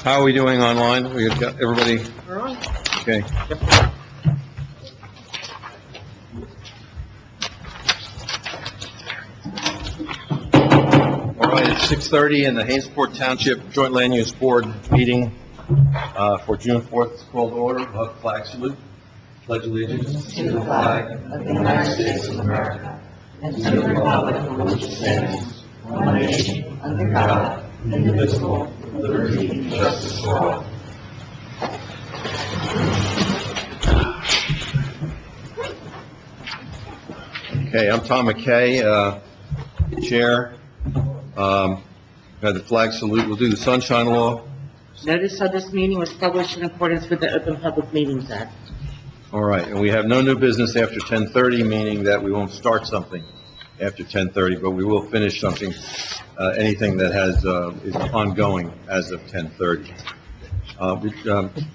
How are we doing online? We got everybody? We're on. Okay. All right, it's 6:30 in the Hainesport Township Joint Land Use Board meeting for June 4th. It's called to order. We'll have a flag salute. Pledge allegiance to the flag of the United States of America and to the republic for which it stands, one nation, under God, indivisible, with liberty and justice for all. Okay, I'm Tom McKay, Chair. Got the flag salute. We'll do the Sunshine Law. Notice of this meeting was published in accordance with the Open Public Meetings Act. All right, and we have no new business after 10:30, meaning that we won't start something after 10:30, but we will finish something, anything that is ongoing as of 10:30.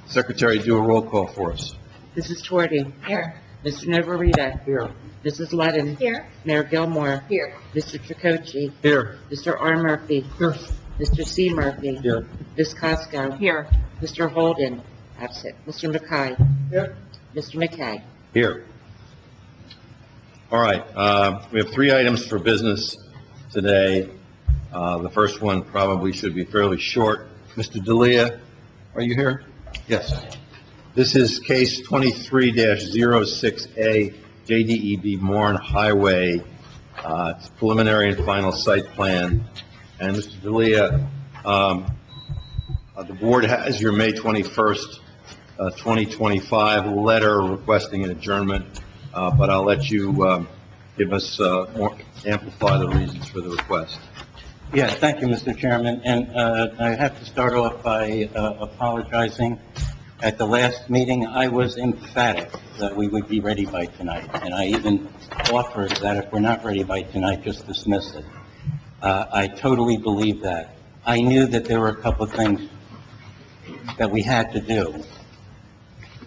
Secretary, do a roll call for us. Mrs. Twardy. Here. Mr. Novarita. Here. Mrs. Ludden. Here. Mayor Gilmore. Here. Mr. Tricocci. Here. Mr. R. Murphy. Here. Mr. C. Murphy. Here. Ms. Cosco. Here. Mr. Holden. Absent. Mr. McKay. Here. Mr. McKay. Here. All right, we have 3 items for business today. The first one probably should be fairly short. Mr. D'Elia, are you here? Yes. This is case 23-06A, JDEB Mourne Highway. It's preliminary and final site plan. And Mr. D'Elia, the board has your May 21st, 2025 letter requesting an adjournment, but I'll let you give us amplify the reasons for the request. Yeah, thank you, Mr. Chairman, and I have to start off by apologizing. At the last meeting, I was emphatic that we would be ready by tonight, and I even offered that if we're not ready by tonight, just dismiss it. I totally believe that. I knew that there were a couple of things that we had to do.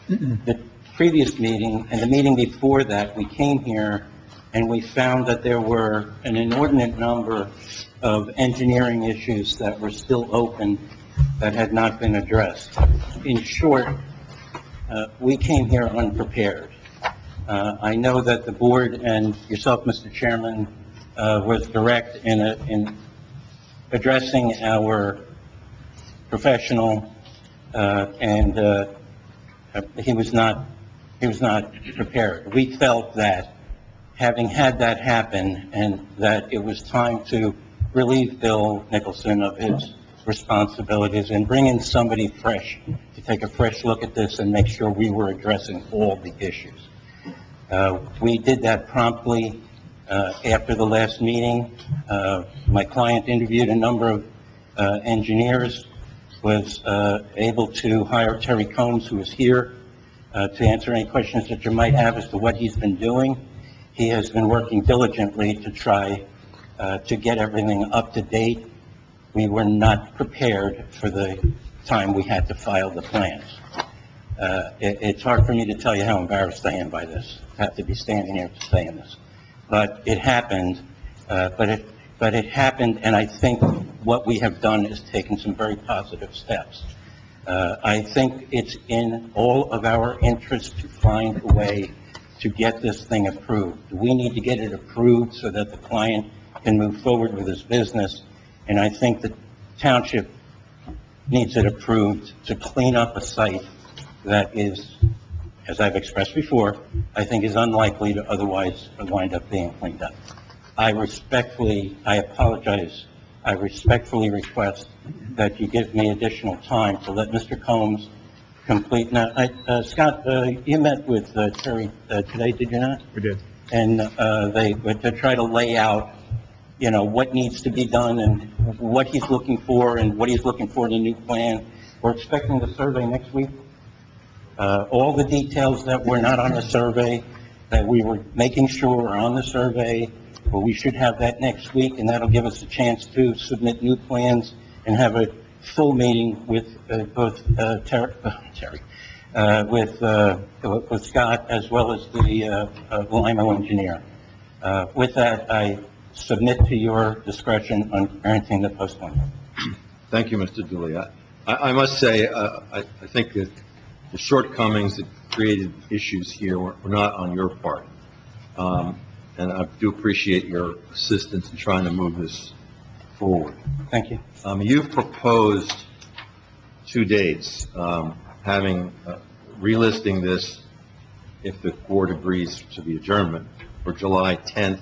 The previous meeting and the meeting before that, we came here and we found that there were an inordinate number of engineering issues that were still open that had not been addressed. In short, we came here unprepared. I know that the board and yourself, Mr. Chairman, was direct in addressing our professional, and he was not prepared. We felt that having had that happen and that it was time to relieve Bill Nicholson of his responsibilities and bring in somebody fresh to take a fresh look at this and make sure we were addressing all the issues. We did that promptly after the last meeting. My client interviewed a number of engineers, was able to hire Terry Combs, who is here, to answer any questions that you might have as to what he's been doing. He has been working diligently to try to get everything up to date. We were not prepared for the time we had to file the plans. It's hard for me to tell you how embarrassed I am by this, to have to be standing here saying this. But it happened, but it happened, and I think what we have done is taken some very positive steps. I think it's in all of our interest to find a way to get this thing approved. We need to get it approved so that the client can move forward with his business, and I think the township needs it approved to clean up a site that is, as I've expressed before, I think is unlikely to otherwise wind up being cleaned up. I respectfully request that you give me additional time to let Mr. Combs complete. Now, Scott, you met with Terry today, did you not? We did. And to try to lay out, what needs to be done and what he's looking for and what he's looking for in the new plan. We're expecting the survey next week. All the details that were not on the survey, that we were making sure are on the survey, but we should have that next week, and that'll give us a chance to submit new plans and have a full meeting with both with Scott as well as the Limo engineer. With that, I submit to your discretion on granting the postponement. Thank you, Mr. D'Elia. I must say, I think that the shortcomings that created issues here were not on your part. And I do appreciate your assistance in trying to move this forward. Thank you. You've proposed 2 dates, relisting this, if the board agrees to the adjournment, for July 10th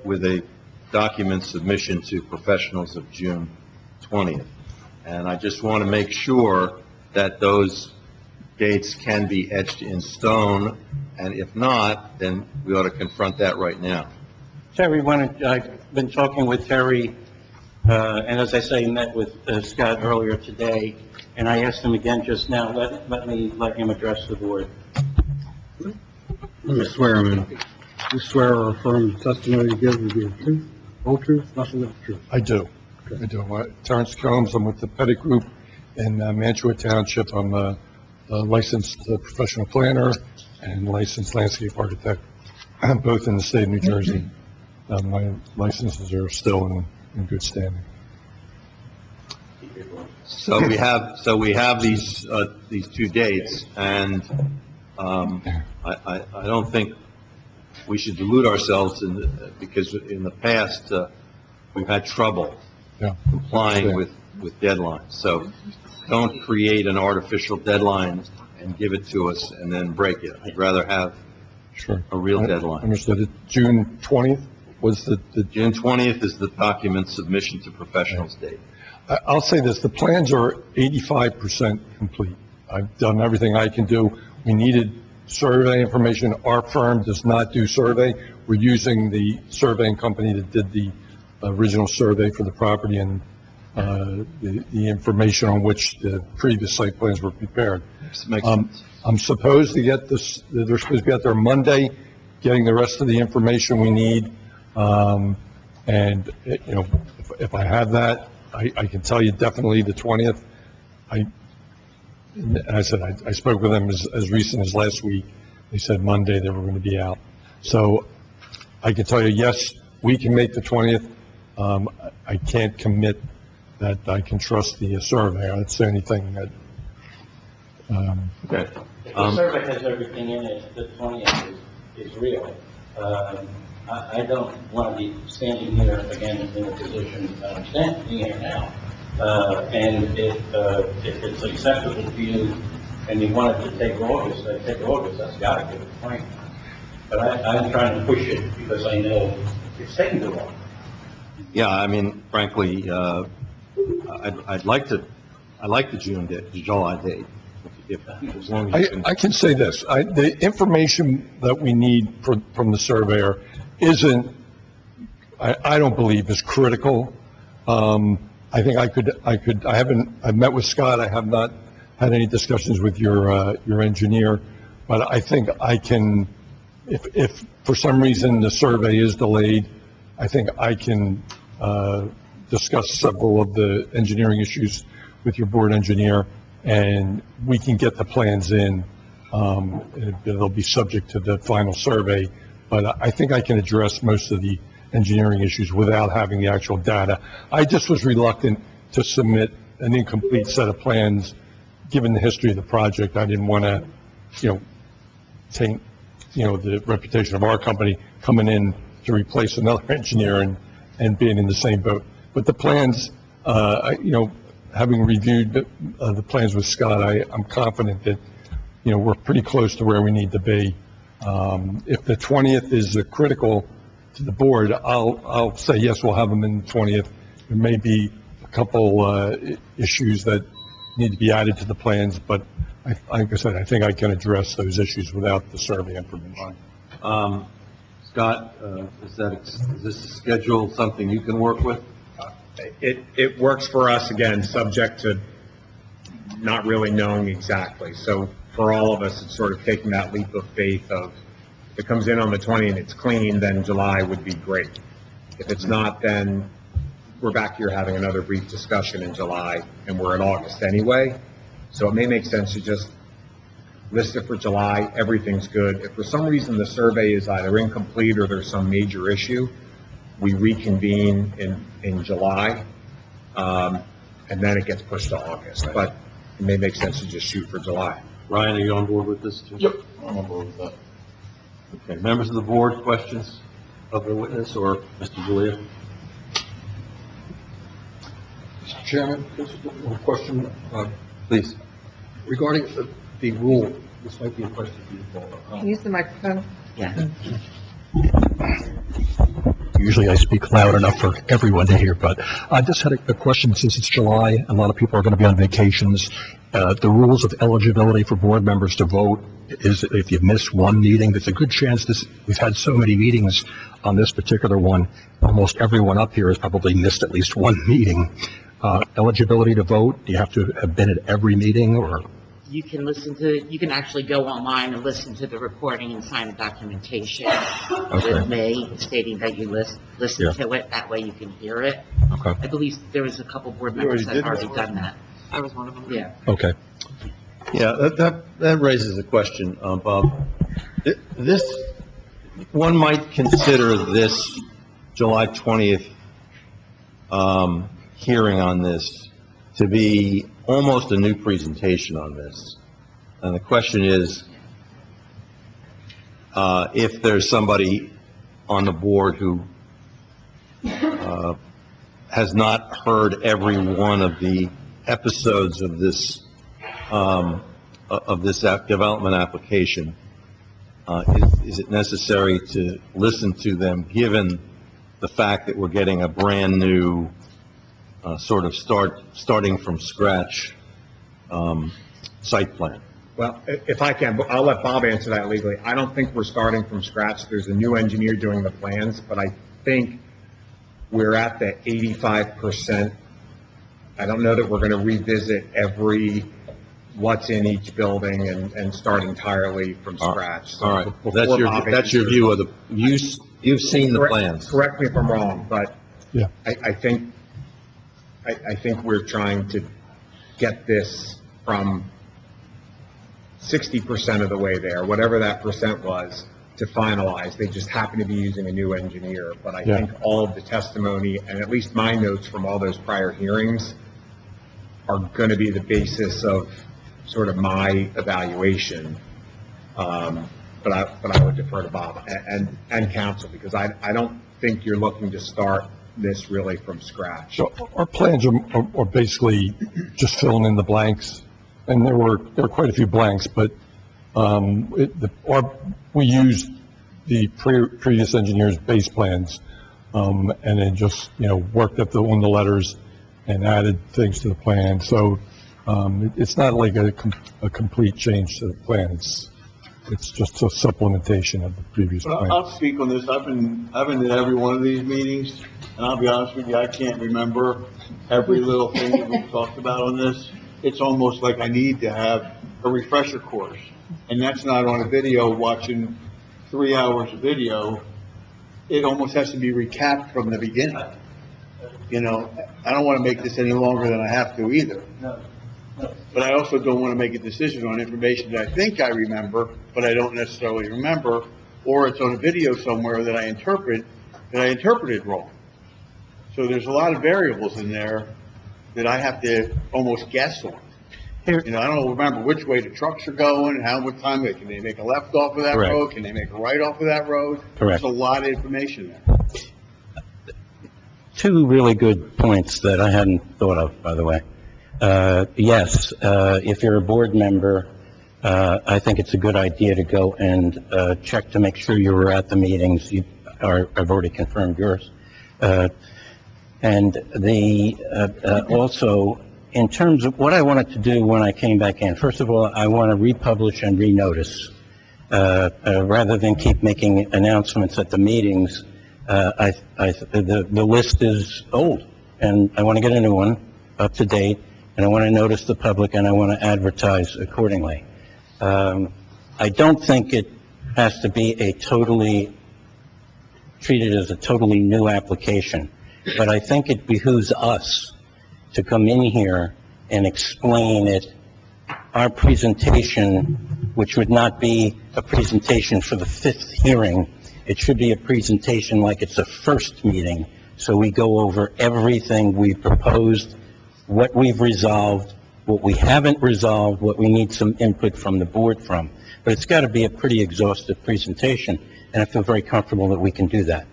with a document submission to professionals of June 20th. And I just want to make sure that those dates can be etched in stone, and if not, then we ought to confront that right now. Terry, I've been talking with Terry, and as I say, met with Scott earlier today, and I asked him again just now, let him address the board. Let me swear him in. You swear or affirm the testimony you give will be the truth, whole truth, nothing but the truth. I do. I do. Terrence Combs, I'm with the Pettit Group in Mantua Township. I'm a licensed professional planner and licensed landscape architect, both in the state of New Jersey. My licenses are still in good standing. So we have these 2 dates, and I don't think we should delude ourselves because in the past, we've had trouble complying with deadlines. So don't create an artificial deadline and give it to us and then break it. I'd rather have a real deadline. Understood. June 20th was the June 20th is the document submission to professionals date. I'll say this, the plans are 85% complete. I've done everything I can do. We needed survey information. Our firm does not do survey. We're using the surveying company that did the original survey for the property and the information on which the previous site plans were prepared. I'm supposed to get this, they're supposed to be out there Monday, getting the rest of the information we need. And, if I have that, I can tell you definitely the 20th. I said, I spoke with them as recent as last week. They said Monday they were going to be out. So I can tell you, yes, we can make the 20th. I can't commit that I can trust the surveyor. That's the only thing that, Okay. If the survey has everything in it, the 20th is real. I don't want to be standing here again in a position that I'm standing here now. And if it's acceptable to you and you want it to take August, that's got to give it a point. But I'm trying to push it because I know it's taking too long. Yeah, I mean, frankly, I'd like the June date, the July date, as long as you can. I can say this, the information that we need from the surveyor isn't, I don't believe is critical. I think I've met with Scott, I have not had any discussions with your engineer, but I think I can, if for some reason the survey is delayed, I think I can discuss several of the engineering issues with your board engineer, and we can get the plans in. They'll be subject to the final survey, but I think I can address most of the engineering issues without having the actual data. I just was reluctant to submit an incomplete set of plans, given the history of the project. I didn't want to, taint, the reputation of our company coming in to replace another engineer and being in the same boat. But the plans, having reviewed the plans with Scott, I'm confident that, we're pretty close to where we need to be. If the 20th is critical to the board, I'll say, yes, we'll have them in the 20th. There may be a couple issues that need to be added to the plans, but like I said, I think I can address those issues without the survey information. Scott, is this schedule something you can work with? It works for us, again, subject to not really knowing exactly. So for all of us, it's sort of taking that leap of faith of, if it comes in on the 20th and it's clean, then July would be great. If it's not, then we're back here having another brief discussion in July, and we're in August anyway. So it may make sense to just list it for July, everything's good. If for some reason the survey is either incomplete or there's some major issue, we reconvene in July. and then it gets pushed to August. But it may make sense to just shoot for July. Ryan, are you on board with this too? Yep, I'm on board with that. Okay, members of the board, questions of the witness or Mr. Julia? Mr. Chairman, just one question Please. regarding the rule. This might be a question for you, Paul. Use the microphone. Yeah. Usually I speak loud enough for everyone to hear, but I just had a question since it's July and a lot of people are going to be on vacations. The rules of eligibility for board members to vote is if you miss one meeting, there's a good chance we've had so many meetings on this particular one, almost everyone up here has probably missed at least one meeting. Eligibility to vote, do you have to have been at every meeting or? You can actually go online and listen to the recording and sign the documentation with me stating that you listen to it. That way you can hear it. Okay. I believe there was a couple board members that have already done that. I was one of them. Yeah. Okay. Yeah, that raises a question, Bob. This, one might consider this July 20th hearing on this to be almost a new presentation on this. And the question is, if there's somebody on the board who has not heard every one of the episodes of this development application, is it necessary to listen to them, given the fact that we're getting a brand new sort of starting from scratch site plan? Well, if I can, I'll let Bob answer that legally. I don't think we're starting from scratch. There's a new engineer doing the plans, but I think we're at the 85%. I don't know that we're going to revisit what's in each building and start entirely from scratch. So All right, well, before Bob that's your answers- view of you've seen the plans. Correct me if I'm wrong, but Yeah. I think we're trying to get this from 60% of the way there, whatever that percent was, to finalize. They just happen to be using a new engineer. But I think all of the testimony, and at least my notes from all those prior hearings, are going to be the basis of sort of my evaluation. But I would defer to Bob and council, because I don't think you're looking to start this really from scratch. So our plans are basically just filling in the blanks, and there were quite a few blanks, but we used the previous engineer's base plans, and then just, worked up on the letters and added things to the plan. So it's not like a complete change to the plan. It's just a supplementation of the previous plan. I'll speak on this. I've been to every one of these meetings, and I'll be honest with you, I can't remember every little thing that we've talked about on this. It's almost like I need to have a refresher course, and that's not on a video, watching 3 hours of video. It almost has to be recapped from the beginning. I don't want to make this any longer than I have to either. But I also don't want to make a decision on information that I think I remember, but I don't necessarily remember, or it's on a video somewhere that I interpreted wrong. So there's a lot of variables in there that I have to almost guess on. I don't remember which way the trucks are going, how much time, can they make a left off of that Correct. road? Can they make a right off of that road? Correct. There's a lot of information there. Two really good points that I hadn't thought of, by the way. Yes, if you're a board member, I think it's a good idea to go and check to make sure you were at the meetings. I've already confirmed yours. And also, in terms of what I wanted to do when I came back in, first of all, I want to republish and renotice. Rather than keep making announcements at the meetings, the list is old, and I want to get a new one, up to date, and I want to notice the public, and I want to advertise accordingly. I don't think it has to be treated as a totally new application, but I think it behooves us to come in here and explain it. Our presentation, which would not be a presentation for the 5th hearing, it should be a presentation like it's a first meeting, so we go over everything we proposed what we've resolved, what we haven't resolved, what we need some input from the board from. But it's got to be a pretty exhaustive presentation, and I feel very comfortable that we can do that.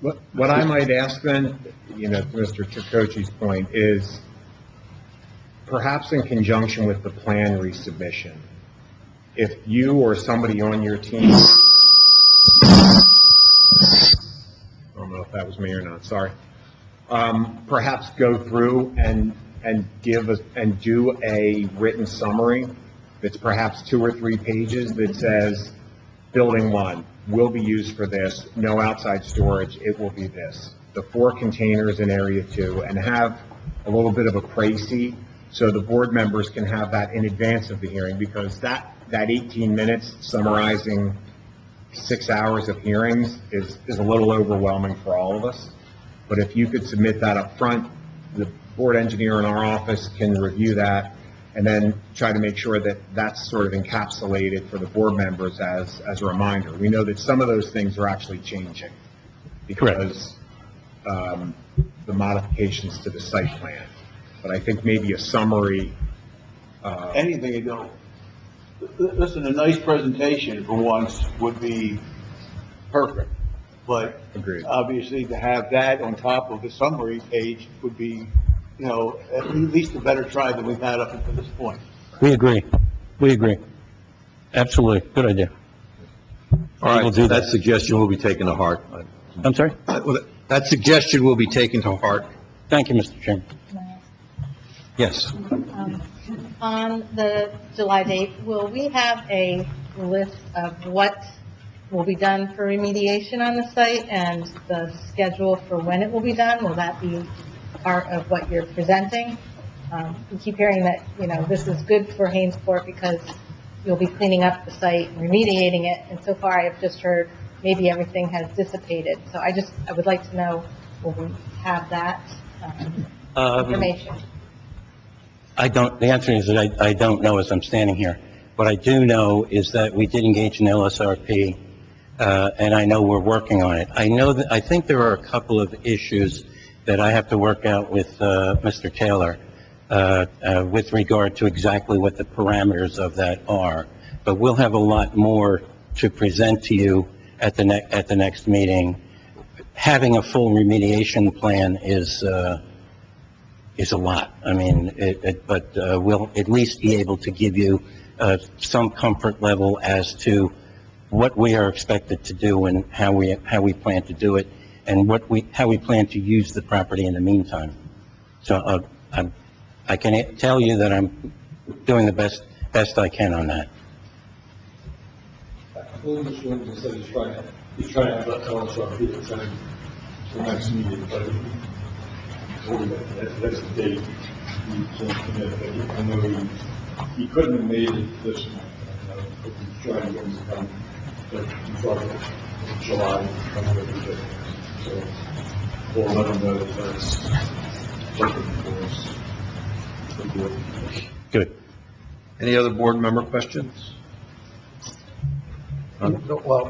What I might ask then, to Mr. Chakotay's point, is perhaps in conjunction with the plan resubmission, if you or somebody on your team, I don't know if that was me or not, sorry, perhaps go through and do a written summary that's perhaps 2 or 3 pages that says, building 1 will be used for this, no outside storage, it will be this. The 4 containers in area 2, and have a little bit of a précis so the board members can have that in advance of the hearing, because that 18 minutes summarizing 6 hours of hearings is a little overwhelming for all of us. But if you could submit that up front, the board engineer in our office can review that and then try to make sure that that's sort of encapsulated for the board members as a reminder. We know that some of those things are actually changing because the modifications to the site plan. But I think maybe a summary. Anything, listen, a nice presentation for once would be perfect. But Agreed. obviously to have that on top of the summary page would be, at least a better try than we've had up until this point. We agree. Absolutely. Good idea. All We'll right, do that that. suggestion will be taken to heart. I'm sorry? That suggestion will be taken to heart. Thank you, Mr. Chairman. Yes. On the July date, will we have a list of what will be done for remediation on the site and the schedule for when it will be done? Will that be part of what you're presenting? We keep hearing that, this is good for Hainesport because you'll be cleaning up the site and remediating it, and so far I've just heard maybe everything has dissipated. So I would like to know, will we have that information? The answer is that I don't know as I'm standing here. What I do know is that we did engage in LSRP, and I know we're working on it. I think there are a couple of issues that I have to work out with Mr. Taylor with regard to exactly what the parameters of that are. But we'll have a lot more to present to you at the next meeting. Having a full remediation plan is a lot. I mean, but we'll at least be able to give you some comfort level as to what we are expected to do and how we plan to do it, and how we plan to use the property in the meantime. So I can tell you that I'm doing the best I can on that. I believe Mr. Lincoln said he's trying to have that LSRP at the next meeting, but that's the date. I know he couldn't have made it this month. But he's trying to get him to come, but he thought it July, so we'll let him know that that's working for us. Good. Any other board member questions? Well,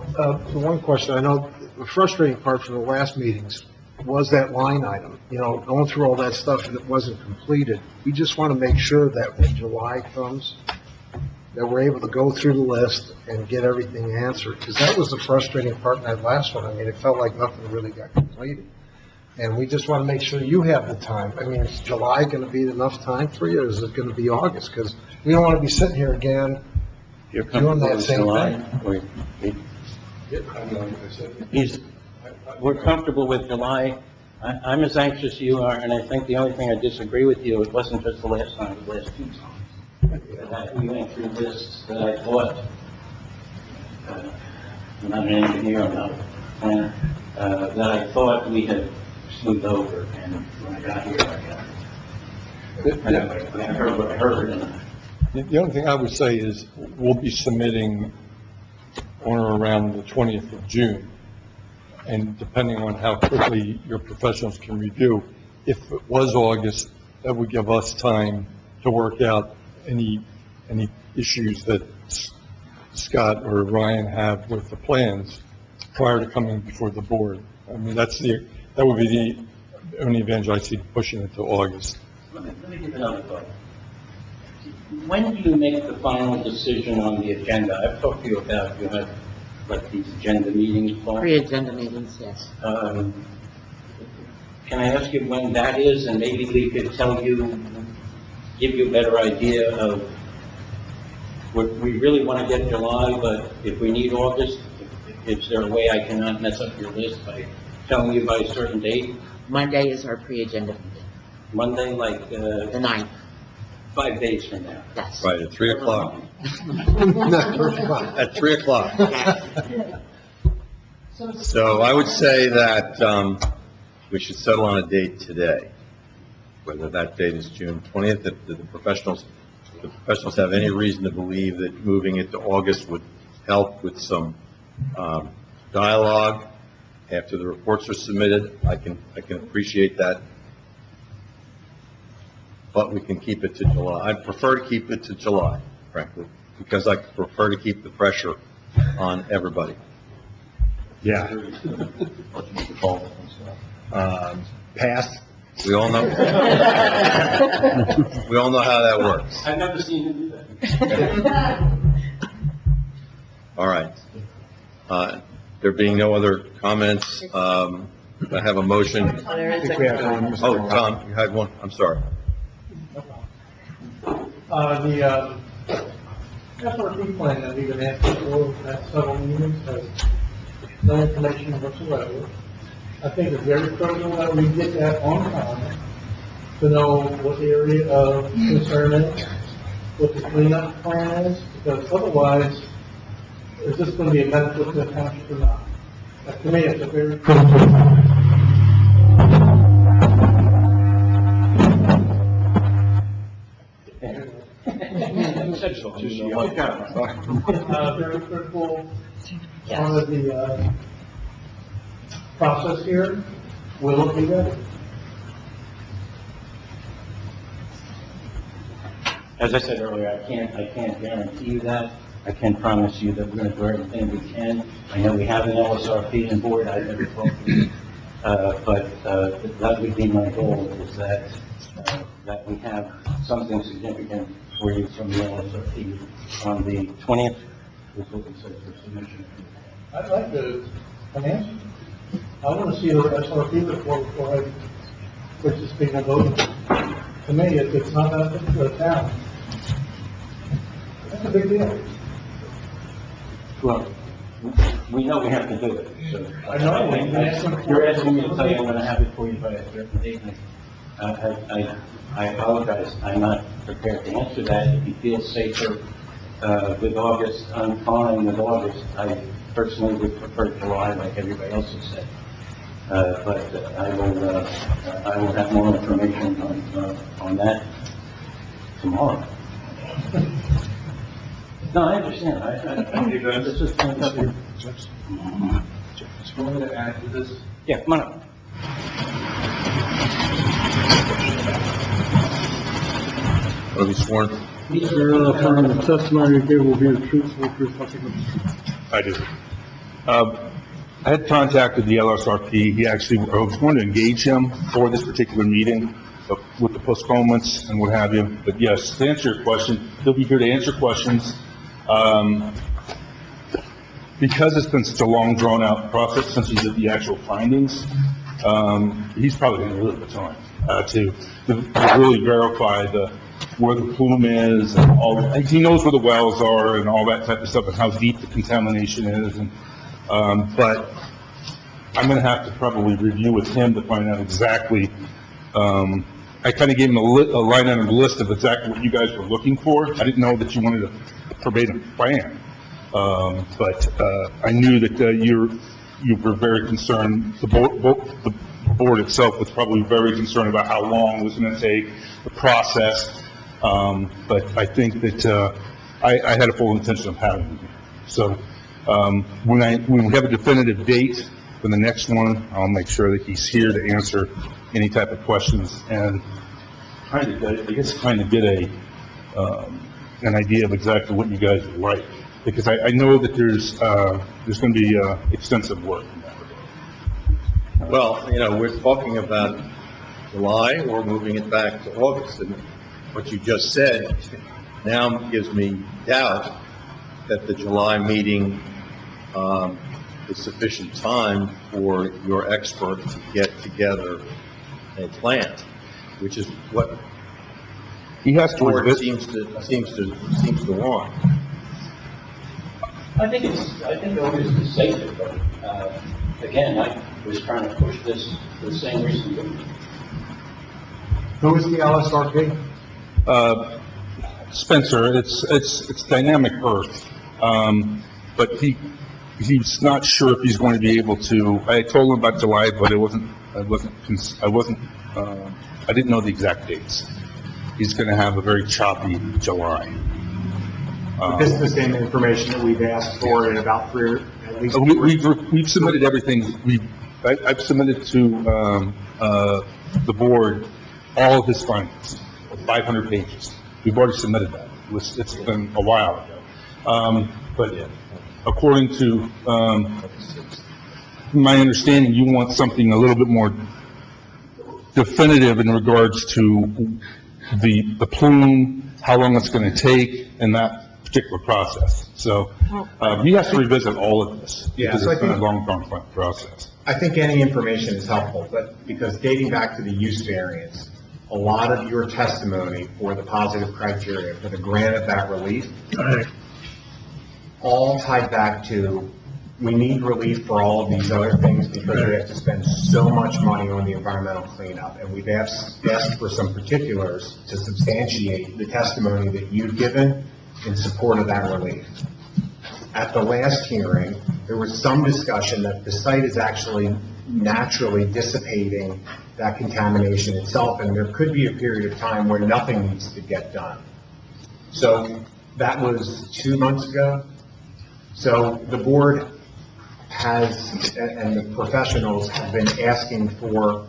the one question, I know the frustrating part from the last meetings was that line item, going through all that stuff and it wasn't completed. We just want to make sure that when July comes, that we're able to go through the list and get everything answered, because that was the frustrating part in that last one. I mean, it felt like nothing really got completed. And we just want to make sure you have the time. I mean, is July going to be enough time for you, or is it going to be August? Because we don't want to be sitting here again You're doing comfortable that with same July? thing. We're comfortable with July. I'm as anxious as you are, and I think the only thing I disagree with you, it wasn't just the last time, it was the last 2 times. That we went through this, that I thought, I'm not an engineer, I'm not a planner, that I thought we had smoothed over, and when I got here, I heard what I heard, and The only thing I would say is we'll be submitting on or around the 20th of June. And depending on how quickly your professionals can review, if it was August, that would give us time to work out any issues that Scott or Ryan have with the plans prior to coming before the board. I mean, that would be the only advantage I see pushing it to August. Let me give another thought. When do you make the final decision on the agenda? I've talked to you about, you have, like, these agenda meetings, Paul. Pre-agenda meetings, yes. Can I ask you when that is, and maybe we could tell you, give you a better idea of, we really want to get July, but if we need August, is there a way I cannot mess up your list by telling you by a certain date? Monday is our pre-agenda meeting, Monday, like, the 9th, 5 days from now? yes. Right, at 3 o'clock. Not very fun. At 3 o'clock. Yes. So I would say that we should settle on a date today, whether that date is June 20th, if the professionals have any reason to believe that moving it to August would help with some dialogue after the reports are submitted. I can appreciate that. But we can keep it to July. I'd prefer to keep it to July, frankly, because I prefer to keep the pressure on everybody. Yeah. Pass. We all know, we all know how that works. I've never seen him do that. All right. There being no other comments, I have a motion. Oh, Tom, you had one? I'm sorry. The SRP plan that we've been asking for at several meetings has no information whatsoever. I think it's very critical that we get that on time to know what the area of concern is, what the cleanup plan is, because otherwise, is this going to be a benefit to the township or not? To me, it's a very critical. Very critical part of the process here. Will it be ready? As I said earlier, I can't guarantee you that. I can promise you that we're going to do everything we can. I know we have an LSRP on board, I've never talked to you, but that would be my goal, is that we have something significant for you from the LSRP on the 20th, is what we said for submission. I'd like an answer. I want to see the SRP report before I participate in a vote. To me, if it's not that big for a town, that's a big deal. Well, we know we have to do it, so. I know. You're asking me to tell you I'm going to have it for you by a certain date. I apologize, I'm not prepared to answer that. If you feel safer with August, I'm fine with August. I personally would prefer July, like everybody else has said. But I will have more information on that tomorrow. No, I understand. This is kind of... Just wanted to add to this. Yeah, come on up. Will be sworn. Mr. Affirm, the testimony you gave will be the truthful, reflective. I do. I had contacted the LSRP. He actually, I was going to engage him for this particular meeting, but with the postponements and what have you. But yes, to answer your question, he'll be here to answer questions. Because it's been such a long, drawn-out process since he did the actual findings, he's probably going to need a little bit of time to really verify where the plume is and all that. He knows where the wells are and all that type of stuff and how deep the contamination is. And but I'm going to have to probably review with him to find out exactly. I kind of gave him a line item list of exactly what you guys were looking for. I didn't know that you wanted a verbatim plan. But I knew that you were very concerned, the board itself was probably very concerned about how long it was going to take, the process. But I think that I had a full intention of having him here. So when we have a definitive date for the next one, I'll make sure that he's here to answer any type of questions and try to get an idea of exactly what you guys would like. Because I know that there's going to be extensive work in that regard. Well, we're talking about July or moving it back to August. And what you just said now gives me doubt that the July meeting is sufficient time for your expert to get together a plan, which is what He has the to board revisit, seems to want. I think August is safer, but, again, I was trying to push this for the same reason. Who is the LSRP? Spencer, it's Dynamic Earth. But he's not sure if he's going to be able to, I told him about July, but I didn't know the exact dates. He's going to have a very choppy July. This is the same information that we've asked for in about at least. We've submitted everything. I've submitted to the board all of his findings, 500 pages. We've already submitted that. It's been a while ago. But according to my understanding, you want something a little bit more definitive in regards to the plume, how long it's going to take, and that particular process. So he has to revisit all of this, Yeah, because so I it's been a think- long process. I think any information is helpful, but because dating back to the use variance, a lot of your testimony for the positive criteria for the grant of that relief all tied back to, we need relief for all of these other things because we have to spend so much money on the environmental cleanup. And we've asked for some particulars to substantiate the testimony that you've given in support of that relief. At the last hearing, there was some discussion that the site is actually naturally dissipating that contamination itself, and there could be a period of time where nothing needs to get done. So that was 2 months ago. So the board has, and the professionals have been asking for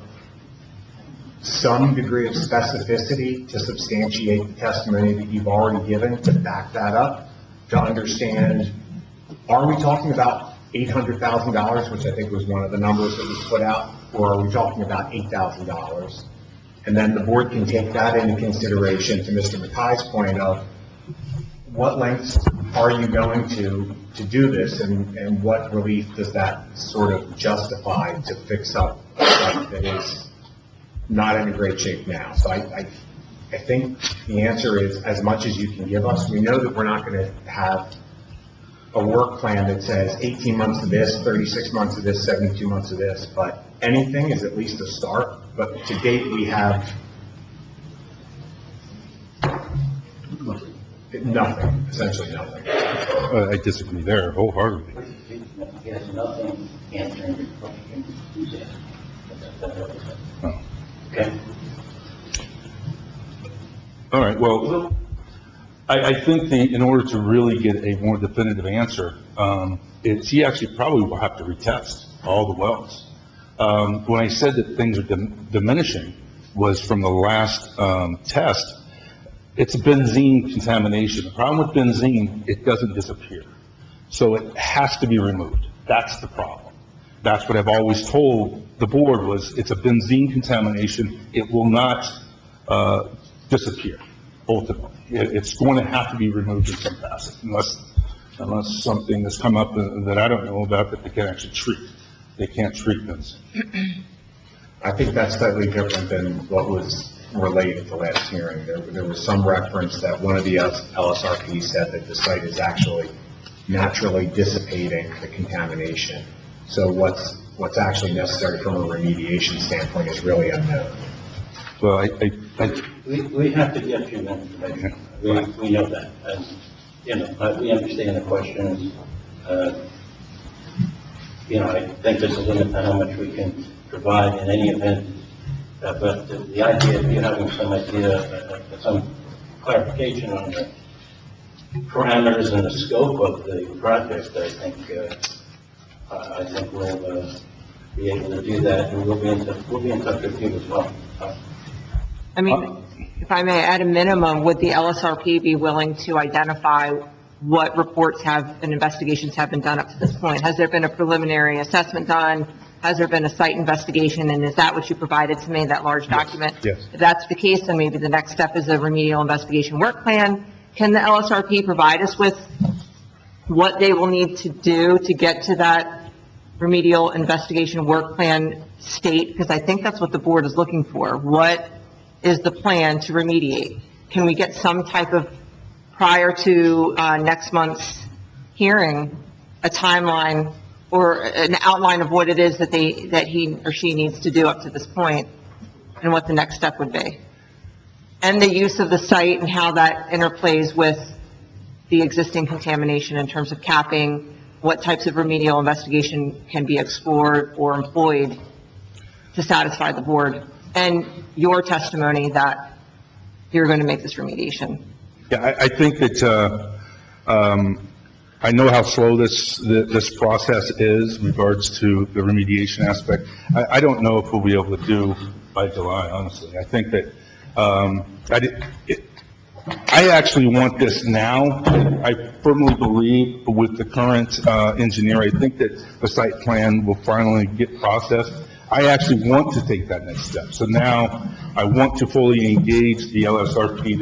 some degree of specificity to substantiate the testimony that you've already given, to back that up, to understand, are we talking about $800,000, which I think was one of the numbers that was put out, or are we talking about $8,000? And then the board can take that into consideration, to Mr. Mackay's point of, what lengths are you going to do this, and what relief does that sort of justify to fix up a site that is not in a great shape now? So I think the answer is, as much as you can give us. We know that we're not going to have a work plan that says 18 months of this, 36 months of this, 72 months of this, but anything is at least a start. But to date, we have nothing, essentially nothing. I disagree there wholeheartedly. He has nothing answering your question. Who's asking? Oh. Okay? All right, well, I think in order to really get a more definitive answer, he actually probably will have to retest all the wells. When I said that things are diminishing, was from the last test. It's a benzene contamination. The problem with benzene, it doesn't disappear. So it has to be removed. That's the problem. That's what I've always told the board, was it's a benzene contamination. It will not disappear, ultimately. It's going to have to be removed in some facet, unless something has come up that I don't know about that they can actually treat. They can't treat benzene. I think that's slightly different than what was relayed at the last hearing. There was some reference that one of the LSRP said that the site is actually naturally dissipating the contamination. So what's actually necessary from a remediation standpoint is really unknown. Well, We have to get you that information. We know that. And, we understand the questions. I think there's a limit to how much we can provide in any event. But the idea of you having some idea, some clarification on the parameters and the scope of the project, I think we'll be able to do that, and we'll be in touch with you as well. I mean, if I may, at a minimum, would the LSRP be willing to identify what reports and investigations have been done up to this point? Has there been a preliminary assessment done? Has there been a site investigation, and is that what you provided to me, that large document? Yes. If that's the case, then maybe the next step is a remedial investigation work plan. Can the LSRP provide us with what they will need to do to get to that remedial investigation work plan state? Because I think that's what the board is looking for. What is the plan to remediate? Can we get some type of, prior to next month's hearing, a timeline or an outline of what it is that he or she needs to do up to this point, and what the next step would be? And the use of the site and how that interplays with the existing contamination in terms of capping, what types of remedial investigation can be explored or employed to satisfy the board, and your testimony that you're going to make this remediation. Yeah, I think that, I know how slow this process is in regards to the remediation aspect. I don't know if we'll be able to do by July, honestly. I think that, I actually want this now. I firmly believe with the current engineer, I think that the site plan will finally get processed. I actually want to take that next step. So now I want to fully engage the LSRP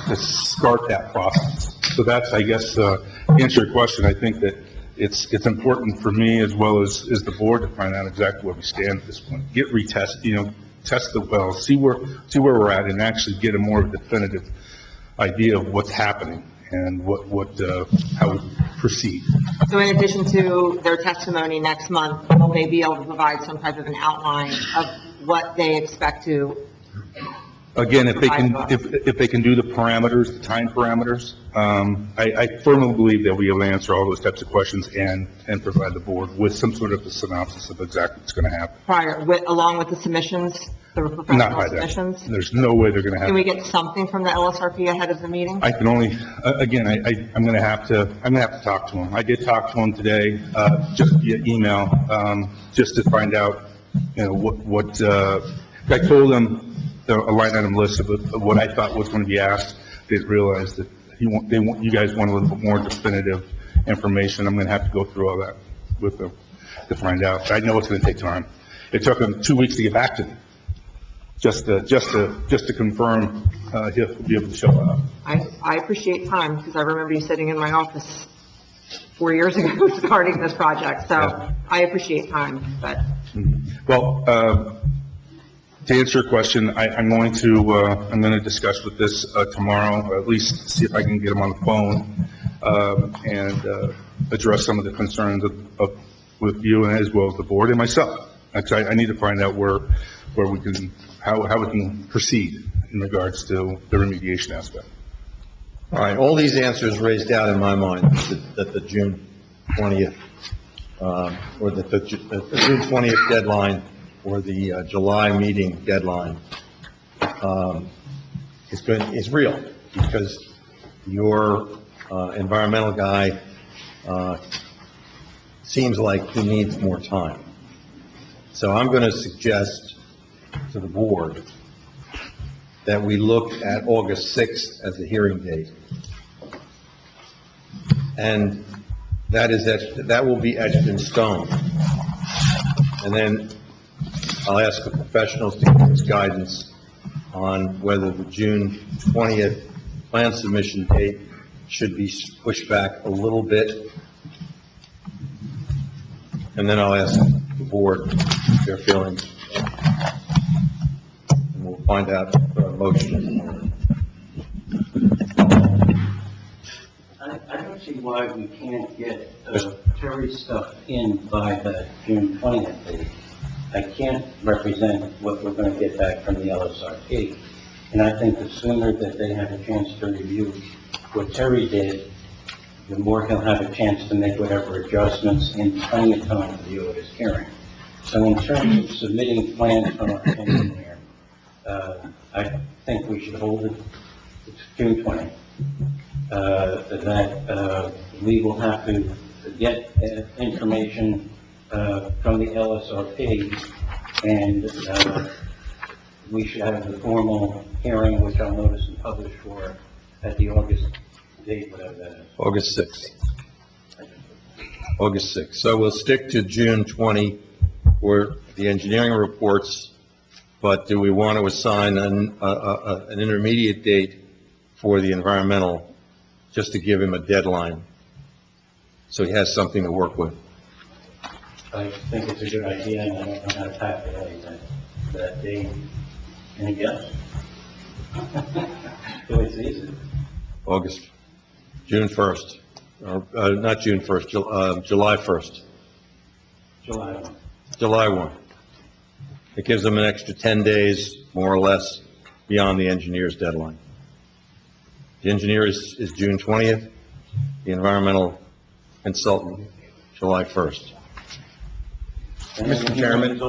to start that process. So that's, I guess, to answer your question, I think that it's important for me as well as the board to find out exactly where we stand at this point. Get retest, test the well, see where we're at, and actually get a more definitive idea of what's happening and how we proceed. So in addition to their testimony next month, will they be able to provide some type of an outline of what they expect to? Again, if they can do the parameters, the time parameters, I firmly believe they'll be able to answer all those types of questions and provide the board with some sort of a synopsis of exactly what's going to happen. Along with the submissions, the Not professional by then. submissions? There's no way they're going to have. Can we get something from the LSRP ahead of the meeting? I can only, again, I'm going to have to talk to him. I did talk to him today, just via email, just to find out, I told him a line item list of what I thought was going to be asked. They realized that you guys want a little bit more definitive information. I'm going to have to go through all that with them to find out. I know it's going to take time. It took them 2 weeks to get back to me, just to confirm, he'll be able to show up. I appreciate time, because I remember you sitting in my office 4 years ago starting this project, so Yeah. I appreciate time, but. Well, to answer your question, I'm going to discuss with this tomorrow, or at least see if I can get him on the phone, and address some of the concerns with you and as well as the board and myself. Actually, I need to find out where we can, how we can proceed in regards to the remediation aspect. All right, all these answers raised doubt in my mind that the June 20th, or that the June 20th deadline or the July meeting deadline is real, because your environmental guy seems like he needs more time. So I'm going to suggest to the board that we look at August 6th as the hearing date. And that will be etched in stone. And then I'll ask the professionals to give us guidance on whether the June 20th plan submission date should be pushed back a little bit. And then I'll ask the board their feelings. And we'll find out what our motion I don't see why we can't get Terry's stuff in by the June 20th date. I can't represent what we're going to get back from the LSRP. And I think the sooner that they have a chance to review what Terry did, the more he'll have a chance to make whatever adjustments in plenty of time to deal with his hearing. So in terms of submitting plans from our engineer, I think we should hold it to June 20th. That we will have to get information from the LSRP, and we should have the formal hearing, which I'll notice and publish for at the August date, whatever that is. August 6th. August 6th. So we'll stick to June 20 for the engineering reports, but do we want to assign an intermediate date for the environmental, just to give him a deadline, so he has something to work with? I think it's a good idea, and I don't know how to calculate that date. Any guess? It's easy. June 1st, or, not June 1st, July 1st. July 1. July 1. It gives them an extra 10 days, more or less, beyond the engineer's deadline. The engineer is June 20th, the environmental consultant, July 1st. Mr. Chairman,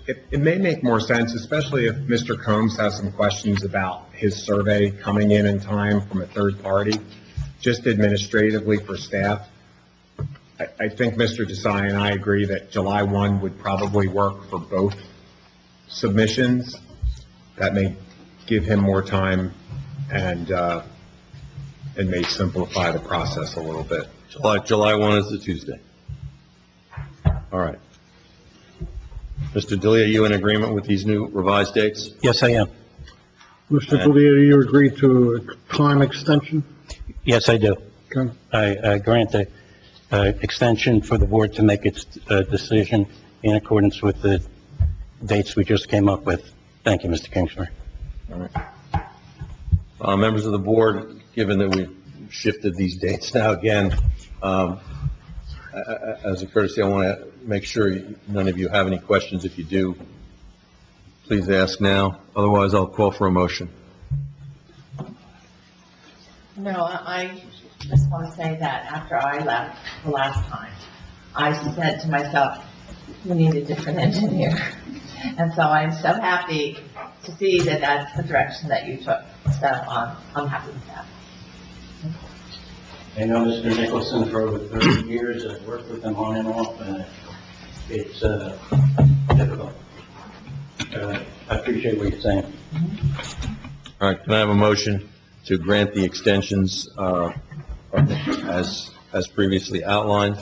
it may make more sense, especially if Mr. Combs has some questions about his survey coming in time from a third party, just administratively for staff. I think Mr. Desai and I agree that July 1 would probably work for both submissions. That may give him more time and may simplify the process a little bit. July 1 is the Tuesday. All right. Mr. D'Elia, are you in agreement with these new revised dates? Yes, I am. Mr. D'Elia, you agree to a time extension? Yes, I do. Okay. I grant the extension for the board to make its decision in accordance with the dates we just came up with. Thank you, Mr. Kingsbury. All right. Members of the board, given that we've shifted these dates now again, as a courtesy, I want to make sure none of you have any questions. If you do, please ask now. Otherwise, I'll call for a motion. No, I just want to say that after I left the last time, I said to myself, we need a different engineer. And so I'm so happy to see that that's the direction that you took. So I'm happy with that. I know Mr. Nicholson for over 30 years. I've worked with him on and off, and it's difficult. I appreciate what you're saying. All right, can I have a motion to grant the extensions as previously outlined?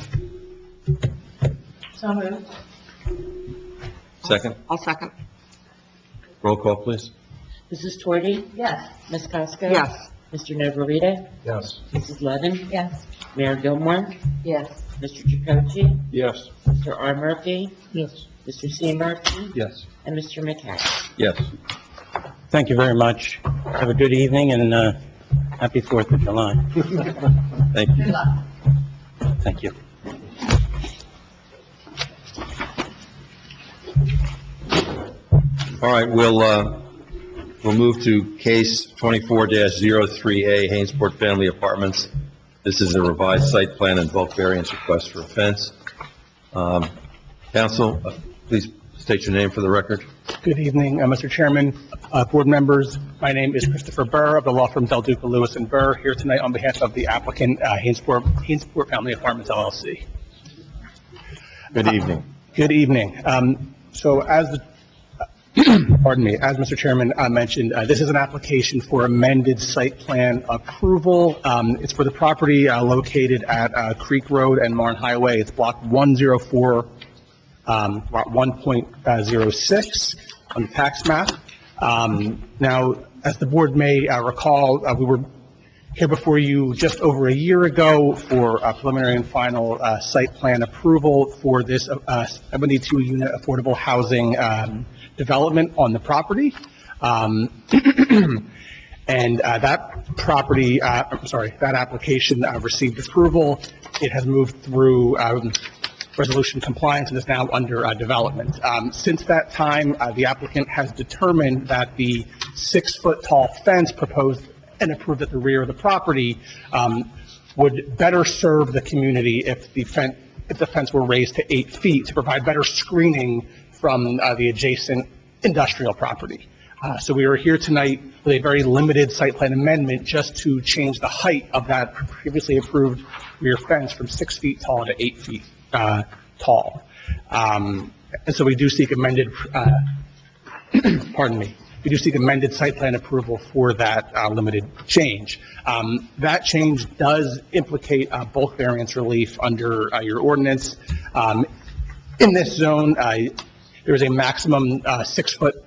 So moved. Second? I'll second. Roll call, please. Mrs. Twitty? Yes. Ms. Costa? Yes. Mr. Novarita? Yes. Mrs. Levin? Yes. Mayor Gilmore? Yes. Mr. Chakotay? Yes. Mr. R. Murphy? Yes. Mr. C. Murphy? Yes. And Mr. McCary? Yes. Thank you very much. Have a good evening, and happy 4th of July. Thank you. Good luck. Thank you. All right, we'll move to case 24-03A, Hainesport Family Apartments. This is a revised site plan and bulk variance request for a fence. Counsel, please state your name for the record. Good evening, Mr. Chairman, board members. My name is Christopher Burr of the law firm Del Duca, Lewis & Burr, here tonight on behalf of the applicant, Hainesport Family Apartments LLC. Good evening. Good evening. So as the pardon me, as Mr. Chairman mentioned, this is an application for amended site plan approval. It's for the property located at Creek Road and Marne Highway. It's block 104, lot 1.06 on the tax map. Now, as the board may recall, we were here before you just over a year ago for preliminary and final site plan approval for this 72-unit affordable housing development on the property. And that property, that application received approval. It has moved through resolution compliance and is now under development. Since that time, the applicant has determined that the 6-foot-tall fence proposed and approved at the rear of the property would better serve the community if the fence were raised to 8 feet to provide better screening from the adjacent industrial property. So we are here tonight with a very limited site plan amendment just to change the height of that previously approved rear fence from 6 feet tall to 8 feet tall. And so we do seek amended, we do seek amended site plan approval for that limited change. That change does implicate bulk variance relief under your ordinance. In this zone, there is a maximum 6-foot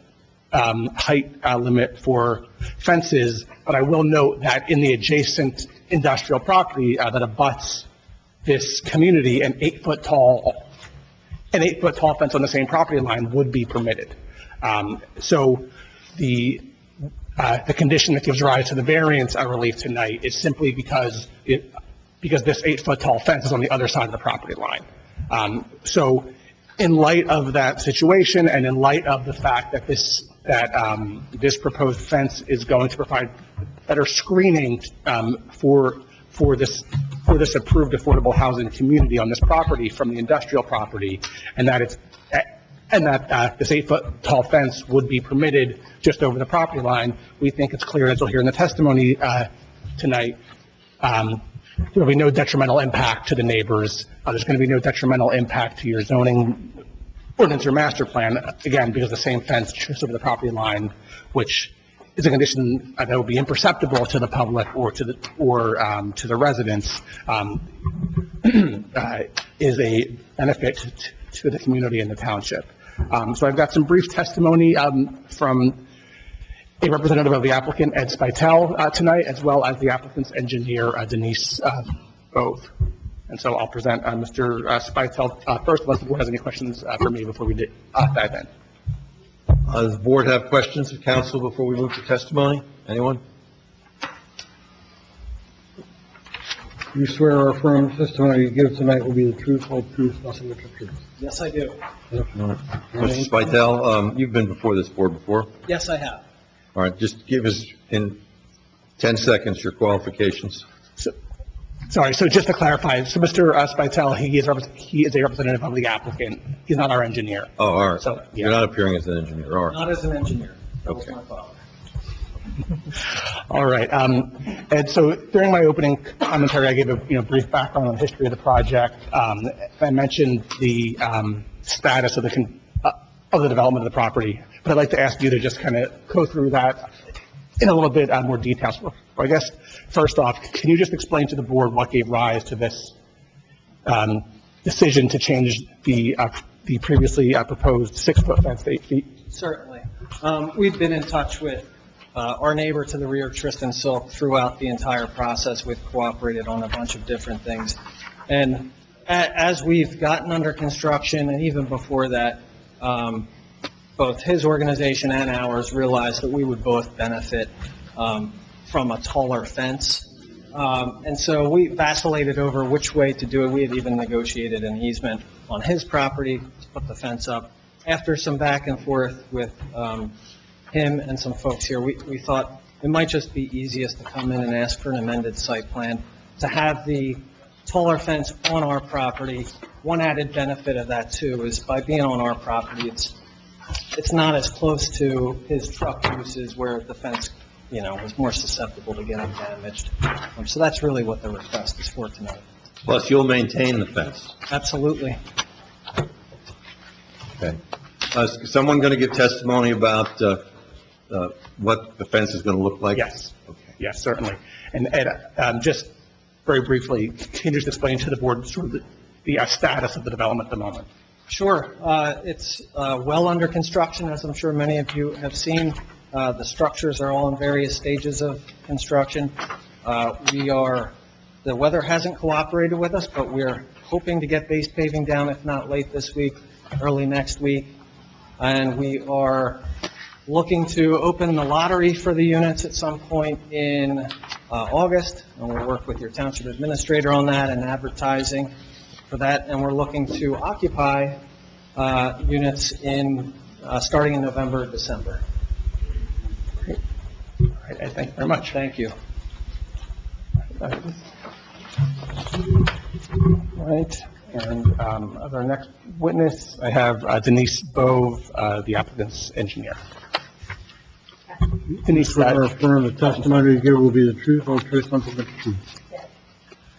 height limit for fences, but I will note that in the adjacent industrial property that abuts this community, an 8-foot tall fence on the same property line would be permitted. So the condition that gives rise to the variance relief tonight is simply because this 8-foot tall fence is on the other side of the property line. So in light of that situation, and in light of the fact that this proposed fence is going to provide better screening for this approved affordable housing community on this property from the industrial property, and that this 8-foot tall fence would be permitted just over the property line, we think it's clear, as you'll hear in the testimony tonight, there will be no detrimental impact to the neighbors. There's going to be no detrimental impact to your zoning ordinance or master plan, again, because the same fence just over the property line, which is a condition that will be imperceptible to the public or to the residents, is a benefit to the community and the township. So I've got some brief testimony from a representative of the applicant, Ed Spital, tonight, as well as the applicant's engineer, Denise Bove. And so I'll present Mr. Spital first, unless the board has any questions for me before we dive in. Does the board have questions of council before we move to testimony? Anyone? You swear or affirm the testimony you give tonight will be the truth, whole truth, nothing but the truth? Yes, I do. Mr. Spital, you've been before this board before? Yes, I have. All right, just give us in 10 seconds your qualifications. Sorry, so just to clarify, so Mr. Spital, he is a representative of the applicant. He's not our engineer. Oh, all right. So, yeah. You're not appearing as an engineer, all right. Not as an engineer. That was Okay. my father. All right, and so during my opening commentary, I gave a brief background on the history of the project. I mentioned the status of the development of the property, but I'd like to ask you to just kind of go through that in a little bit more detail. So I guess, first off, can you just explain to the board what gave rise to this decision to change the previously proposed 6-foot fence to 8 feet? Certainly. We've been in touch with our neighbor to the rear, Tristan Silk, throughout the entire process. We've cooperated on a bunch of different things. And as we've gotten under construction, and even before that, both his organization and ours realized that we would both benefit from a taller fence. And so we vacillated over which way to do it. We had even negotiated an easement on his property to put the fence up. After some back and forth with him and some folks here, we thought it might just be easiest to come in and ask for an amended site plan to have the taller fence on our property. One added benefit of that too is by being on our property, it's not as close to his truck uses where the fence, is more susceptible to getting damaged. So that's really what the request is for tonight. Plus, you'll maintain the fence. Absolutely. Okay. Is someone going to give testimony about what the fence is going to look like? Yes. Okay. Yes, certainly. And Ed, just very briefly, can you just explain to the board sort of the status of the development at the moment? Sure. It's well under construction, as I'm sure many of you have seen. The structures are all in various stages of construction. The weather hasn't cooperated with us, but we're hoping to get base paving down, if not late this week, early next week. And we are looking to open the lottery for the units at some point in August. And we'll work with your township administrator on that and advertising for that. And we're looking to occupy units starting in November, December. Great. All right, thank you very much. Thank you. All right, and as our next witness, I have Denise Bove, the applicant's engineer. Denise, Swear or affirm the testimony you give will be the truth, whole truth, nothing but the truth?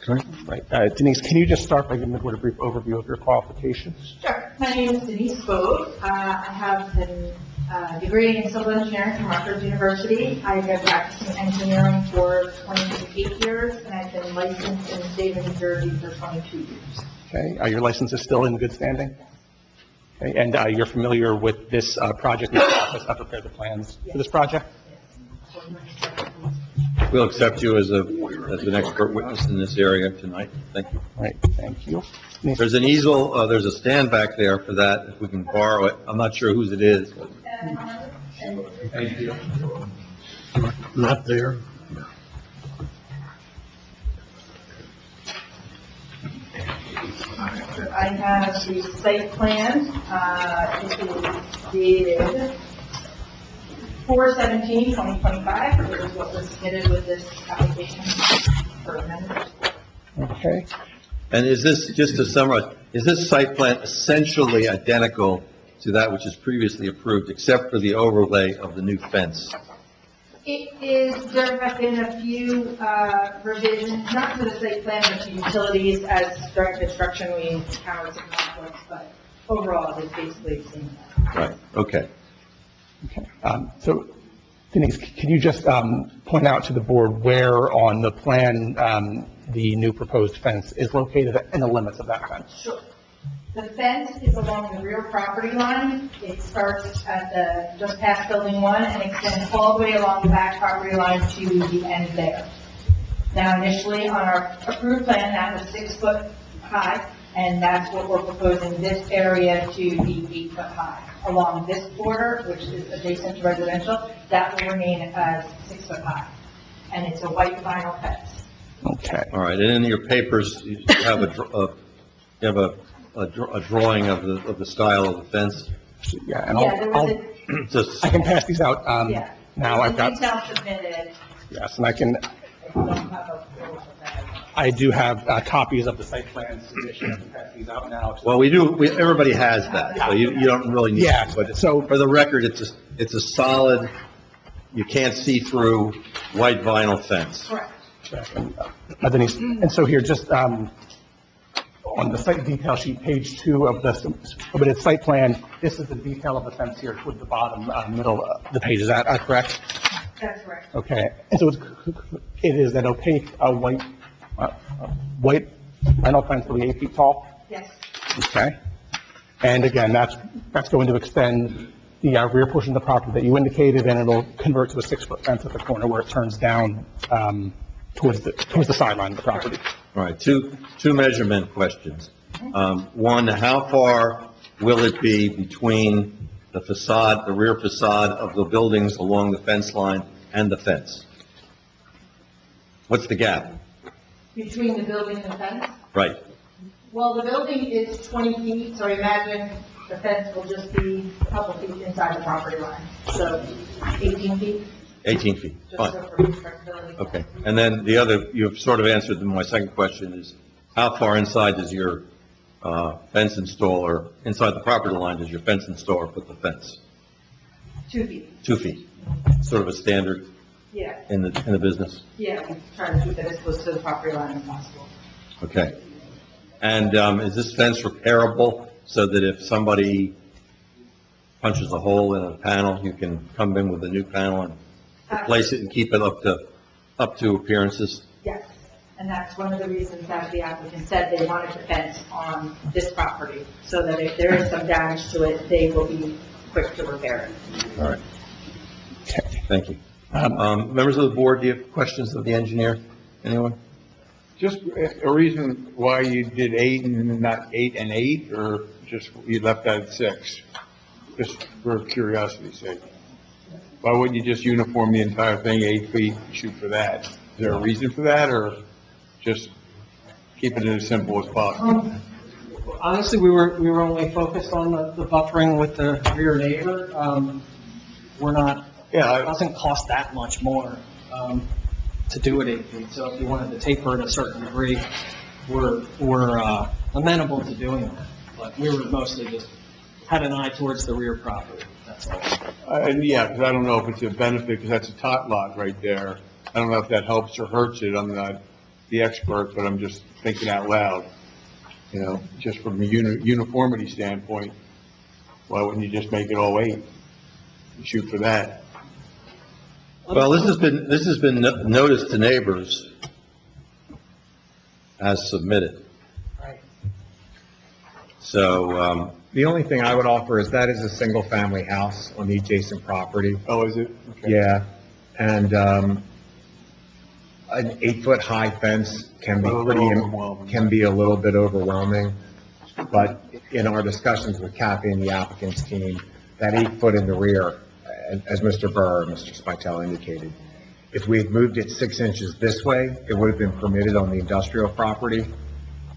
Okay. right, Denise, can you just start by giving the board a brief overview of your qualifications? Sure. My name is Denise Bove. I have a degree in civil engineering from Rutgers University. I've been practicing engineering for 28 years, and I've been licensed in the state of New Jersey for 22 years. Okay, your license is still in good standing? Okay, and you're familiar with this project, this process, I prepared the plans for this project? We'll accept you as an expert witness in this area tonight. Thank you. All right, thank you. There's an easel, there's a stand back there for that, if we can borrow it. I'm not sure whose it is, but. Thank you. Not there. I have the site plan, it is dated 4/17/2025, which is what was submitted with this application for amendment. Okay. And is this, just to summarize, is this site plan essentially identical to that which is previously approved, except for the overlay of the new fence? It is, there have been a few revisions, not to the site plan, but to utilities, as during construction we encountered some conflicts, but overall it's basically the same. Right, okay. Okay. So Denise, can you just point out to the board where on the plan the new proposed fence is located and the limits of that fence? Sure. The fence is along the rear property line. It starts at just past building 1 and extends all the way along the back property line to the end there. Now initially on our approved plan, that was 6 foot high, and that's what we're proposing this area to be 8 foot high. Along this border, which is adjacent to residential, that will remain as 6 foot high. And it's a white vinyl fence. Okay. All right, and in your papers, you have a drawing of the style of the fence? Yeah, and Yeah, there was Just, I can pass these out Yeah. now. I've got, Details submitted. yes, and I can, If you don't have a photo of that. I do have copies of the site plan submission. I can pass these out now. well, everybody has that, so you don't really need Yeah, to. But so, for the record, it's a solid, you can't see through, white vinyl fence. Correct. Denise, and so here, just on the site detail sheet, page 2 of the submitted site plan, this is the detail of the fence here toward the bottom, middle of the page. Is that correct? That's correct. Okay, and so it is an opaque, white vinyl fence will be 8 feet tall? Yes. Okay. And again, that's going to extend the rear portion of the property that you indicated, and it'll convert to a 6-foot fence at the corner where it turns down towards the sideline of the property. All right, two measurement questions. One, how far will it be between the facade, the rear facade of the buildings along the fence line and the fence? What's the gap? Between the building and the fence? Right, Well, the building is 20 feet, so imagine the fence will just be a couple feet inside the property line. So 18 feet, 18 feet, just fine. so for respectability. Okay, and then the other, you've sort of answered my second question, is how far inside does your fence installer, inside the property line, does your fence installer put the fence? 2 feet, 2 feet, sort of a standard yeah. in the business? Yeah, we try to keep it as close to the property line as possible. Okay. And is this fence repairable so that if somebody punches a hole in a panel, you can come in with a new panel and replace it and keep it up to appearances? Yes, and that's one of the reasons that the applicant said they wanted the fence on this property, so that if there is some damage to it, they will be quick to repair it. All right. Thank you. Members of the board, do you have questions of the engineer? Anyone? Just a reason why you did 8 and not 8 and 8, or just you left that at 6? Just for curiosity's sake. Why wouldn't you just uniform the entire thing 8 feet, and shoot for that? Is there a reason for that, or just keeping it as simple as possible? Honestly, we were only focused on the buffering with the rear neighbor. We're not, it doesn't cost that much more to do it 8 feet. So if you wanted to taper it a certain degree, we're amenable to doing that. But we were mostly just had an eye towards the rear property, that's all. And yeah, because I don't know if it's a benefit, because that's a tot lot right there. I don't know if that helps or hurts it. I'm not the expert, but I'm just thinking out loud. You know, just from a uniformity standpoint, why wouldn't you just make it all 8? Shoot for that. Well, this has been noticed to neighbors as submitted. Right. So, The only thing I would offer is that is a single-family house on the adjacent property. Oh, is it? Okay. Yeah, and, an 8-foot-high fence can be A little pretty, overwhelming. can be a little bit overwhelming. But in our discussions with Kathy and the applicant's team, that 8 foot in the rear, as Mr. Burr and Mr. Spital indicated, if we had moved it 6 inches this way, it would have been permitted on the industrial property.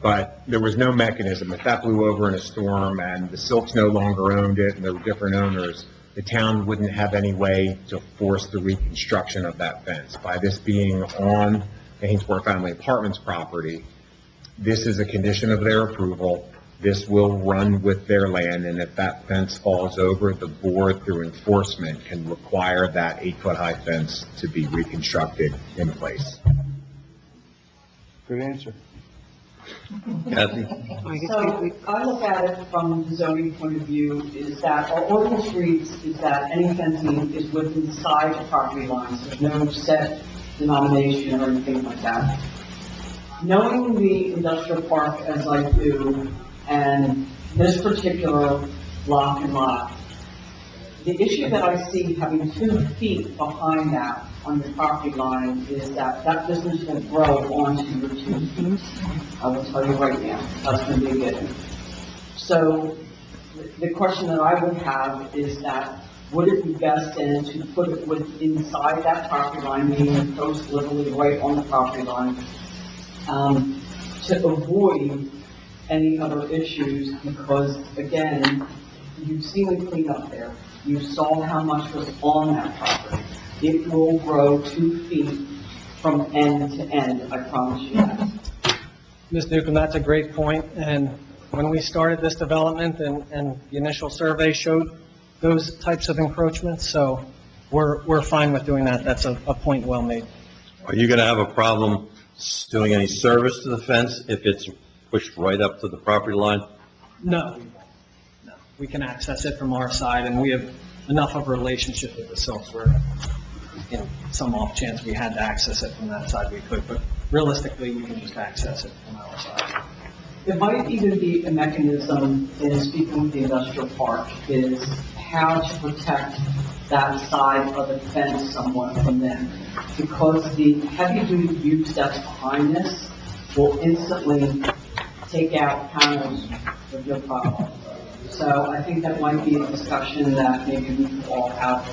But there was no mechanism. If that blew over in a storm and the Silks no longer owned it and there were different owners, the town wouldn't have any way to force the reconstruction of that fence. By this being on the Hainsborough Family Apartments property, this is a condition of their approval. This will run with their land, and if that fence falls over, the board, through enforcement, can require that 8-foot-high fence to be reconstructed in place. Good answer. Kathy? So I look at it from the zoning point of view is that our ordinance reads is that any fencing is within inside the property lines. There's no set denomination or anything like that. Knowing the industrial park as I do, and this particular block and lot, the issue that I see having 2 feet behind that on your property line is that that business will grow onto your 2 feet. I will tell you right now, that's going to be a given. So the question that I would have is that, would it be best then to put it inside that property line, meaning post literally right on the property line, to avoid any other issues? Because again, you've seen the cleanup there. You saw how much was on that property. It will grow 2 feet from end to end, I promise you that. Ms. Newcomb, that's a great point, and when we started this development and the initial survey showed those types of encroachments, so we're fine with doing that. That's a point well made. Are you going to have a problem doing any service to the fence if it's pushed right up to the property line? No, we can access it from our side, and we have enough of a relationship with the Silks where, some off chance we had to access it from that side, we could, but realistically, we can just access it from our side. There might even be a mechanism in speaking with the industrial park is how to protect that side of the fence somewhat from them. Because the heavy-duty use that's behind this will instantly take out panels with no problem. So I think that might be a discussion that maybe we could all have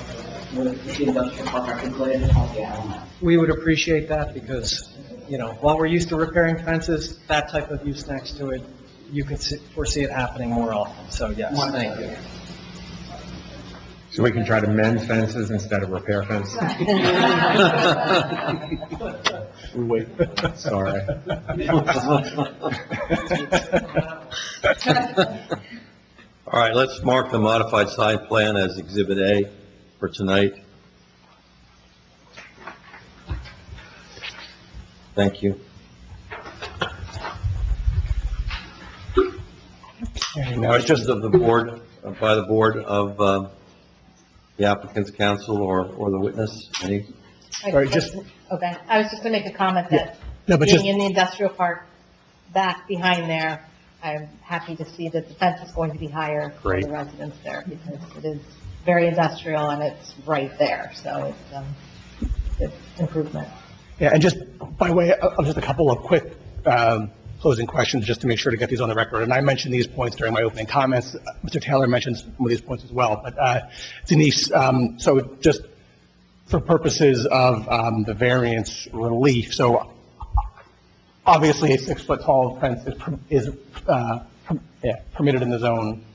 with the industrial park. I'd be glad to help you out on that. We would appreciate that because, while we're used to repairing fences, that type of use next to it, you could foresee it happening more often. So yes, thank you. So we can try to mend fences instead of repair fences? Wait. Sorry. All right, let's mark the modified site plan as Exhibit A for tonight. Thank you. Questions of the board, by the board of the applicant's counsel or the witness? Any? Sorry, just- Okay, I was just going to make a comment that No, but being just- in the industrial park back behind there, I'm happy to see that the fence is going to be higher for Great. the residents there because it is very industrial and it's right there, so it's an improvement. Yeah, and just by way of just a couple of quick closing questions, just to make sure to get these on the record. And I mentioned these points during my opening comments. Mr. Taylor mentioned some of these points as well. But Denise, so just for purposes of the variance relief, so obviously a 6-foot tall fence is permitted in the zone,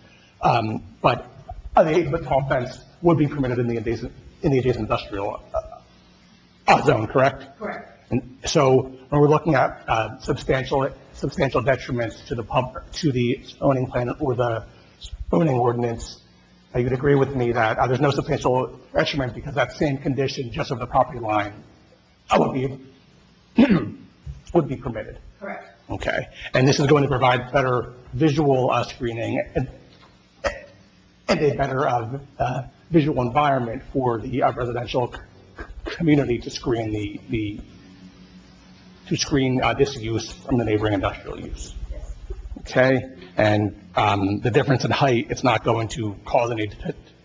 but the 8-foot tall fence would be permitted in the adjacent industrial zone, correct? Correct. And so when we're looking at substantial detriments to the zoning plan or the zoning ordinance, you would agree with me that there's no substantial detriment because that same condition just of the property line would be permitted. Correct. Okay. And this is going to provide better visual screening and a better visual environment for the residential community to screen this use from the neighboring industrial use. Okay? And the difference in height, it's not going to cause any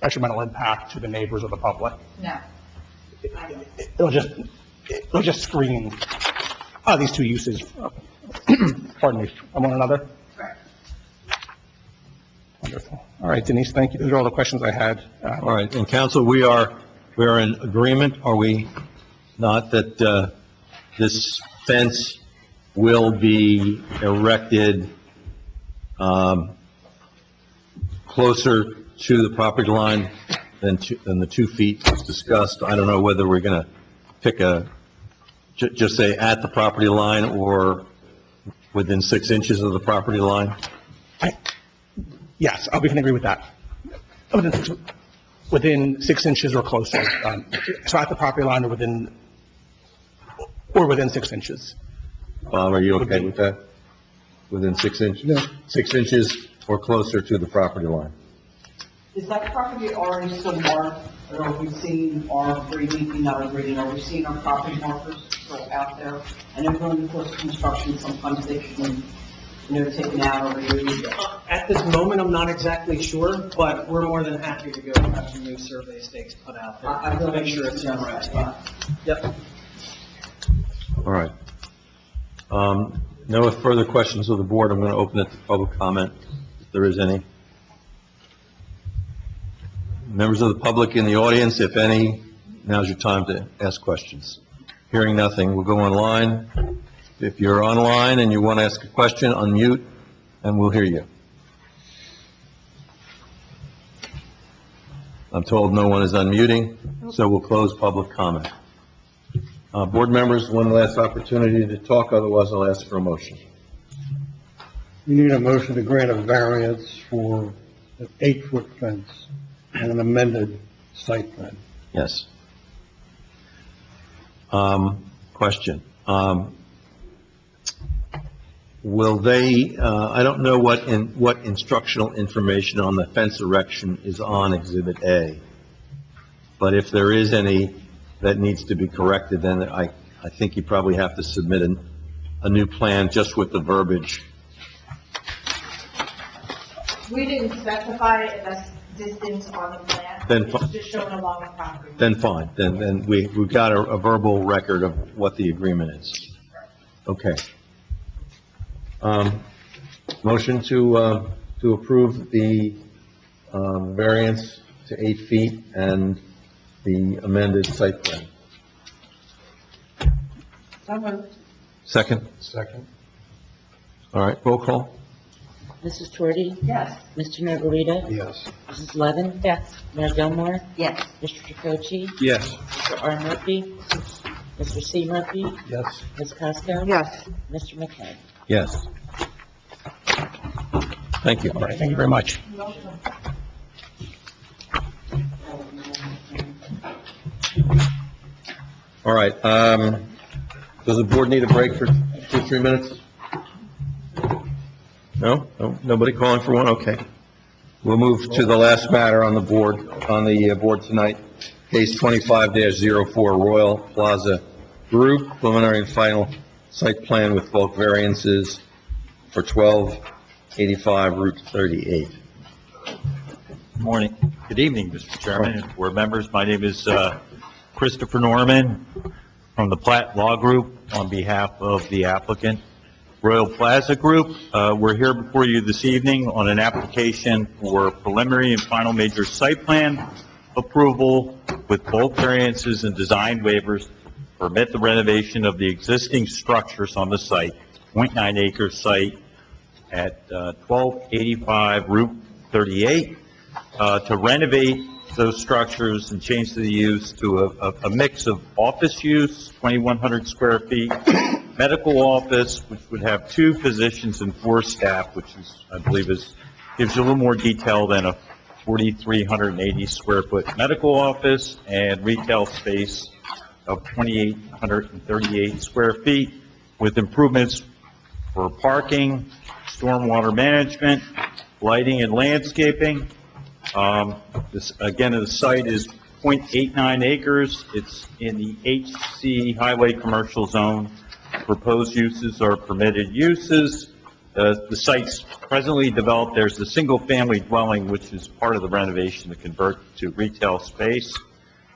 detrimental impact to the neighbors or the public. No. It'll just screen these two uses, pardon me, from one another. Correct. Wonderful. All right, Denise, thank you. Those are all the questions I had. All right, and council, we are in agreement, are we not, that this fence will be erected closer to the property line than the 2 feet was discussed? I don't know whether we're going to pick just say at the property line or within 6 inches of the property line? Yes, we can agree with that. Within 6 inches or closer. So at the property line or within 6 inches. Bob, are you okay with that? Within 6 inches? Yeah. 6 inches or closer to the property line? Is that property already still marked, or have we seen our grading, not our grading, are we seeing our property markers still out there? I know during the course of construction, sometimes they can, taken out or removed. At this moment, I'm not exactly sure, but we're more than happy to go and have some new survey stakes put out there. I to make sure it's in the right spot. Yep. All right. No further questions of the board. I'm going to open it to public comment, if there is any. Members of the public in the audience, if any, now's your time to ask questions. Hearing nothing, we'll go online. If you're online and you want to ask a question, unmute, and we'll hear you. I'm told no one is unmuting, so we'll close public comment. Board members, one last opportunity to talk, otherwise I'll ask for a motion. You need a motion to grant a variance for an 8-foot fence and an amended site plan. Yes. Question. Will they, I don't know what instructional information on the fence erection is on Exhibit A, but if there is any that needs to be corrected, then I think you probably have to submit a new plan just with the verbiage. We didn't specify a distance on the plan. Then It's just shown along the property. Then fine, then we've got a verbal record of what the agreement is. Okay. Motion to approve the variance to 8 feet and the amended site plan. Second? Second. All right, roll call? Mrs. Torti? Yes. Mr. Margarita? Yes. Mrs. Levin? Yes. Mayor Gilmore? Yes. Mr. Tricoci? Yes. Mr. R. Murphy? Mr. C. Murphy? Yes. Ms. Costello? Yes. Mr. McKay? Yes. Thank you. All right, thank you very much. All right, does the board need a break for 2-3 minutes? No? Nobody calling for one? Okay. We'll move to the last matter on the board tonight, case 25-04 Royal Plaza Group, preliminary and final site plan with bulk variances for 1285 Route 38. Morning. Good evening, Mr. Chairman and board members. My name is Christopher Norman from the Platt Law Group on behalf of the applicant, Royal Plaza Group. We're here before you this evening on an application for preliminary and final major site plan approval with bulk variances and design waivers to permit the renovation of the existing structures on the site, 0.9 acre site at 1285 Route 38, to renovate those structures and change the use to a mix of office use, 2,100 square feet, medical office, which would have 2 physicians and 4 staff, which is, I believe, gives you a little more detail than a 4,380 square foot medical office, and retail space of 2,838 square feet, with improvements for parking, stormwater management, lighting and landscaping. This, again, the site is 0.89 acres. It's in the HC Highway Commercial Zone. Proposed uses are permitted uses. The site's presently developed, there's a single-family dwelling, which is part of the renovation to convert to retail space.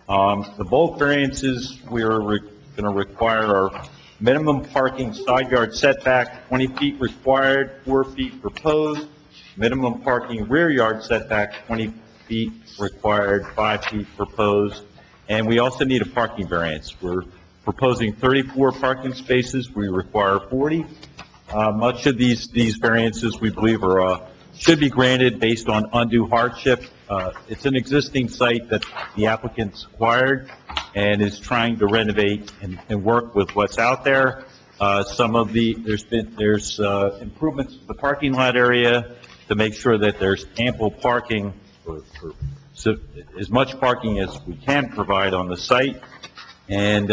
The bulk variances we're going to require are minimum parking side yard setback, 20 feet required, 4 feet proposed. Minimum parking rear yard setback, 20 feet required, 5 feet proposed. And we also need a parking variance. We're proposing 34 parking spaces. We require 40. Much of these variances, we believe, should be granted based on undue hardship. It's an existing site that the applicant's acquired and is trying to renovate and work with what's out there. There's improvements to the parking lot area to make sure that there's ample parking, so as much parking as we can provide on the site. And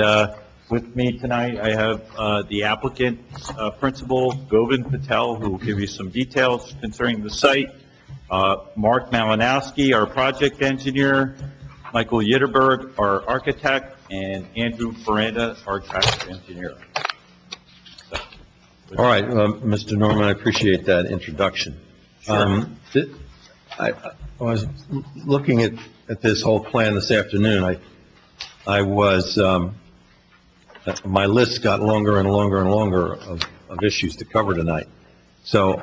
with me tonight, I have the applicant's principal, Govind Patel, who will give you some details concerning the site. Mark Malinowski, our project engineer, Michael Yitterberg, our architect, and Andrew Ferranda, our traffic engineer. All right, Mr. Norman, I appreciate that introduction. I was looking at this whole plan this afternoon. My list got longer and longer and longer of issues to cover tonight. So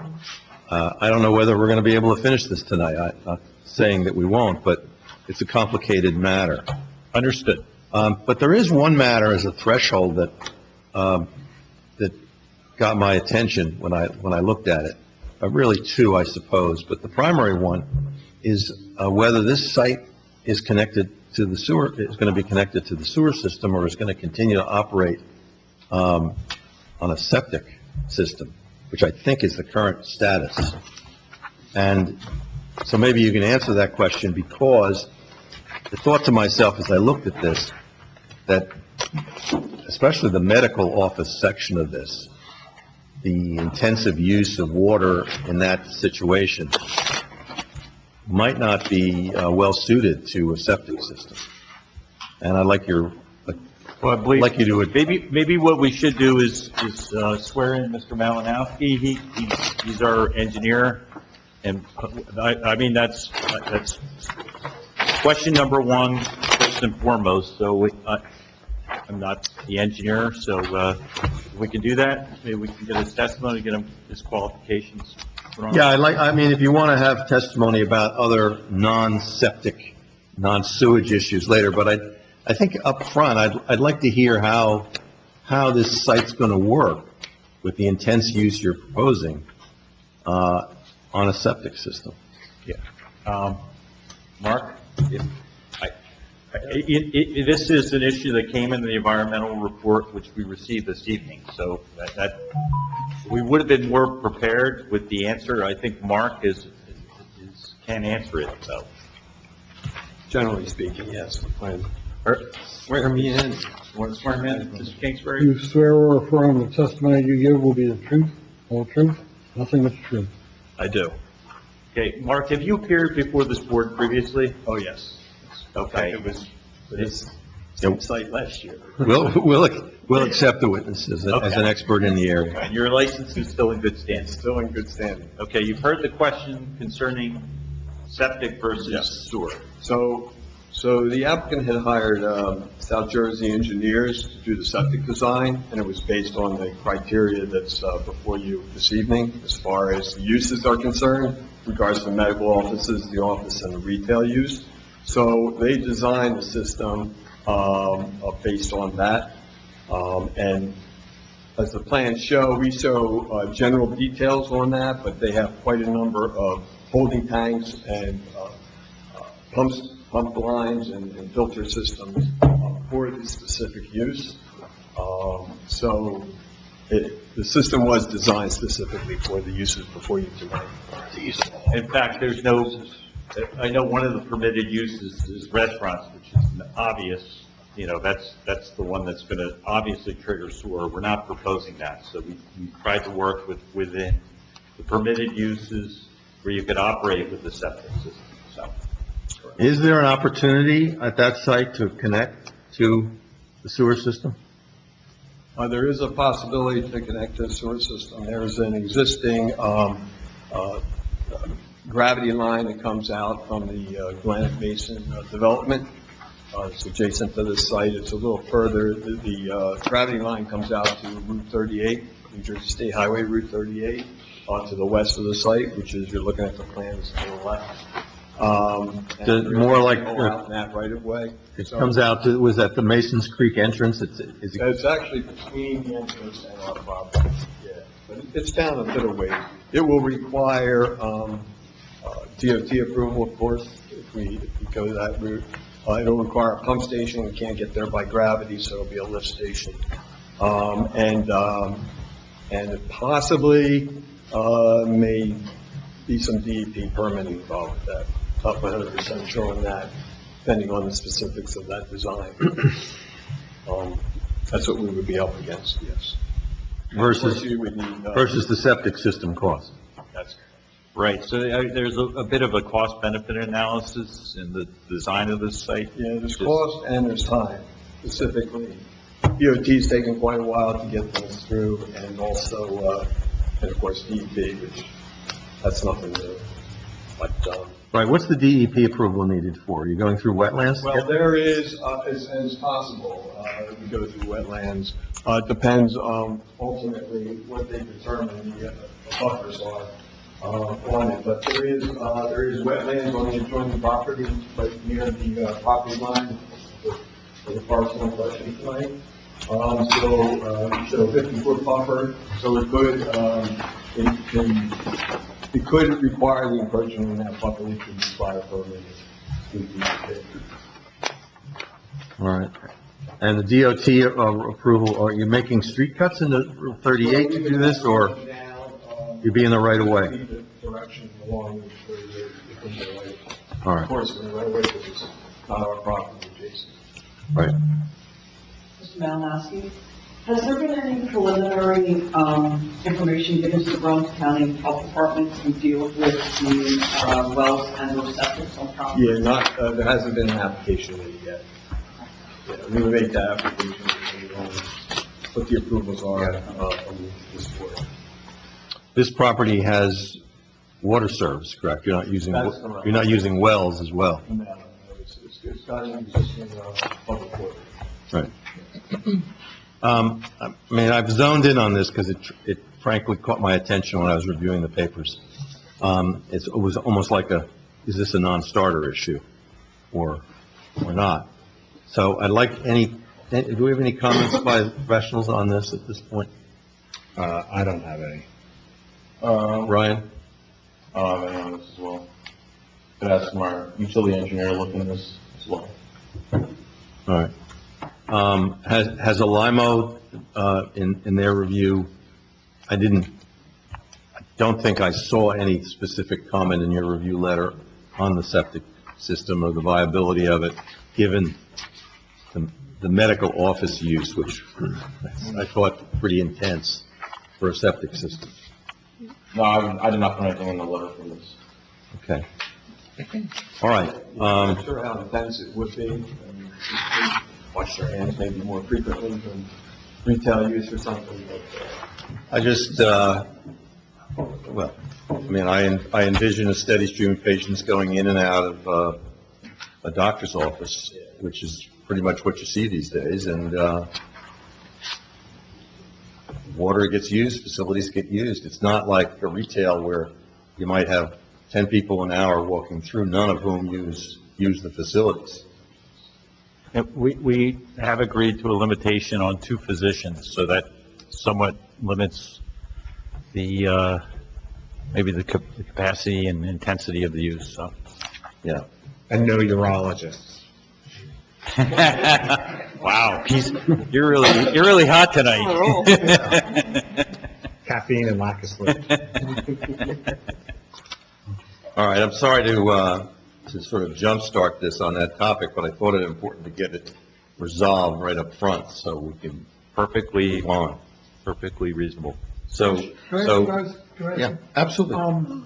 I don't know whether we're going to be able to finish this tonight. I'm not saying that we won't, but it's a complicated matter. Understood. But there is one matter as a threshold that got my attention when I looked at it. Really two, I suppose, but the primary one is whether this site is connected to the sewer, is going to be connected to the sewer system, or is going to continue to operate on a septic system, which I think is the current status. And so maybe you can answer that question, because the thought to myself as I looked at this, that especially the medical office section of this, the intensive use of water in that situation might not be well suited to a septic system. And I'd like you to... Maybe what we should do is swear in Mr. Malinowski. He's our engineer, and I mean, that's question number one, first and foremost. So I'm not the engineer, so if we can do that, maybe we can get his testimony, get his qualifications. Yeah, I mean, if you want to have testimony about other non-septic, non-sewage issues later, but I think up front, I'd like to hear how this site's going to work with the intense use you're proposing on a septic system. Yeah. Mark, this is an issue that came in the environmental report, which we received this evening, so that we would have been more prepared with the answer. I think Mark can answer it, so. Generally speaking, yes. Swear me in. Want to swear him in, Mr. Kingsbury? You swear or affirm the testimony you give will be the truth, whole truth, nothing but the truth. I do. Okay, Mark, have you appeared before this board previously? Oh, yes. Okay. It was for this same site last year. We'll accept the witness as an expert in the area. And your license is still in good standing? Still in good standing. Okay, you've heard the question concerning septic versus sewer. So the applicant had hired South Jersey engineers to do the septic design, and it was based on the criteria that's before you this evening, as far as the uses are concerned, in regards to medical offices, the office, and the retail use. So they designed the system based on that. And as the plans show, we show general details on that, but they have quite a number of holding tanks and pump lines and filter systems for the specific use. So the system was designed specifically for the uses before you tonight. In fact, I know one of the permitted uses is restaurants, which is obvious. You know, that's the one that's going to obviously trigger sewer. We're not proposing that. So we tried to work within the permitted uses where you could operate with the septic system. So. Is there an opportunity at that site to connect to the sewer system? There is a possibility to connect to the sewer system. There is an existing gravity line that comes out from the Granite Basin development. It's adjacent to this site. It's a little further. The gravity line comes out to Route 38, New Jersey State Highway Route 38, to the west of the site, which is, you're looking at the plans to the left. More like, Out in that right of way. it comes out to, was that the Masons Creek entrance? It's actually between the entrance and our property, yeah. But it's down a bit of ways. It will require DOT approval, of course, if we go that route. It'll require a pump station. We can't get there by gravity, so it'll be a lift station. And it possibly may be some DEP permitting involved with that. Not 100% sure on that, depending on the specifics of that design. That's what we would be up against, yes. Versus, Of course, you would need, versus the septic system cost. That's Right, so there's a bit of a cost-benefit analysis in the design of this site? Yeah, there's cost and there's time, specifically. DOT's taken quite a while to get things through, and also, and of course, DEP, which, that's nothing new. But, Right, what's the DEP approval needed for? Are you going through wetlands? well, there is, as possible, we go through wetlands. It depends on ultimately what they determine the buffers are on it. But there is wetlands on the adjoining property, right near the property line for the parcel in question tonight. So a 50-foot buffer, so it could require the encroachment in that buffer, which would require permit. All right. And the DOT approval, are you making street cuts into Route 38 to do this, or you be in the right of way? Direction along the 38, within the right. All right. Of course, in the right of way, because it's not our property adjacent. Right. Mr. Malinowski, has there been any preliminary information given to the Brunswick County Health Department to deal with the wells and or septic on property? Yeah, there hasn't been an application made yet. Yeah, we will make that application, depending on what the approvals are from this board. This property has water service, correct? You're not using, That's correct. you're not using wells as well? No, it's got an existing public water. Right. I mean, I've zoned in on this because it frankly caught my attention when I was reviewing the papers. It was almost like is this a non-starter issue or not? So I'd like do we have any comments by professionals on this at this point? I don't have any. Ryan? I don't have any on this as well. Could ask our utility engineer to look into this as well. All right. Has Alimo, in their review, I don't think I saw any specific comment in your review letter on the septic system or the viability of it, given the medical office use, which I thought pretty intense for a septic system. No, I did not put anything in the letter from this. Okay. All right. I'm not sure how intense it would be. Wash their hands maybe more frequently than retail use or something. I just, well, I mean, I envision a steady stream of patients going in and out of a doctor's office, which is pretty much what you see these days, and water gets used, facilities get used. It's not like a retail where you might have 10 people an hour walking through, none of whom use the facilities. We have agreed to a limitation on 2 physicians, so that somewhat limits the, maybe the capacity and intensity of the use, so. Yeah. And no urologists. Wow, you're really hot tonight. Caffeine and lack of sleep. All right, I'm sorry to sort of jumpstart this on that topic, but I thought it important to get it resolved right up front so we can Perfectly move on. Perfectly reasonable. So, Can I ask you guys, yeah, absolutely.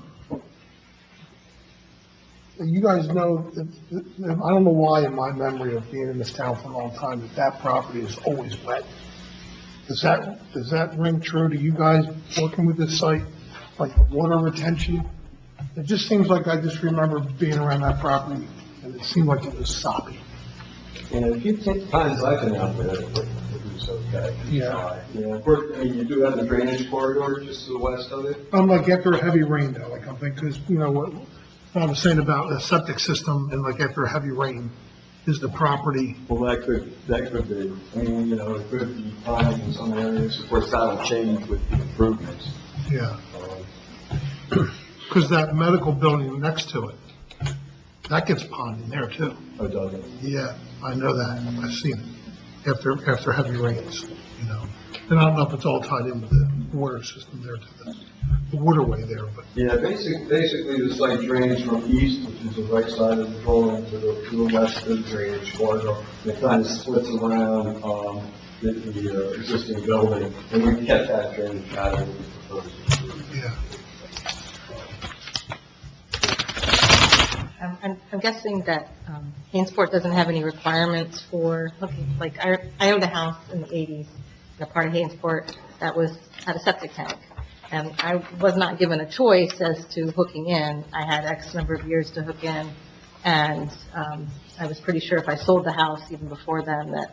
You guys know, I don't know why in my memory of being in this town for a long time, that property is always wet. Does that ring true to you guys working with this site, like water retention? It just seems like I just remember being around that property, and it seemed like it was soppy. And a few times I've been out there, it was okay. Yeah. Of course, I mean, you do have the drainage corridor just to the west of it. I'm like after a heavy rain though, like I'm thinking, because, what I was saying about the septic system and like after a heavy rain, is the property. Well, that could be. I mean, it could be fine in some areas. Of course, that'll change with the improvements. Yeah. Because that medical building next to it, that gets pond in there too. Oh, does it? Yeah, I know that. I've seen it after heavy rains, And I don't know if it's all tied in with the water system there to the waterway there, but. Yeah, basically the site drains from east, which is the right side of the drawing, to the west of the drainage corridor. It kind of splits around the existing building, and we kept that drainage pattern we proposed. Yeah. I'm guessing that Hainsport doesn't have any requirements for hooking, like, I owned a house in the 80s, in a part of Hainsport that had a septic tank. And I was not given a choice as to hooking in. I had X number of years to hook in, and I was pretty sure if I sold the house even before then, that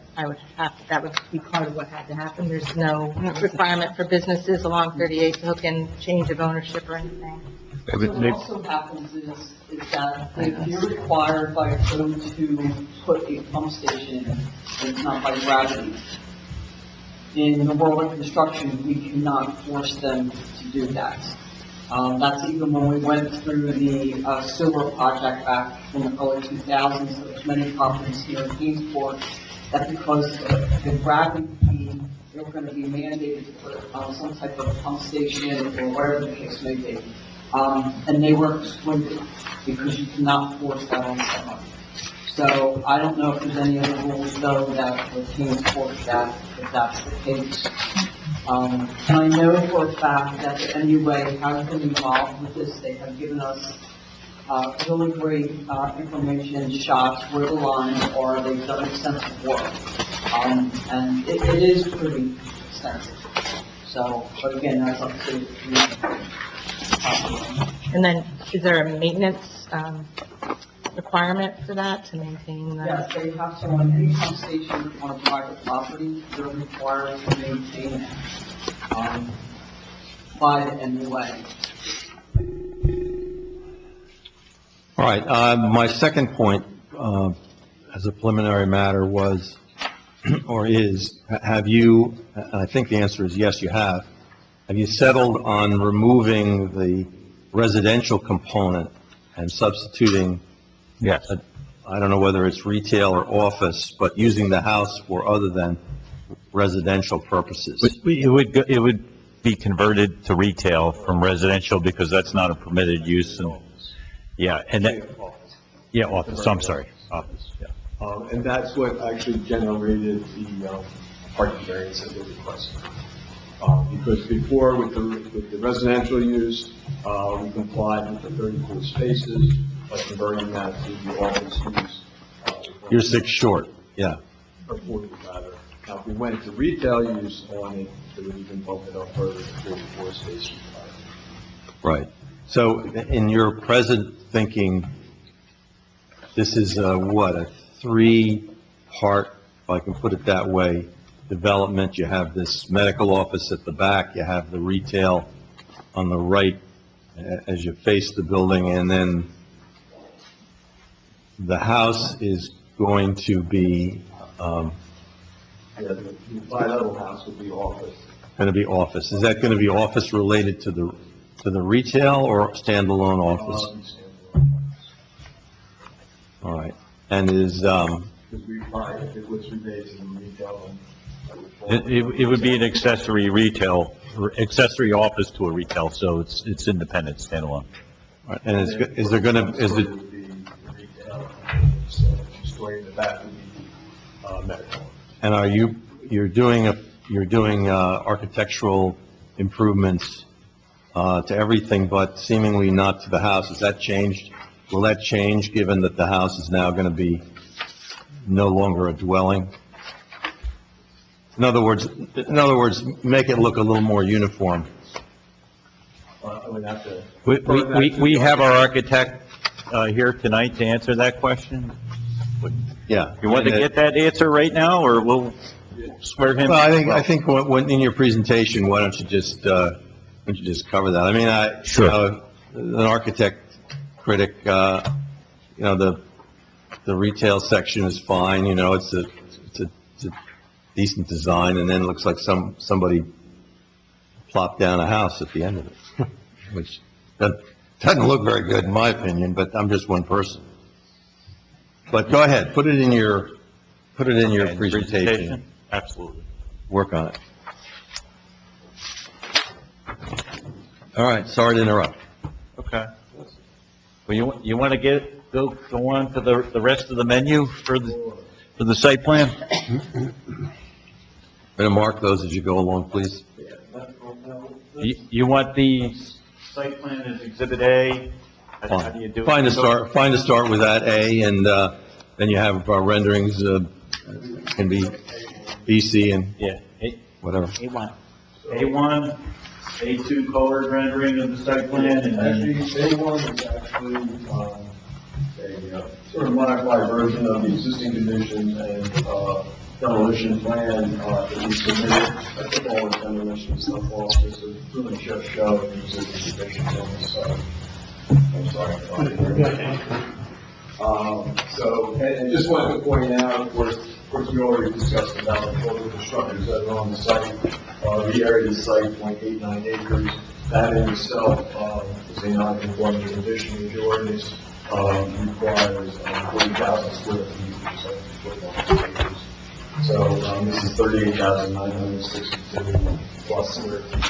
that would be part of what had to happen. There's no requirement for businesses along 38 to hook in, change of ownership or anything. So what also happens is that if you're required by code to put a pump station in, it's not by gravity. In the world of construction, we cannot force them to do that. That's even when we went through the sewer project back in the early 2000s. There was many properties here in Kingsport that because of the gravity fee, they were going to be mandated to put some type of pump station or whatever the case may be. And they were excluded because you cannot force that on someone. So I don't know if there's any other rules though that would Kingsport that if that's the case. And I know for a fact that the MUA has been involved with this. They have given us really great information, shots, where the lines are. They've done extensive work. And it is pretty extensive. So, but again, that's up to you. And then, is there a maintenance requirement for that to maintain the? Yes, they have to, on any pump station on a private property, they're required to maintain it by the MUA. All right, my second point, as a preliminary matter was, or is, have you, and I think the answer is yes, you have you settled on removing the residential component and substituting? Yes. I don't know whether it's retail or office, but using the house for other than residential purposes? It would be converted to retail from residential because that's not a permitted use. And yeah, and that, yeah, office, I'm sorry, office, yeah. And that's what actually generated the parking variance that they requested. Because before with the residential use, we complied with the 34 spaces, by converting that to the office use. You're 6 short, yeah. Or 40 rather. Now, if we went to retail use on it, it would even bump it up further to 44 spaces. Right. So in your present thinking, this is a 3-part, if I can put it that way, development. You have this medical office at the back, you have the retail on the right as you face the building, and then the house is going to be, Yeah, the bi-level house would be office. going to be office. Is that going to be office related to the retail or standalone office? All right. And is, Because we find if it was related to the retail, It would be an accessory retail, accessory office to a retail, so it's independent, standalone. right, and is there going to, is it, story in the back would be medical. and are you're doing architectural improvements to everything but seemingly not to the house? Has that changed? Will that change given that the house is now going to be no longer a dwelling? In other words, make it look a little more uniform. I would have to. We have our architect here tonight to answer that question. Yeah. You want to get that answer right now, or we'll swear him? Well, I think when, in your presentation, why don't you just cover that? I mean, Sure. An architect critic, the retail section is fine, it's a decent design, and then it looks like somebody plopped down a house at the end of it, which doesn't look very good in my opinion, but I'm just one person. But go ahead, put it in your presentation. Absolutely. Work on it. All right, sorry to interrupt. Okay. Well, you want to go on to the rest of the menu for the site plan? Better mark those as you go along, please. You want the site plan as Exhibit A? How do you do it? Fine to start with that, A, and then you have renderings, can be B, C, and Yeah. whatever. A1. A1, A2 colored rendering of the site plan, and then... A1 is actually, a sort of modified version of the existing conditions and, demolition plan, that we submitted. I took all the demolition stuff off, just to really just show the existing conditions on the site. I'm sorry. And just wanted to point out, of course, we already discussed about the total structures that are on the site. The area of the site, 0.89 acres, that in itself, is a non-conforming condition. The ordinance, requires 40,000 square feet, so this is 38,962 plus square feet.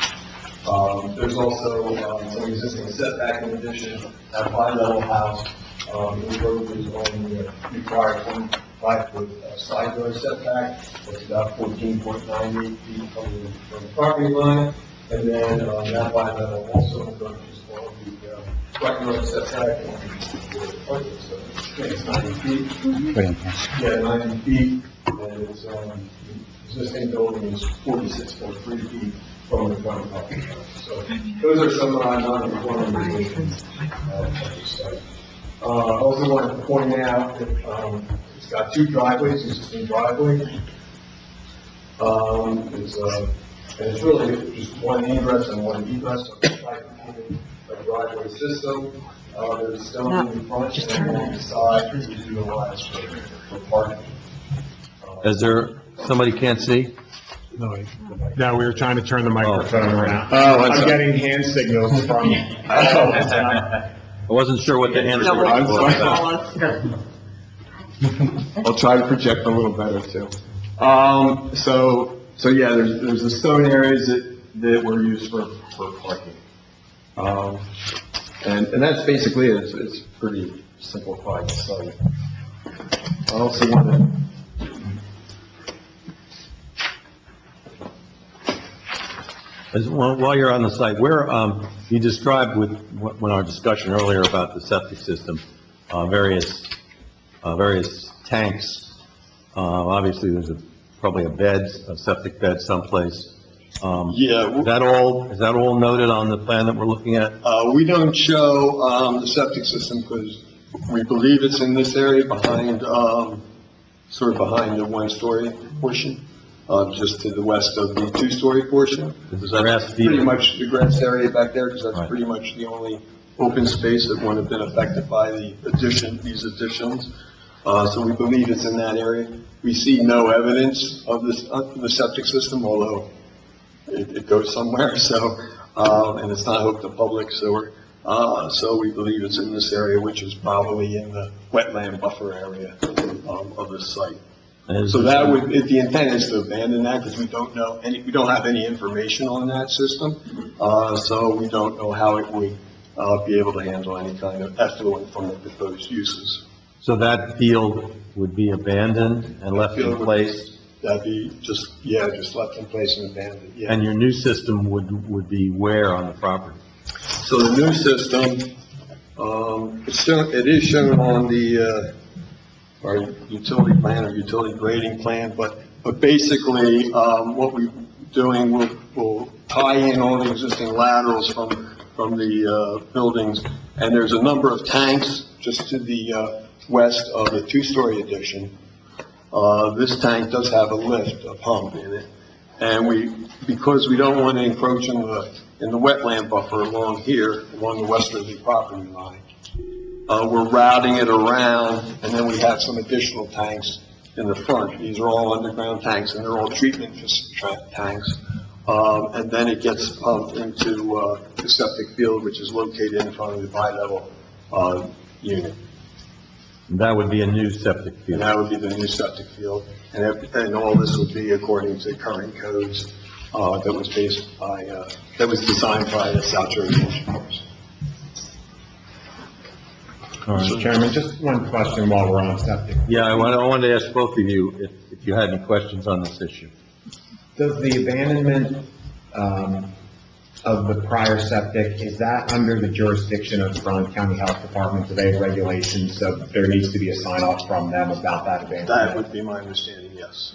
There's also, some existing setback in addition, at five-level house, the road is only required 25-foot side yard setback. It's about 14.98 feet from the property line. And then that five-level also encourages all the front yard setback. It's 90 feet. Yeah, 90 feet. And it's, the existing building is 46.3 feet from the front property line. So those are some non-conforming conditions of the site. I also wanted to point out that it's got two driveways, existing driveway. It's really just one ingress and one egress, so it's like a driveway system. There's stone in the front and on the side to utilize for parking. Is there, somebody can't see? No, we were trying to turn the microphone around. Oh, I'm I'm sorry. getting hand signals from... I wasn't sure what the answer was. I'll try to project a little better too. So yeah, there's the stone areas that were used for parking. And that's basically it. It's pretty simplified site. I also want to While you're on the site, where, you described when our discussion earlier about the septic system, various tanks. Obviously, there's probably a septic bed someplace. Yeah. Is that all noted on the plan that we're looking at? We don't show the septic system because we believe it's in this area behind, sort of behind the one-story portion, just to the west of the two-story portion. That's pretty much the grass area back there, because that's pretty much the only open space that wouldn't have been affected by these additions. So we believe it's in that area. We see no evidence of the septic system, although it goes somewhere, so, and it's not hooked to public sewer. So we believe it's in this area, which is probably in the wetland buffer area of the site. So that would, the intent is to abandon that because we don't have any information on that system. So we don't know how it would be able to handle any kind of effluent from the proposed uses. So that field would be abandoned and left in place? That'd be just left in place and abandoned, yeah. And your new system would be where on the property? So the new system, it is shown on the, our utility plan or utility grading plan, but But basically, what we're doing, we'll tie in all the existing laterals from the buildings, and there's a number of tanks just to the west of the two-story addition. This tank does have a lift, a pump in it, and because we don't want to encroach in the wetland buffer along here, along the westerly property line, we're routing it around, and then we have some additional tanks in the front. These are all underground tanks, and they're all treatment tanks. And then it gets pumped into the septic field, which is located in front of the bi-level unit. That would be a new septic And field. that would be the new septic field. And all this would be according to current codes that was designed by the South Jersey engineers. Mr. Chairman, just one question while we're on septic. Yeah, I wanted to ask both of you if you had any questions on this issue. Does the abandonment of the prior septic, is that under the jurisdiction of the Berlin County Health Department? Do they have regulations, so there needs to be a sign-off from them about that abandonment? That would be my understanding, yes.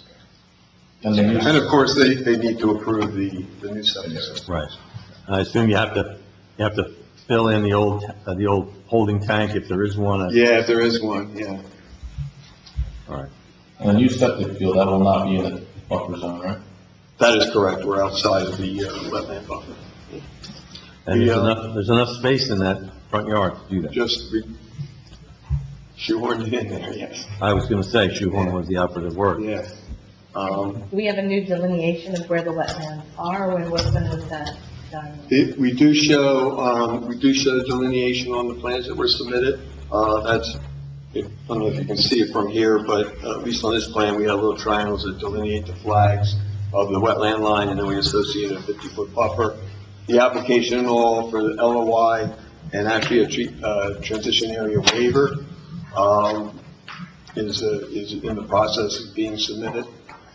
And the new- And of course, they need to approve the new septic system. Right. I assume you have to fill in the old holding tank if there is one. Yeah, if there is one, yeah. All right. And the new septic field, that will not be in the buffer zone, right? That is correct. We're outside of the wetland buffer. And there's enough space in that front yard to do that. Just shoehorned it in there, yes. I was going to say shoehorn was the operative word. Yes. Do we have a new delineation of where the wetlands are, when when is that done? We do show delineation on the plans that were submitted. I don't know if you can see it from here, but at least on this plan, we have little triangles that delineate the flags of the wetland line, and then we associate a 50-foot buffer. The application and all for the LOI and actually a transition area waiver is in the process of being submitted.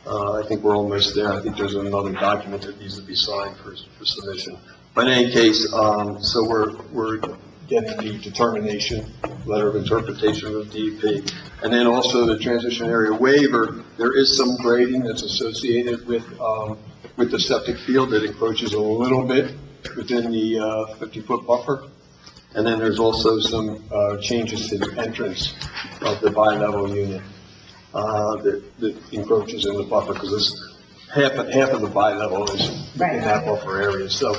I think we're almost there. I think there's another document that needs to be signed for submission. But in any case, so we're getting the determination, letter of interpretation of DEP. And then also the transition area waiver, there is some grading that's associated with the septic field that encroaches a little bit within the 50-foot buffer. And then there's also some changes to the entrance of the bi-level unit that encroaches in the buffer, because this half of the bi-level is in that buffer area. So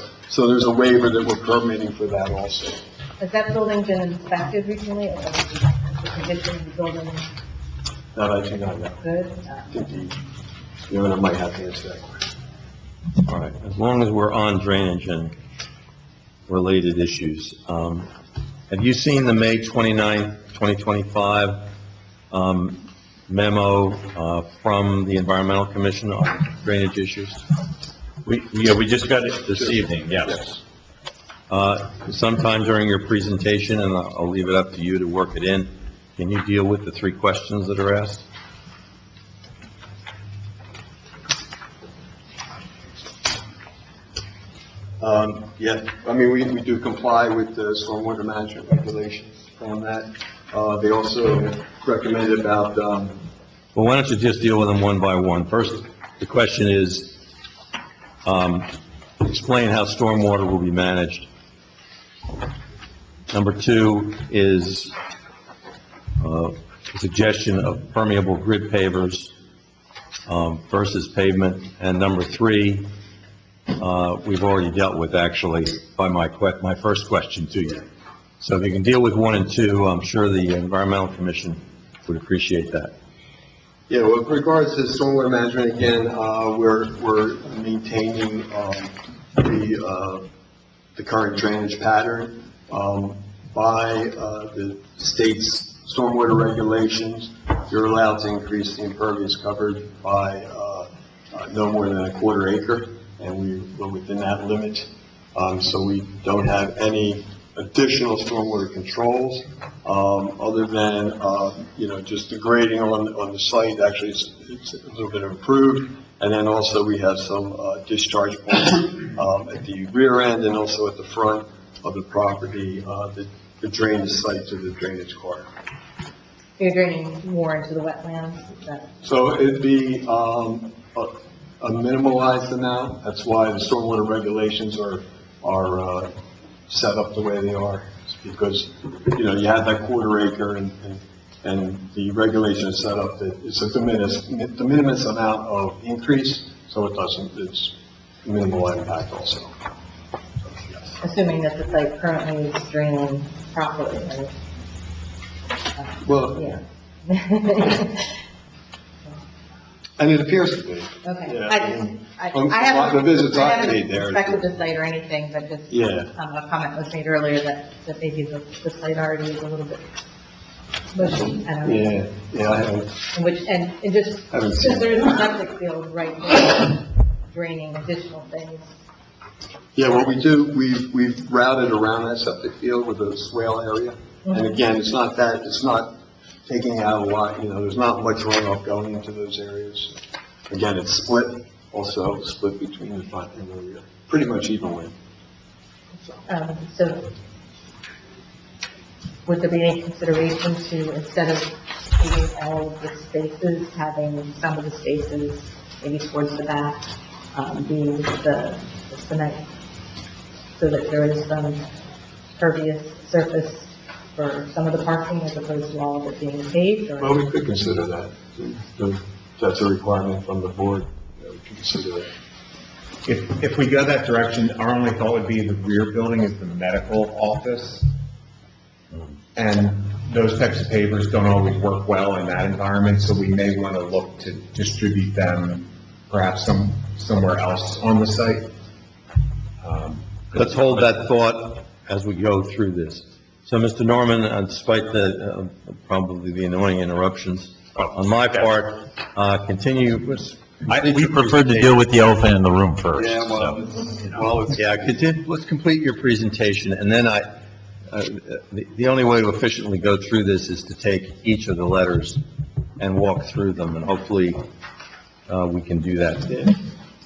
there's a waiver that we're permitting for that also. Has that building been inspected recently, or is the condition of the building That I do not know. good? I think the owner might have to answer that question. All right. As long as we're on drainage and related issues, have you seen the May 29, 2025 memo from the Environmental Commission on drainage issues? We just got it this evening, yes. Sometime during your presentation, and I'll leave it up to you to work it in, can you deal with the 3 questions that are asked? Yeah, I mean, we do comply with the stormwater management regulations on that. They also recommended about, Well, why don't you just deal with them one by one? First, the question is, explain how stormwater will be managed. Number 2 is a suggestion of permeable grid pavers versus pavement. And number 3, we've already dealt with actually by my first question to you. So if you can deal with 1 and 2, I'm sure the Environmental Commission would appreciate that. yeah, well, with regards to stormwater management, again, we're maintaining the current drainage pattern by the state's stormwater regulations. You're allowed to increase the impervious covered by no more than a quarter acre, and we're within that limit. So we don't have any additional stormwater controls other than just the grading on the site. Actually, it's a little bit improved. And then also we have some discharge points at the rear end and also at the front of the property that drain the site to the drainage corridor. You're draining more into the wetlands, is that? So it'd be, a minimalized amount. That's why the stormwater regulations are set up the way they are. It's because, you have that quarter acre and the regulation is set up that it's a de minimis amount of increase, so it's minimal impact also. Assuming that the site currently is draining properly, right? Well, Yeah. and it appears to be. Okay. Yeah, I haven't. the visits I I haven't made there. inspected the site or anything, but just, Yeah. a comment was made earlier that maybe the site already is a little bit mushy, I don't know. Yeah, I haven't. And just, Haven't since seen there's a septic field right there, draining additional things. Yeah, what we do, we've routed around that septic field with a swale area. And again, it's not taking out a lot, there's not much runoff going into those areas. Again, it's split between the front and the rear, pretty much evenly. So would there be any consideration to, instead of taking all of the spaces, having some of the spaces maybe towards the back, being the cement, so that there is some pervious surface for some of the parking as opposed to all of it being paved? Or? Well, we could consider that. If that's a requirement from the board, we could consider that. If we go that direction, our only thought would be the rear building is the medical office. And those types of pavers don't always work well in that environment, so we may want to look to distribute them perhaps somewhere else on the site. Let's hold that thought as we go through this. So, Mr. Norman, despite probably the annoying interruptions on my part, continue. We prefer to deal with the elephant in the room first. Yeah, let's complete your presentation, and then the only way to efficiently go through this is to take each of the letters and walk through them, and hopefully, we can do that. Yeah.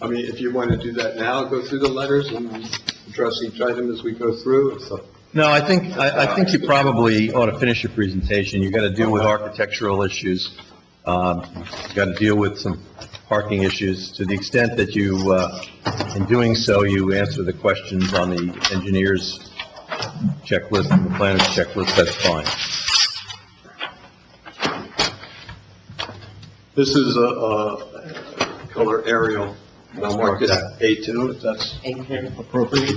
I mean, if you want to do that now, go through the letters and address each item as we go through. No, I think you probably ought to finish your presentation. You've got to deal with architectural issues. You've got to deal with some parking issues. To the extent that you, in doing so, you answer the questions on the engineer's checklist and the planner's checklist, that's fine. This is a color aerial. And I'll mark this A2, if that's appropriate.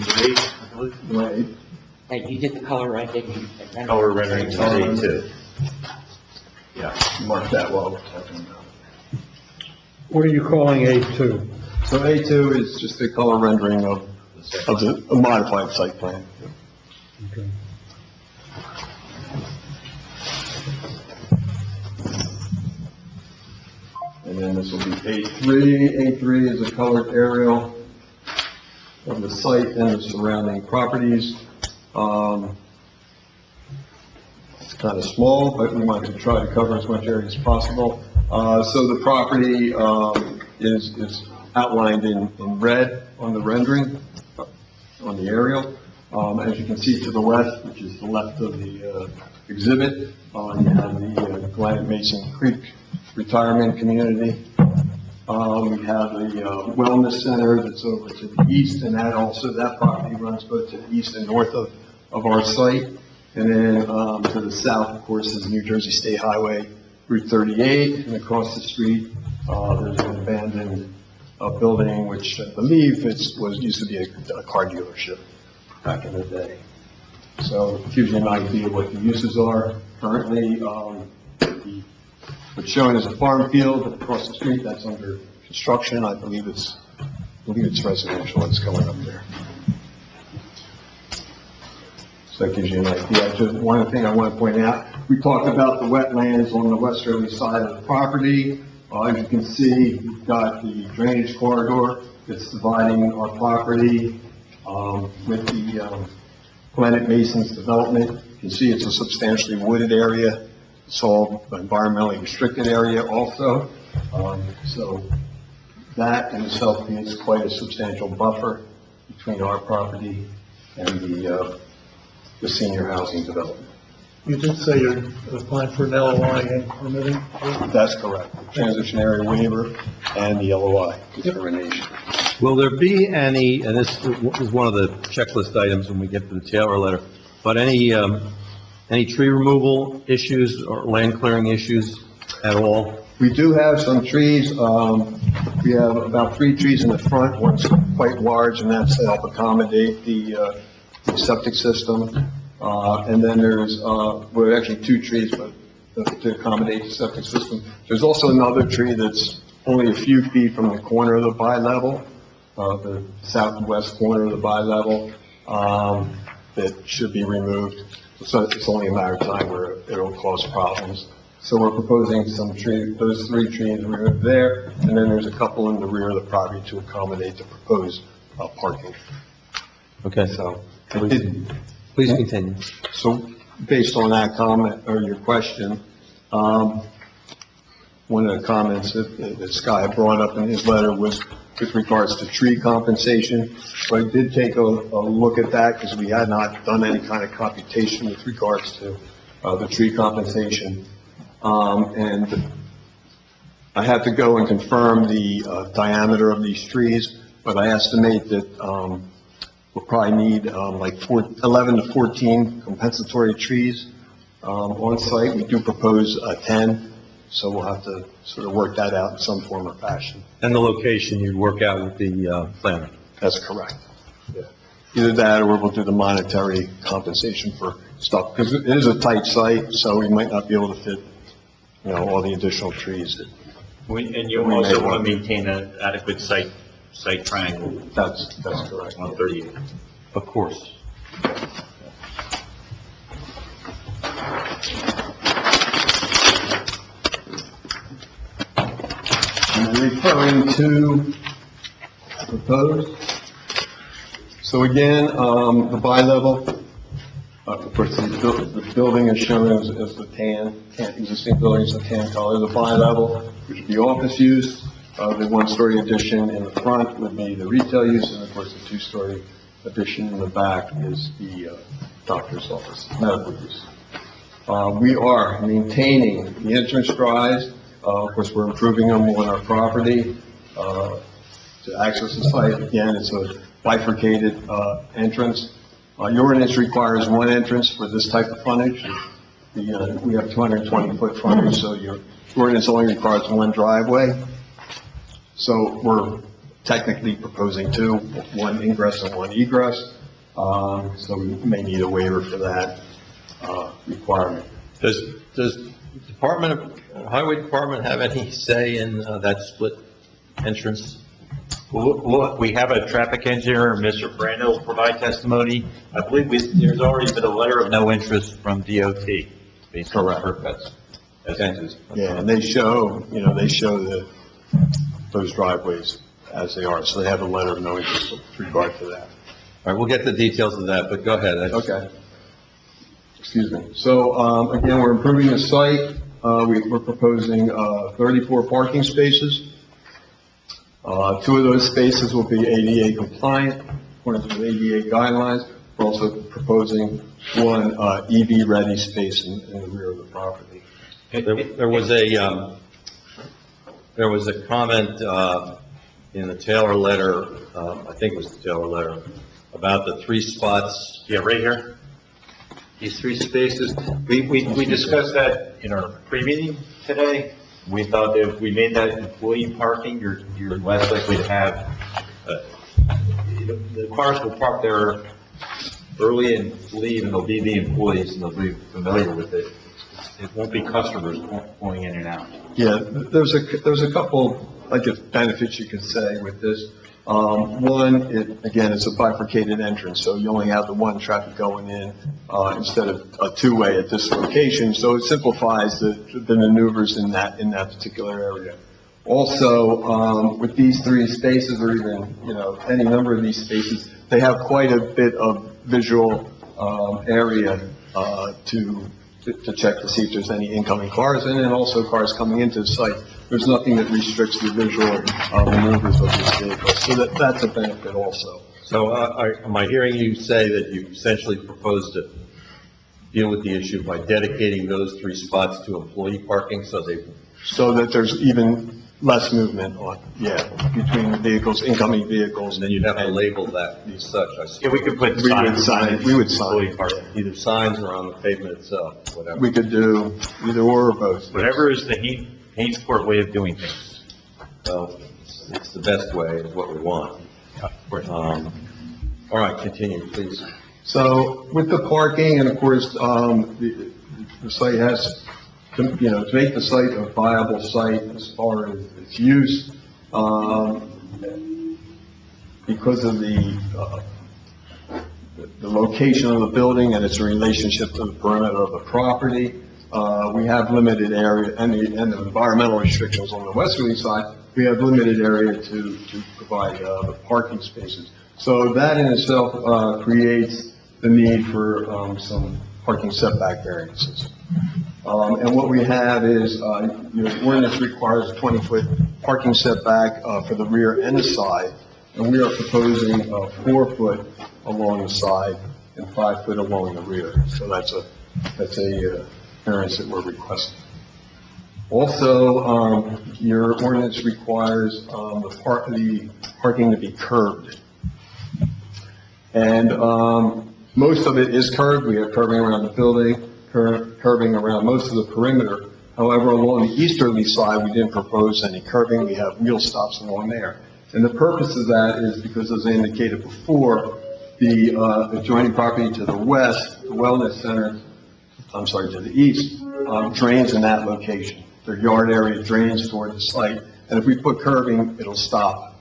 Right. Right, you did the color right, didn't you? Color rendering is A2. Yeah, mark that while we're talking about it. What are you calling A2? So A2 is just a color rendering of a modified site plan. Okay. And then this will be A3. A3 is a colored aerial of the site and the surrounding properties. It's kind of small, but we want to try to cover as much area as possible. So the property is outlined in red on the rendering, on the aerial. As you can see to the left, which is the left of the exhibit, you have the Granite Mason Creek Retirement Community. We have the Wellness Center that's over to the east, and that property runs both to the east and north of our site. And then to the south, of course, is New Jersey State Highway Route 38, and across the street, there's an abandoned building, which I believe used to be a car dealership back in the day. So it gives you an idea what the uses are. Currently, what's shown as a farm field across the street, that's under construction. I believe it's residential that's going up there. So that gives you an idea. Just one thing I want to point out, we talked about the wetlands on the westerly side of the property. As you can see, we've got the drainage corridor that's dividing our property with the Granite Mason's development. You can see it's a substantially wooded area. It's all environmentally restricted area also. So that in itself is quite a substantial buffer between our property and the senior housing development. You did say you're applying for an LOI and permitting? That's correct. Transition area waiver and the LOI determination. Will there be any, and this is one of the checklist items when we get to the Taylor letter, but any tree removal issues or land clearing issues at all? We do have some trees. We have about 3 trees in the front. One's quite large, and that's to help accommodate the septic system. And then there's, well, actually 2 trees, but to accommodate the septic system. There's also another tree that's only a few feet from the corner of the bi-level, the southwest corner of the bi-level, that should be removed. So it's only a matter of time where it'll cause problems. So we're proposing those 3 trees removed there, and then there's a couple in the rear of the property to accommodate the proposed parking. Okay. So, Please continue. So, based on that comment, or your question, one of the comments that Sky brought up in his letter was with regards to tree compensation. So I did take a look at that, because we had not done any kind of computation with regards to the tree compensation. And I have to go and confirm the diameter of these trees, but I estimate that we'll probably need like 11 to 14 compensatory trees on site. We do propose 10, so we'll have to sort of work that out in some form or fashion. And the location you'd work out with the planner? That's correct. Yeah. Either that, or we'll do the monetary compensation for stuff, because it is a tight site, so we might not be able to fit, all the additional trees. And you also want to maintain an adequate site triangle. That's correct. On 38. Of course. And referring to proposed, so again, the bi-level, of course, the building is shown as the existing building is the tan color. The bi-level, which would be office use. The 1-story addition in the front would be the retail use, and of course, the 2-story addition in the back is the doctor's office, medical use. We are maintaining the entrance drives. Of course, we're improving them on our property to access the site. Again, it's a bifurcated entrance. Your ordinance requires 1 entrance for this type of frontage. We have 220-foot frontage, so your ordinance only requires 1 driveway. So we're technically proposing 2, 1 ingress and 1 egress. So we may need a waiver for that requirement. Does Highway Department have any say in that split entrance? Look, we have a traffic engineer, Mr. Brando, will provide testimony. I believe there's already been a letter of no interest from DOT. Based on Correct. permits. Okay. Yeah, and they show those driveways as they are, so they have a letter of no interest with regard to that. All right, we'll get the details of that, but go ahead. Okay. Excuse me. So, again, we're improving the site. We're proposing 34 parking spaces. 2 of those spaces will be ADA compliant, according to the ADA guidelines. We're also proposing 1 EV-ready space in the rear of the property. There was a comment in the Taylor letter, I think it was the Taylor letter, about the 3 spots. Yeah, right here. These 3 spaces, we discussed that in our pre-meeting today. We thought that if we made that employee parking, you're less likely to have, the cars will park there early and leave, and they'll be the employees, and they'll be familiar with it. It won't be customers going in and out. Yeah, there's a couple, benefits you could say with this. One, again, it's a bifurcated entrance, so you only have the 1 traffic going in, instead of a 2-way at this location, so it simplifies the maneuvers in that particular area. Also, with these 3 spaces, or even, any number of these spaces, they have quite a bit of visual, area, to check to see if there's any incoming cars, and then also cars coming into the site. There's nothing that restricts the visual maneuvers of these vehicles, so that's a benefit also. So am I hearing you say that you essentially propose to deal with the issue by dedicating those 3 spots to employee parking, so that there's even less movement between the vehicles, incoming vehicles. and then you'd have to label that as such, I suppose. Yeah, we could put We would signs. sign, we would sign. Either signs or on the pavement itself, whatever. We could do either or both. Whatever is the Hainesport way of doing things. Well, it's the best way, is what we want. All right, continue, please. So with the parking, and of course, the site has, to make the site a viable site as far as its use, because of the location of the building and its relationship to the perimeter of the property, we have limited area, and the environmental restrictions on the westerly side, we have limited area to provide the parking spaces. So that in itself creates the need for some parking setback variances. And what we have is, your ordinance requires a 20-foot parking setback for the rear and the side, and we are proposing 4 foot along the side and 5 foot along the rear. So that's a variance that we're requesting. Also, your ordinance requires the parking to be curbed. And most of it is curbed. We have curbing around the building, curbing around most of the perimeter. However, along the easterly side, we didn't propose any curbing. We have wheel stops along there. And the purpose of that is because, as I indicated before, the adjoining property to the west, the wellness center, to the east, drains in that location. Their yard area drains toward the site. And if we put curbing, it'll stop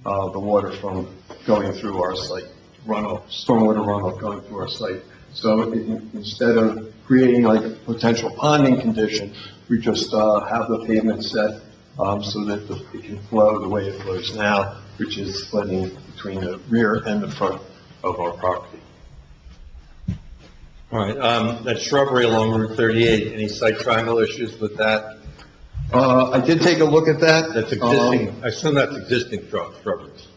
the water from going through our site, stormwater runoff going through our site. So instead of creating like a potential ponding condition, we just have the pavement set so that it can flow the way it flows now, which is splitting between the rear and the front of our property. All right, that shrubbery along Route 38, any site triangle issues with that? I did take a look at that. That's existing, I assume that's existing shrubberies.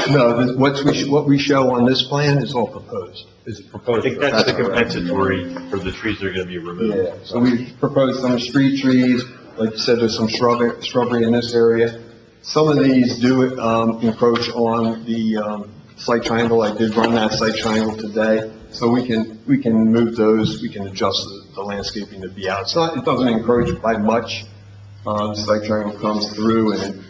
No, what we show on this plan is all proposed. Is it I proposed? think that's the compensatory for the trees that are going to be removed. Yeah, so we proposed some street trees, like you said, there's some shrubbery in this area. Some of these do encroach on the site triangle. I did run that site triangle today, so we can move those, we can adjust the landscaping to be out. It doesn't encroach by much. The site triangle comes through and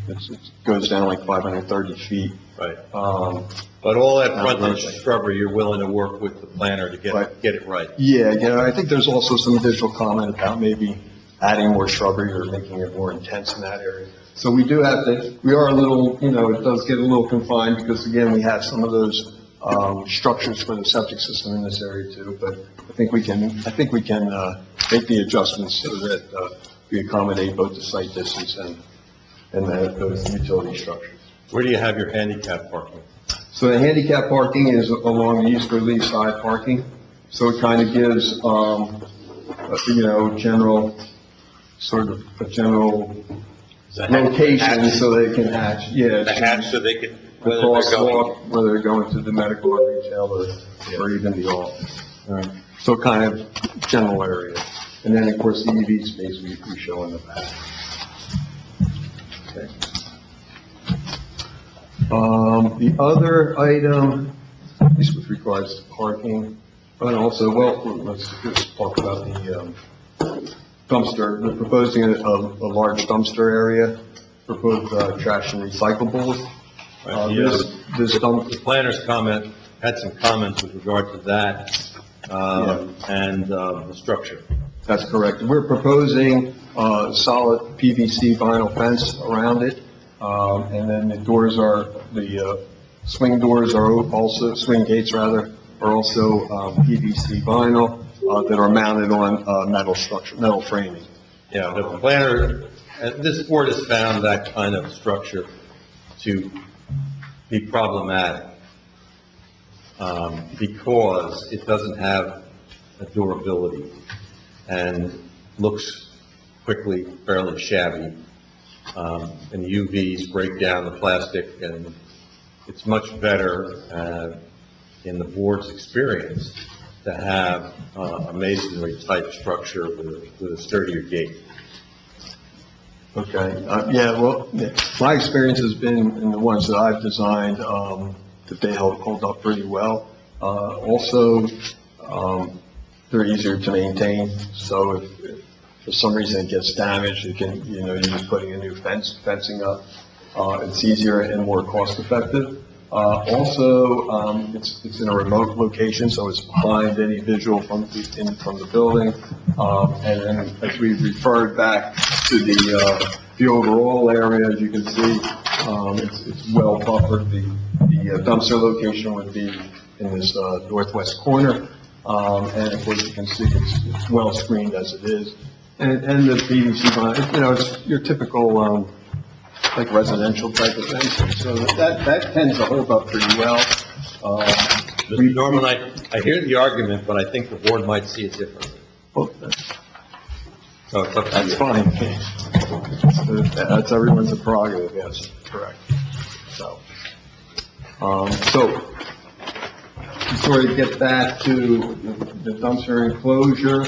it goes down like 530 feet. Right. But all that frontage shrubbery, you're willing to work with the planner to get it right? Yeah, I think there's also some additional comment about maybe adding more shrubbery or making it more intense in that area. So we do have to, we are a little, it does get a little confined because again, we have some of those structures for the septic system in this area too, but I think we can make the adjustments so that we accommodate both the site distance and those utility structures. Where do you have your handicap parking? So the handicap parking is along the easterly side parking, so it kind of gives, general, sort of a general location so they can hatch, So they can, crosswalk, whether they're going to the medical or retail or even the office. So kind of general area. And then, of course, the EV space we show in the back. Okay. The other item, at least with regards to parking, but also, let's just talk about the dumpster. We're proposing a large dumpster area for both trash and recyclables. The planner's comment had some comments with regard to that and the structure. That's correct. We're proposing solid PVC vinyl fence around it, and then the swing doors are also, swing gates rather, are also PVC vinyl that are mounted on metal framing. Yeah, the planner, this board has found that kind of structure to be problematic because it doesn't have a durability and looks quickly fairly shabby. And UVs break down the plastic, and it's much better in the board's experience to have a masonry type structure with a sturdier gate. Okay, yeah, well, yeah, my experience has been in the ones that I've designed, that they hold up pretty well. Also, they're easier to maintain, so if for some reason it gets damaged, you can, you're just putting a new fencing up. It's easier and more cost effective. Also, it's in a remote location, so it's behind any visual from the building. And then as we referred back to the overall area, as you can see, it's well buffered. The dumpster location would be in this northwest corner. And of course, you can see it's well screened as it is. And the PVC line, it's your typical, like residential type of fencing. So that tends to hold up pretty well. Mr. Norman, I hear the argument, but I think the board might see it differently. Well, So it's up to you. that's fine. That's everyone's prerogative, yes, correct. So to sort of get back to the dumpster enclosure,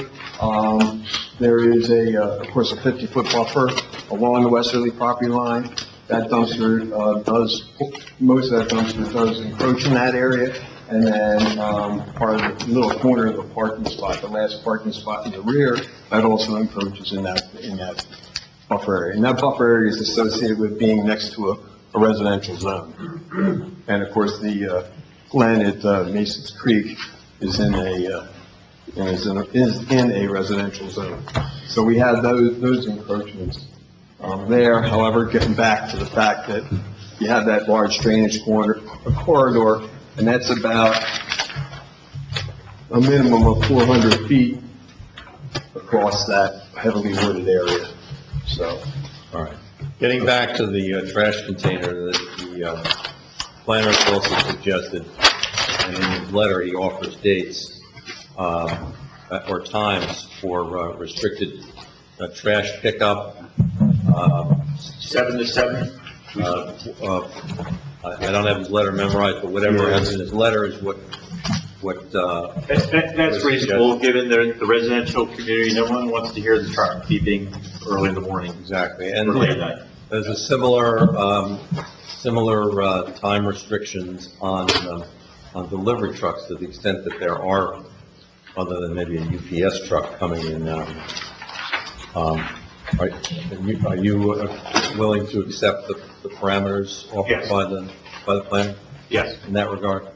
there is of course, a 50-foot buffer along the westerly property line. That dumpster most of that dumpster does encroach in that area. And then, part of the little corner of the parking spot, the last parking spot in the rear, that also encroaches in that buffer area. And that buffer area is associated with being next to a residential zone. And of course, the land at Mason's Creek is in a residential zone. So we have those encroachments there. However, getting back to the fact that you have that large drainage corridor, and that's about a minimum of 400 feet across that heavily wooded area. So, All right. Getting back to the trash container, the planner also suggested, and in his letter, he offers dates or times for restricted trash pickup. 7 to 7? I don't have his letter memorized, but whatever is in his letter is what. That's reasonable, given the residential community, no one wants to hear the truck beeping early in the morning. Exactly, and Or late at night. there's a similar time restrictions on delivery trucks to the extent that there are, other than maybe a UPS truck coming in now. Are you willing to accept the parameters offered Yes. by the planner Yes. in that regard?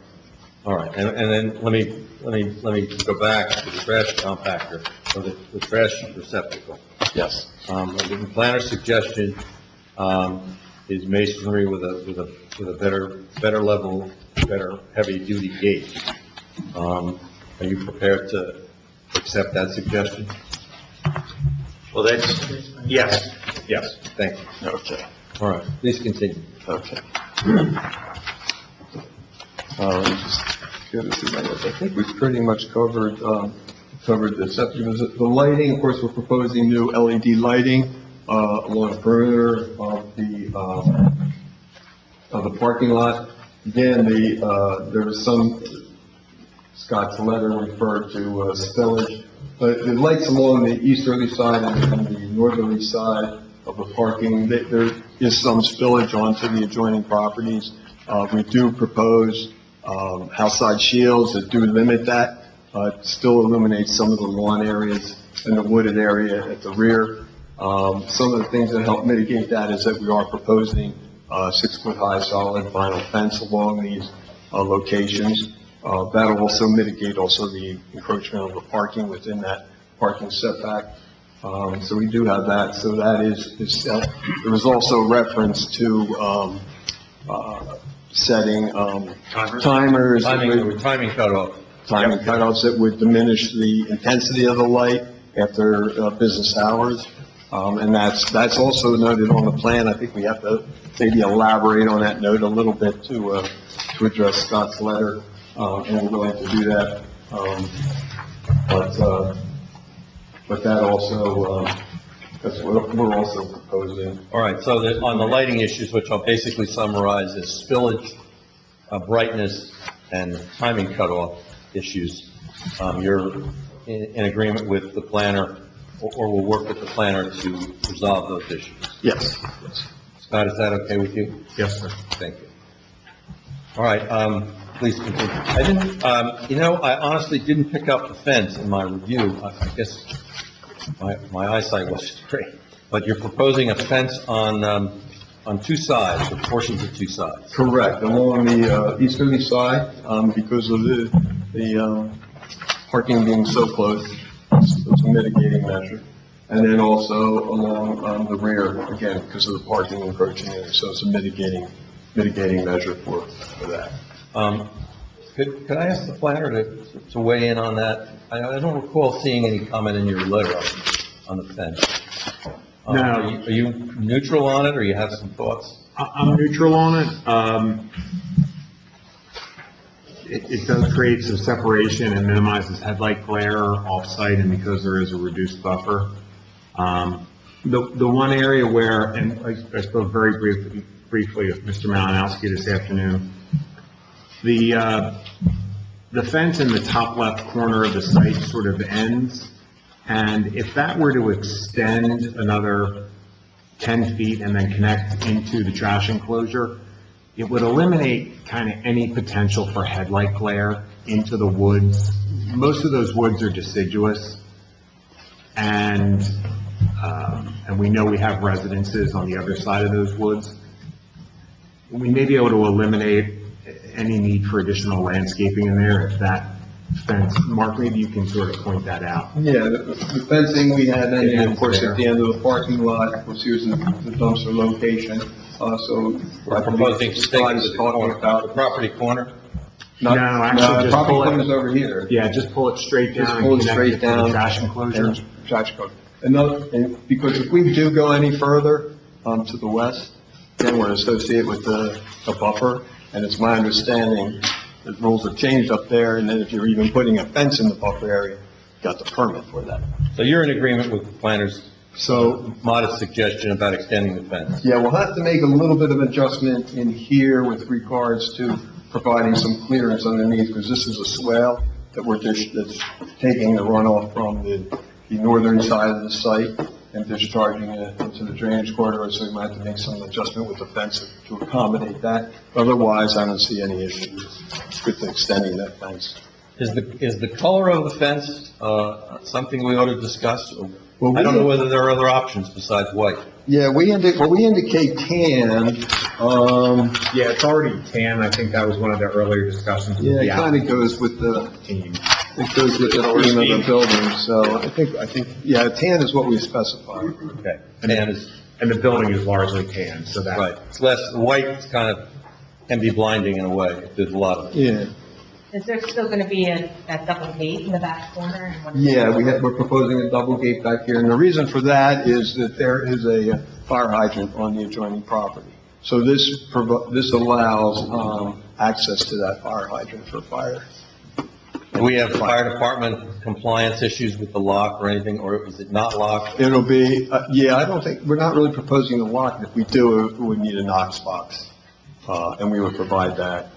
All right, and then let me go back to the trash compactor, or the trash receptacle. yes. The planner's suggestion, is masonry with a better level, better heavy-duty gate. Are you prepared to accept that suggestion? Well, yes. Thank you. Okay. All right, please continue. Okay. Let me just go through my notes. I think we've pretty much covered this. The lighting, of course, we're proposing new LED lighting along the perimeter of the parking lot. Again, there was some, Scott's letter referred to spillage, but the lights along the easterly side and the northerly side of the parking, there is some spillage onto the adjoining properties. We do propose outside shields that do limit that. It still illuminates some of the lawn areas and the wooded area at the rear. Some of the things that help mitigate that is that we are proposing 6-foot-high solid vinyl fence along these locations. That'll also mitigate the encroachment of the parking within that parking setback. So we do have that. So that is set. There was also reference to setting timers. Timing cutoff. Timing cutoffs that would diminish the intensity of the light after business hours. And that's also noted on the plan. I think we have to maybe elaborate on that note a little bit to address Scott's letter, and we're willing to do that. But that also, that's what we're also proposing. All right, so on the lighting issues, which I'll basically summarize as spillage, brightness, and timing cutoff, issues, you're in agreement with the planner, or will work with the planner to resolve those issues? Yes. Scott, is that okay with you? Yes, sir. Thank you. All right, please continue. I didn't, I honestly didn't pick up the fence in my review. I guess my eyesight wasn't great. But you're proposing a fence on two sides, or portions of two sides. Correct, along the easterly side, because of the parking being so close, it's a mitigating measure. And then also along the rear, again, because of the parking encroaching in, so it's a mitigating measure for that. Could I ask the planner to weigh in on that? I don't recall seeing any comment in your letter on the fence. No. Are you neutral on it, or you have some thoughts? I'm neutral on it. It does create some separation and minimizes headlight glare off-site, and because there is a reduced buffer. The one area where, and I spoke very briefly with Mr. Malinowski this afternoon, the fence in the top left corner of the site sort of ends, and if that were to extend another 10 feet and then connect into the trash enclosure, it would eliminate kind of any potential for headlight glare into the woods. Most of those woods are deciduous, and we know we have residences on the other side of those woods. We may be able to eliminate any need for additional landscaping in there if that fence, Mark, maybe you can sort of point that out. Yeah, the fencing we had, and of course, at the end of the parking lot, of course, here's the dumpster location, so. We're proposing stakes at the property corner? No, actually, just property pull corner's it, over here. yeah, just pull it straight down. Just pull it and connect straight to the down. trash enclosure. And trash enclosure. And because if we do go any further, to the west, then we're associated with the buffer, and it's my understanding the rules have changed up there, and then if you're even putting a fence in the buffer area, you got the permit for that. So you're in agreement with the planner's modest suggestion about extending the fence? Yeah, we'll have to make a little bit of adjustment in here with regards to providing some clearance underneath, because this is a swale that that's taking the runoff from the northern side of the site and discharging it into the drainage corridor, so we might have to make some adjustment with the fence to accommodate that. Otherwise, I don't see any issues with extending that fence. Is the color of the fence, something we ought to discuss? Well, I don't know whether there are other options besides white. Yeah, we indicate tan. Yeah, it's already tan. I think that was one of the earlier discussions. Yeah, it kind of goes with the team. It goes with the theme of the building, so I think, yeah, tan is what we specify. Okay. Tan is, and the building is largely tan, so that. right. It's less, white is kind of, can be blinding in a way. There's a lot of. Yeah. Is there still going to be that double gate in the back corner? Yeah, we're proposing a double gate back here, and the reason for that is that there is a fire hydrant on the adjoining property. So this allows, access to that fire hydrant for fire. Do we have fire department compliance issues with the lock or anything, or is it not locked? It'll be, yeah, I don't think, we're not really proposing a lock. If we do, we would need a Knox box, and we would provide that,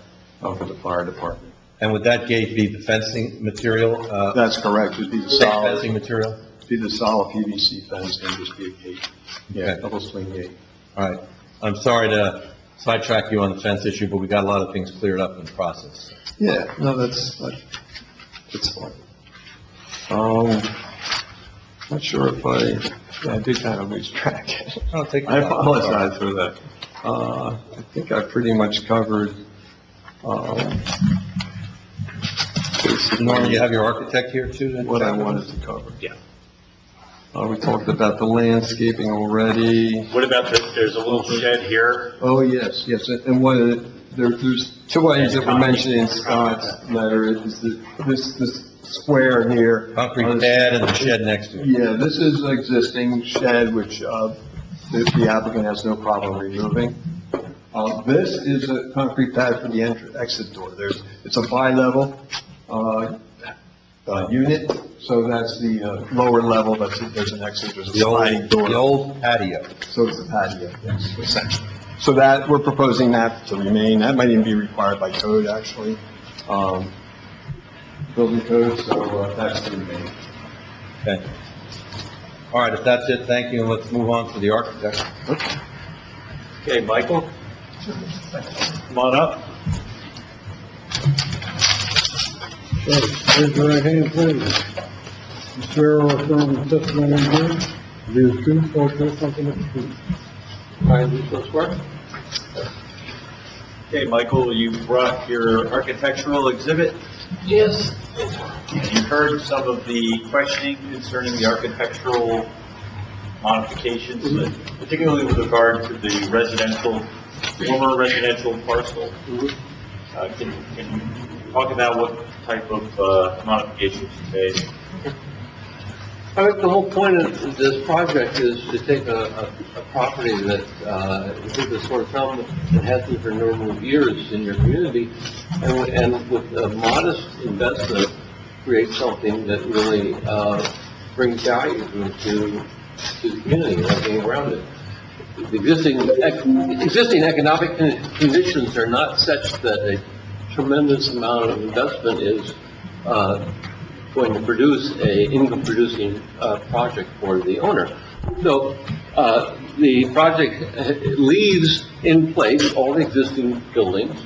for the fire department. And would that gate be the fencing material? That's correct, it'd be the solid. Fencing material? Be the solid PVC fence and just be a gate. Yeah, Okay. double swing gate. All right. I'm sorry to sidetrack you on the fence issue, but we got a lot of things cleared up in the process. Yeah, no, that's fine. Not sure if I did kind of lose track. Oh, take I your time. apologize for that. I think I pretty much covered, Norman, you have your architect here too? what I wanted to cover. Yeah. We talked about the landscaping already. What about there's a little shed here? Oh, yes, and one of there's two items that were mentioned in Scott's letter, is this square here. Concrete pad and the shed next to it. Yeah, this is an existing shed, which, the applicant has no problem removing. This is a concrete pad for the exit door. It's a bi-level, unit, so that's the, lower level, there's an exit, there's a sliding door. The old patio. So it's the patio, yes, essentially. So that, we're proposing that to remain, that might even be required by code, actually. building code, so that's the remaining. Okay. All right, if that's it, thank you, and let's move on to the architect. Okay, Michael? Come on up. So, raise your right hand, please. You swear or affirm the testimony you give to be the truth, whole truth, nothing but the truth. I do so swear. Okay, Michael, you brought your architectural exhibit? Yes. You heard some of the questioning concerning the architectural modifications, particularly with regard to the former residential parcel. Can you talk about what type of modifications you made? I think the whole point of this project is to take a property that, is a sort of problem that has been for a number of years in your community, and with a modest investment, create something that really, brings value to the community and everything around it. The existing economic conditions are not such that a tremendous amount of investment is, going to produce a income-producing project for the owner. So the project leaves in place all the existing buildings,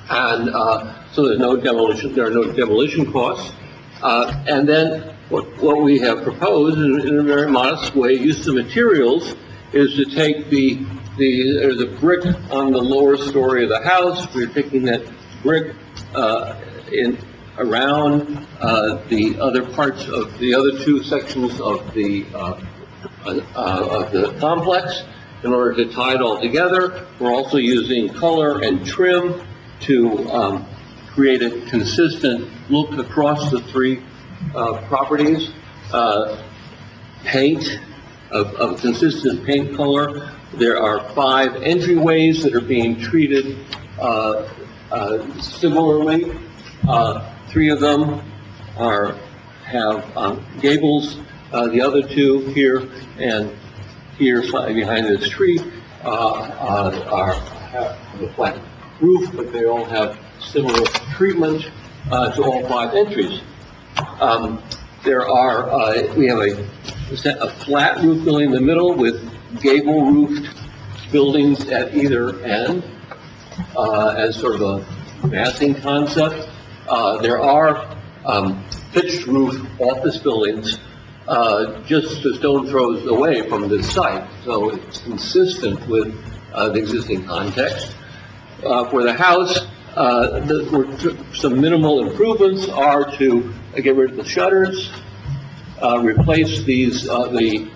and so there's no demolition. There are no demolition costs. And then what we have proposed in a very modest way, use of materials, is to take there's a brick on the lower story of the house. We're taking that brick around the other parts of the other two sections of the complex in order to tie it all together. We're also using color and trim to create a consistent look across the three properties. Paint of consistent paint color. There are 5 entryways that are being treated similarly. 3 of them have gables. The other 2 here and here slightly behind this tree have a flat roof, but they all have similar treatment to all 5 entries. We have a flat roof building in the middle with gable roofed buildings at either end as sort of a massing concept. There are pitched roof office buildings just a stone throws away from this site, so it's consistent with the existing context. For the house, some minimal improvements are to get rid of the shutters, replace these the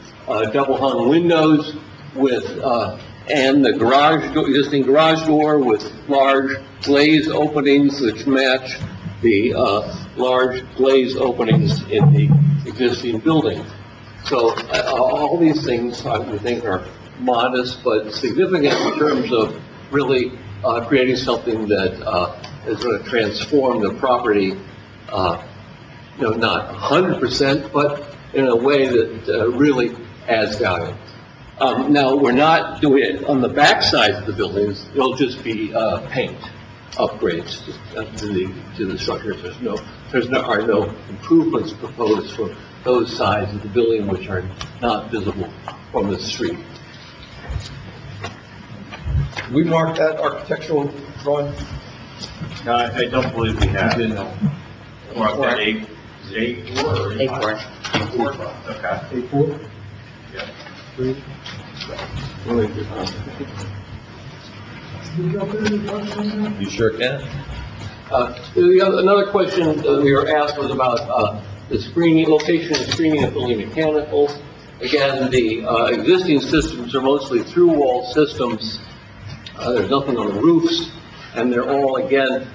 double hung windows with and the existing garage door with large glaze openings which match the large glaze openings in the existing building. So all these things I think are modest but significant in terms of really creating something that is going to transform the property, not 100%, but in a way that really adds value. Now, we're not doing it on the back side of the buildings. It'll just be paint upgrades to the structures. There are no improvements proposed for those sides of the building which are not visible from the street. We marked that architectural drawing? No, I don't believe we have. You didn't. Or up at 8, is it 8-4 or 8-4. 8-4? Okay. 8-4? Yeah. 3? You sure can. Another question we were asked was about the screening, location of screening of building mechanicals. Again, the existing systems are mostly through-wall systems. There's nothing on the roofs, and they're all, again,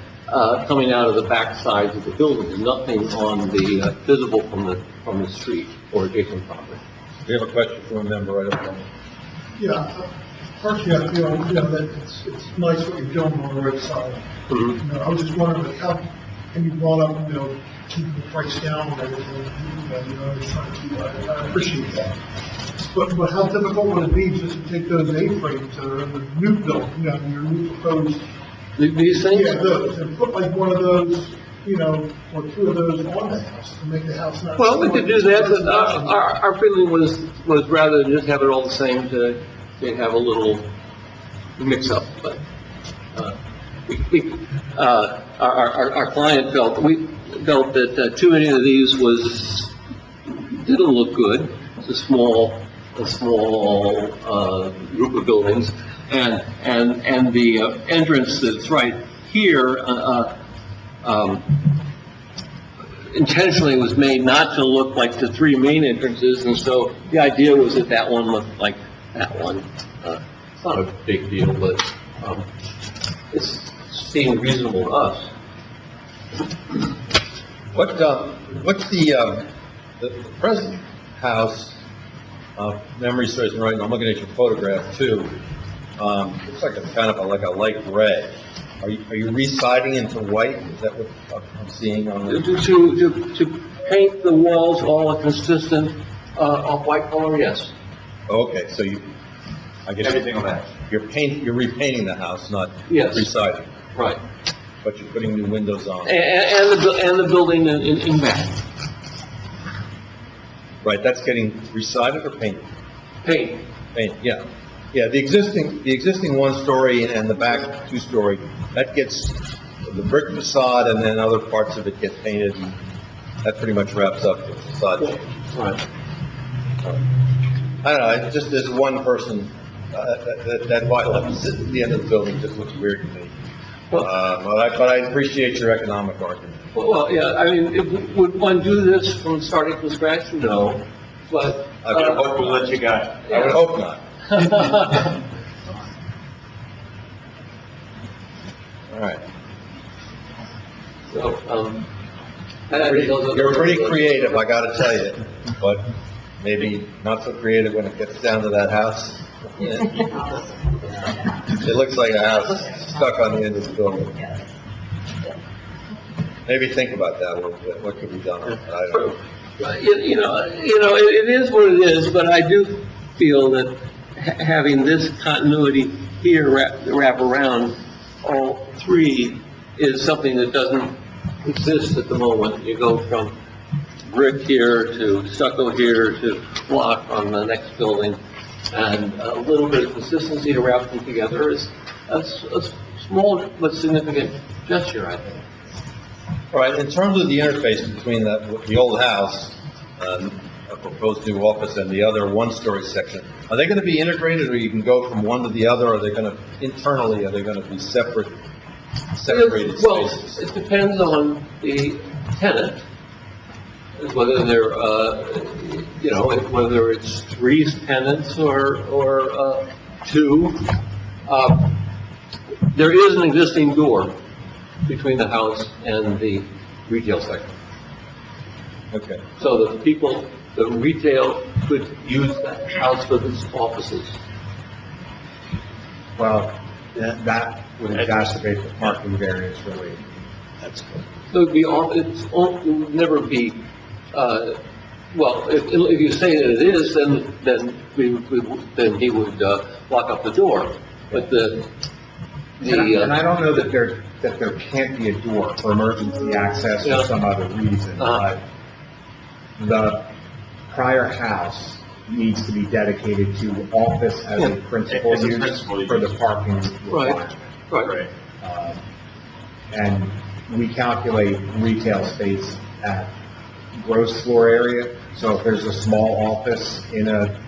coming out of the back sides of the buildings, nothing on the visible from the street or adjacent property. We have a question from a member right up front. Yeah, first you have to feel, that it's nice what you're doing on the right side. I was just wondering how, and you brought up, keeping the price down and everything, trying to keep, I appreciate that. But how difficult would it be just to take those A-frames that are in the new building, your new proposed? These things? Yeah, those, and put like one of those you know, or two of those on the house to make the house not. Well, we could do that, but our feeling was rather than just have it all the same, to have a little mix-up, but, our client felt that too many of these didn't look good. It's a small, group of buildings, and the entrance that's right here, intentionally was made not to look like the three main entrances, and so the idea was that one looked like that one. It's not a big deal, but, it seemed reasonable to us. What's the present house, memory serves me right, and I'm looking at your photograph too. Looks like it's kind of like a light gray. Are you re-siding into white? Is that what I'm seeing on the? To paint the walls all a consistent, off-white color, yes. Okay, so I guess. Everything on that. You're repainting the house, not Yes. re-siding. Right. But you're putting new windows on. And the building in back. Right, that's getting re-sided or painted? Paint. Paint, yeah. Yeah, the existing one-story and the back two-story, that gets the brick facade, and then other parts of it get painted, and that pretty much wraps up the facade change. Right. I don't know, it just, there's one person, that vinyl at the end of the building just looks weird to me. But I appreciate your economic argument. Well, yeah, I mean, would one do this from starting from scratch? No, but. I would hope we'll let you go. I would hope not. All right. So, You're pretty creative, I gotta tell you, but maybe not so creative when it gets down to that house. It looks like a house stuck on the end of the building. Maybe think about that a little bit, what could be done on it, I don't know. You know, it is what it is, but I do feel that having this continuity here wrap around all three is something that doesn't exist at the moment. You go from brick here to stucco here to block on the next building, and a little bit of consistency to wrap them together is a small but significant gesture, I think. All right, in terms of the interface between the old house, a proposed new office, and the other one-story section, are they going to be integrated, or you can go from one to the other, or are they going to, internally, are they going to be separated spaces? Well, it depends on the tenant, whether they're, whether it's three tenants or two. There is an existing door between the house and the retail section. Okay. So the retail could use that house for its offices. Well, that would exacerbate the parking variance really. That's good. So it would never be, well, if you say that it is, then he would lock up the door. But And I don't know that there can't be a door for emergency access or some other reason, but the prior house needs to be dedicated to office as a principal use for the parking requirement. Right. And we calculate retail space at gross floor area, so if there's a small office in a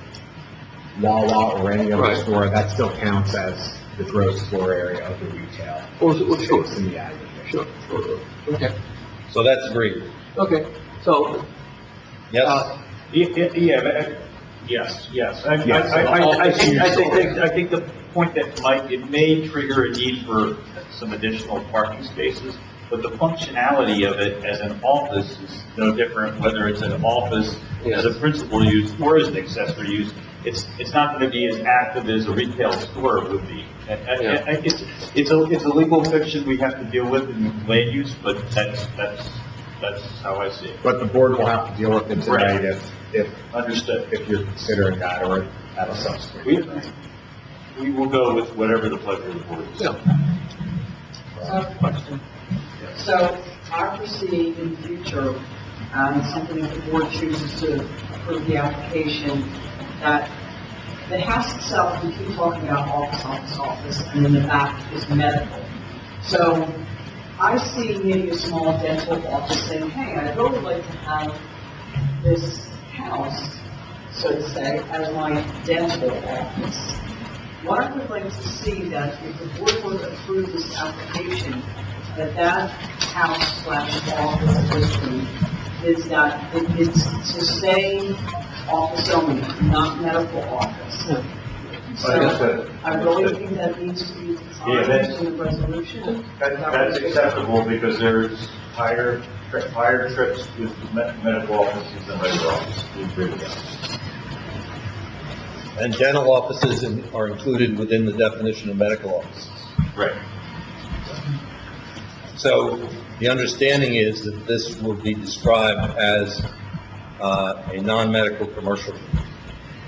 Wawa or any other store, that still counts as the gross floor area of the retail. Sure. In the aggregate. Sure. Okay. So that's agreed. Okay. So. Yes? Yes. I think the point that it may trigger a need for some additional parking spaces, but the functionality of it as an office is no different, whether it's an office as a principal use or as an accessory use. It's not going to be as active as a retail store would be. It's a legal fiction we have to deal with in land use, but that's how I see it. But the board will have to deal with it tonight if Understood. If you're considering that or at a subsequent. We will go with whatever the pleasure of the board is. Question. So I foresee in the future, something if the board chooses to approve the application, that the house itself, we keep talking about office, and in the back is medical. So I see maybe a small dental office saying, hey, I'd really like to have this house, so to say, as my dental office. What I would like to see that if the board were to approve this application, that house/office system is that it's to stay office only, not medical office. So I really think that needs to be defined in the resolution. That's acceptable because there's higher trips with medical offices than regular offices. We agree with that. And dental offices are included within the definition of medical offices. Right. So the understanding is that this will be described as a non-medical commercial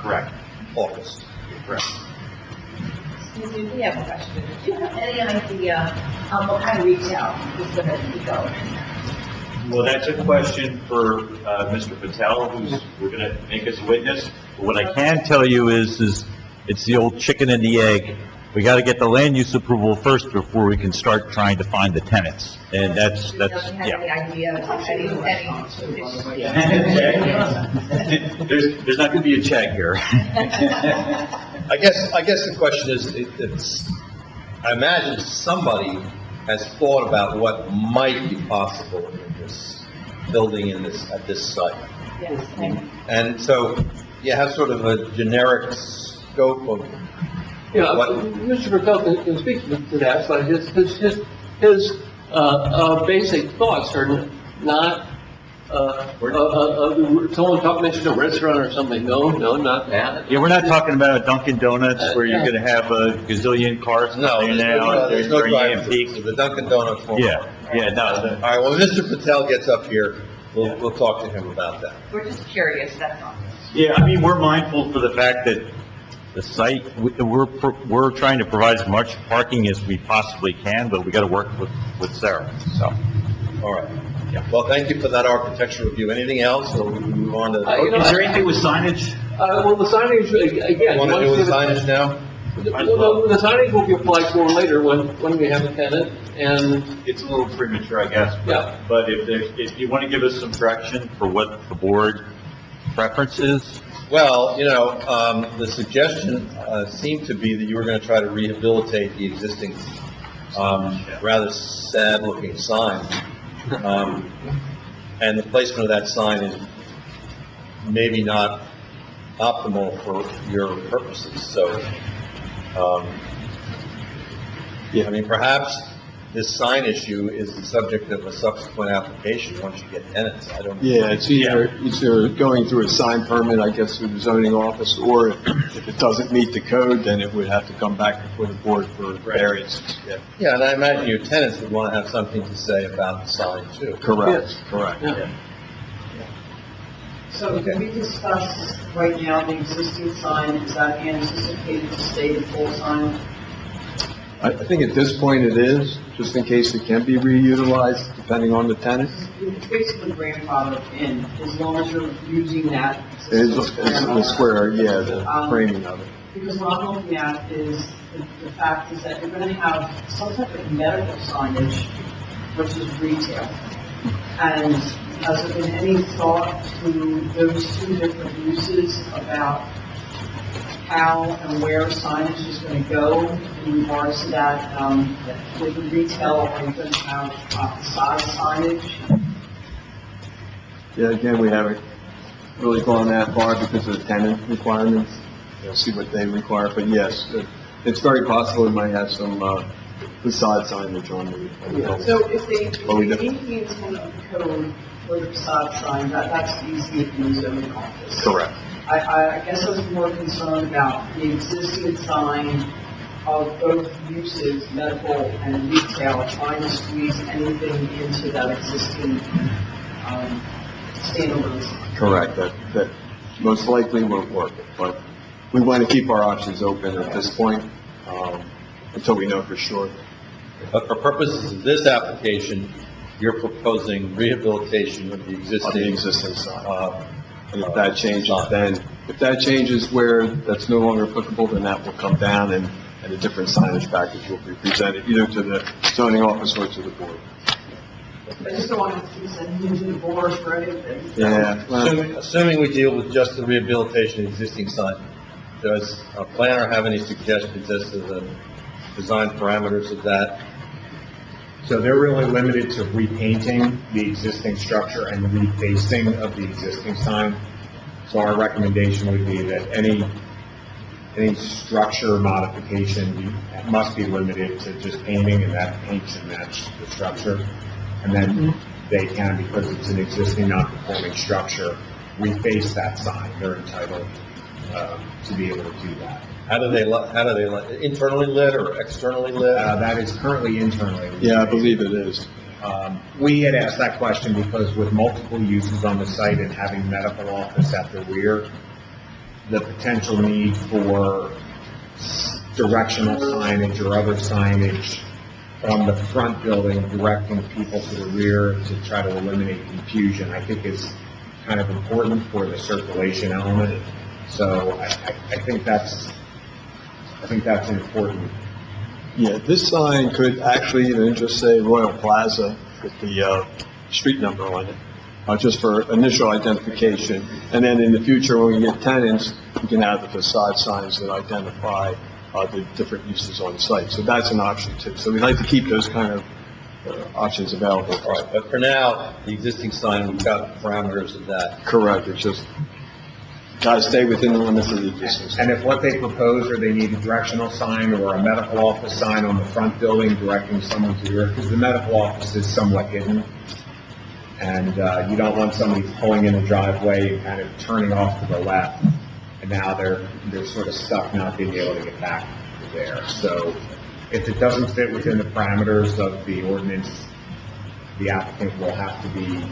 Correct. office. Correct. Excuse me, we have a question. Do you have any idea what kind of retail is going to be going in? Well, that's a question for Mr. Patel, who's, we're going to make us a witness. But what I can tell you is it's the old chicken and the egg. We got to get the land use approval first before we can start trying to find the tenants. And that's, Doesn't have any yeah. idea of any There's not going to be a check here. I guess the question is, I imagine somebody has thought about what might be possible in this building at this site. Yes, thank you. And so you have sort of a generic scope of Yeah, what, Mr. Patel can speak to that, but his basic thoughts are not, someone mentioned a restaurant or something. No, not that. Yeah, we're not talking about a Dunkin' Donuts where you're going to have a gazillion cars no, coming in and out. there's no during drive-through, so the Dunkin' Donuts won't. Yeah, no. All right, well, when Mr. Patel gets up here, we'll talk to him about that. We're just curious, that's all. Yeah, I mean, we're mindful for the fact that the site, we're trying to provide as much parking as we possibly can, but we got to work with Sarah, so. All right. Well, thank you for that architectural review. Anything else, or we move on to? Is there anything with signage? Well, the signage, again. Want to do with signage now? Well, the signage will be applied for later when we have a tenant, and. It's a little premature, I guess. Yeah. But if you want to give us some direction for what the board preference is. Well, the suggestion seemed to be that you were going to try to rehabilitate the existing, rather sad-looking sign. And the placement of that sign is maybe not optimal for your purposes, so, I mean, perhaps this sign issue is the subject of a subsequent application once you get tenants. I don't. Yeah, it's either going through a sign permit, I guess, through the zoning office, or if it doesn't meet the code, then it would have to come back before the board for variances. Yeah. Yeah, and I imagine your tenants would want to have something to say about the sign, too. Correct, correct. Yeah. So can we discuss right now the existing sign, is that anticipated to stay the full sign? I think at this point it is, just in case it can be reutilized, depending on the tenant. It's basically grandfathered in, as long as you're using that. It's the square, yeah, the framing of it. Because what I'm looking at is, the fact is that you're gonna have some type of medical signage versus retail. And has there been any thought to those two different uses about how and where signage is going to go in regards to that, with the retail, are you going to have size signage? Yeah, again, we haven't really gone that far because of the tenant requirements. See what they require, but yes, it's very possible we might have some, facade signage on the. So if they meet the intent of the code for the facade sign, that's easy in the zoning office. Correct. I guess I was more concerned about the existing sign of both uses, medical and retail, trying to squeeze anything into that existing, standalone sign. Correct, that most likely won't work, but we want to keep our options open at this point, until we know for sure. But for purposes of this application, you're proposing rehabilitation of the existing side. And if that changes where that's no longer applicable, then that will come down and a different signage package will be presented either to the zoning office or to the board. I just don't want to send you to the board for anything. Yeah. Assuming we deal with just the rehabilitation of the existing sign, does a planner have any suggestions as to the design parameters of that? So they're really limited to repainting the existing structure and refacing of the existing sign. So our recommendation would be that any structure modification must be limited to just painting, and that paint should match the structure. And then they can, because it's an existing non-conforming structure, reface that sign. They're entitled to be able to do that. How do they internally lit or externally lit? That is currently internally lit. Yeah, I believe it is. We had asked that question because with multiple uses on the site and having medical office at the rear, the potential need for directional signage or other signage on the front building directing people to the rear to try to eliminate confusion, I think is kind of important for the circulation element. So I think that's important. Yeah, this sign could actually even just say Royal Plaza with the street number on it, just for initial identification. And then in the future, when we get tenants, we can have the facade signs that identify the different uses on site. So that's an option too. So we'd like to keep those kind of options available. All right, but for now, the existing sign, we've got the parameters of that. Correct, it's just got to stay within the limits of the existing sign. And if what they propose, or they need a directional sign or a medical office sign on the front building directing someone to the rear, because the medical office is somewhat hidden, and you don't want somebody pulling in the driveway and kind of turning off to the left, and now they're sort of stuck not being able to get back there. So if it doesn't fit within the parameters of the ordinance, the applicant will have to be...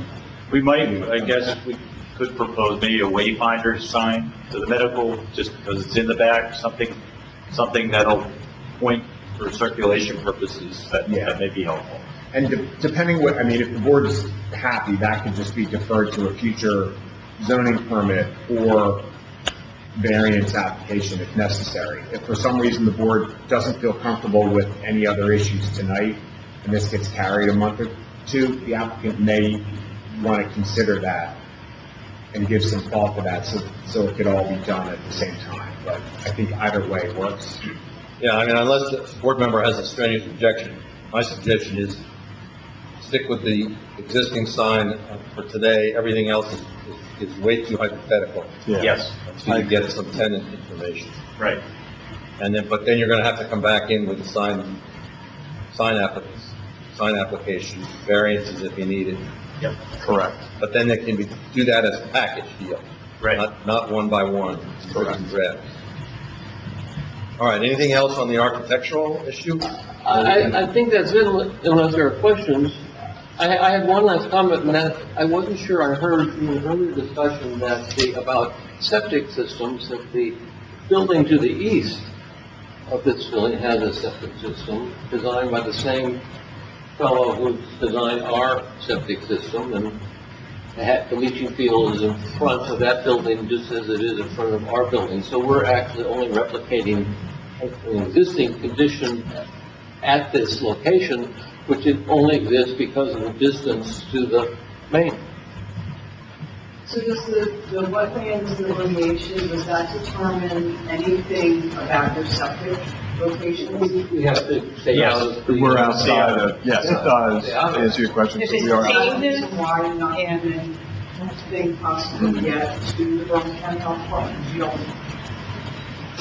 We might, I guess, we could propose maybe a wayfinder sign to the medical, just because it's in the back, something that'll point for circulation purposes that may be helpful. And depending what, I mean, if the board is happy, that could just be deferred to a future zoning permit or variance application if necessary. If for some reason the board doesn't feel comfortable with any other issues tonight, and this gets carried a month or two, the applicant may want to consider that and give some thought to that, so it could all be done at the same time. But I think either way works. Yeah, I mean, unless the board member has a strenuous objection, my suggestion is stick with the existing sign for today. Everything else is way too hypothetical. Yeah. Yes. So you get some tenant information. Right. But then you're gonna have to come back in with the sign application, variances if you need it. Yep. Correct. But then they can do that as a package deal. Right. Not one by one. Correct. All right, anything else on the architectural issue? I think that's it, unless there are questions. I had one last comment, and that I wasn't sure I heard in an earlier discussion about septic systems, that the building to the east of this building has a septic system designed by the same fellow who designed our septic system, and the leaching field is in front of that building just as it is in front of our building. So we're actually only replicating an existing condition at this location, which it only exists because of the distance to the main. So does the wetlands delineation, does that determine anything about your septic location? We have to stay out of the... We're outside of, yes, it does, to answer your question, If so it's we are outside. changes, why are you not giving anything possible yet to the Brooklyn County Health Department? You don't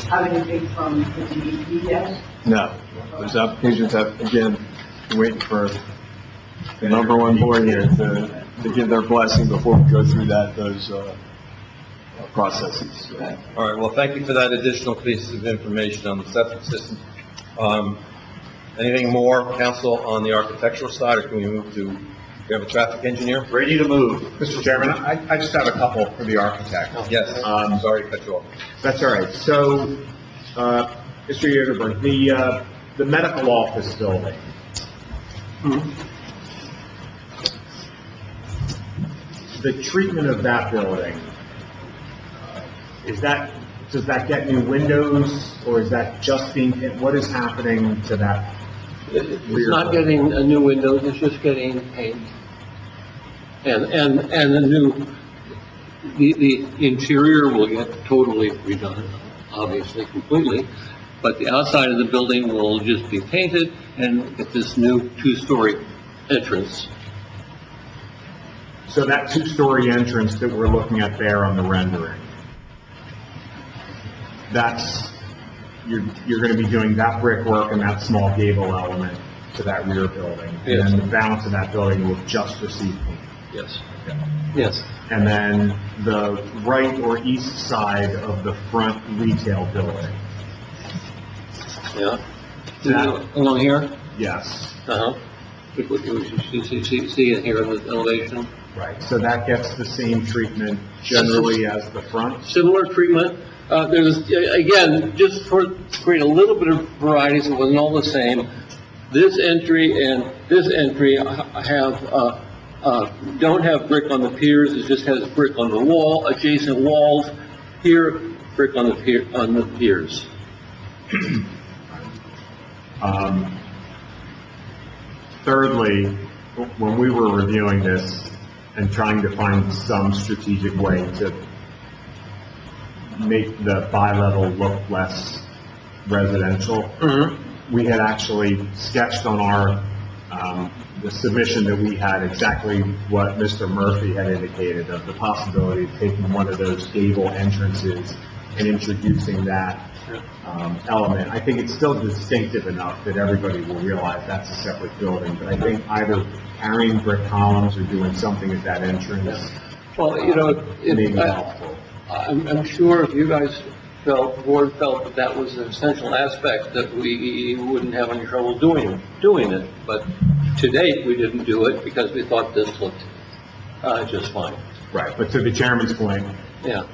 have anything from the DEP yet? No, those applications have, again, been waiting for the number one board here to give their blessing before we go through those processes. All right, well, thank you for that additional piece of information on the septic system. Anything more, council, on the architectural side, or can we move to, we have a traffic engineer? Ready to move. Mr. Chairman, I just have a couple for the architect. Yes, sorry to cut you off. That's all right. So, Mr. Yoderberg, the medical office building. the treatment of that building, does that get new windows, or is that just what is happening to that? It's not getting a new windows, it's just getting paint. And a new, the interior will get totally redone, obviously, completely, but the outside of the building will just be painted and get this new two-story entrance. So that two-story entrance that we're looking at there on the rendering, you're going to be doing that brickwork and that small gable element to that rear building. Yes. And then the balance of that building will just receive paint. Yes. Yes. And then the right or east side of the front retail building. Yeah. Along here? Yes. Uh-huh. See it here in the elevation? Right. So that gets the same treatment generally as the front? Similar treatment. There's, again, just to create a little bit of variety, so it wasn't all the same. This entry and this entry don't have brick on the piers, it just has brick on the wall, adjacent walls. Here, brick on the piers. Thirdly, when we were reviewing this and trying to find some strategic way to make the bi-level look less residential, we had actually sketched on our, the submission that we had exactly what Mr. Murphy had indicated of the possibility of taking one of those gable entrances and introducing that element. I think it's still distinctive enough that everybody will realize that's a separate building, but I think either carrying brick columns or doing something at that entrance. Well, you know, may be helpful. I'm sure if you guys the board felt that that was an essential aspect, that we wouldn't have any trouble doing it. But to date, we didn't do it because we thought this looked just fine. Right, but to the chairman's point, yeah,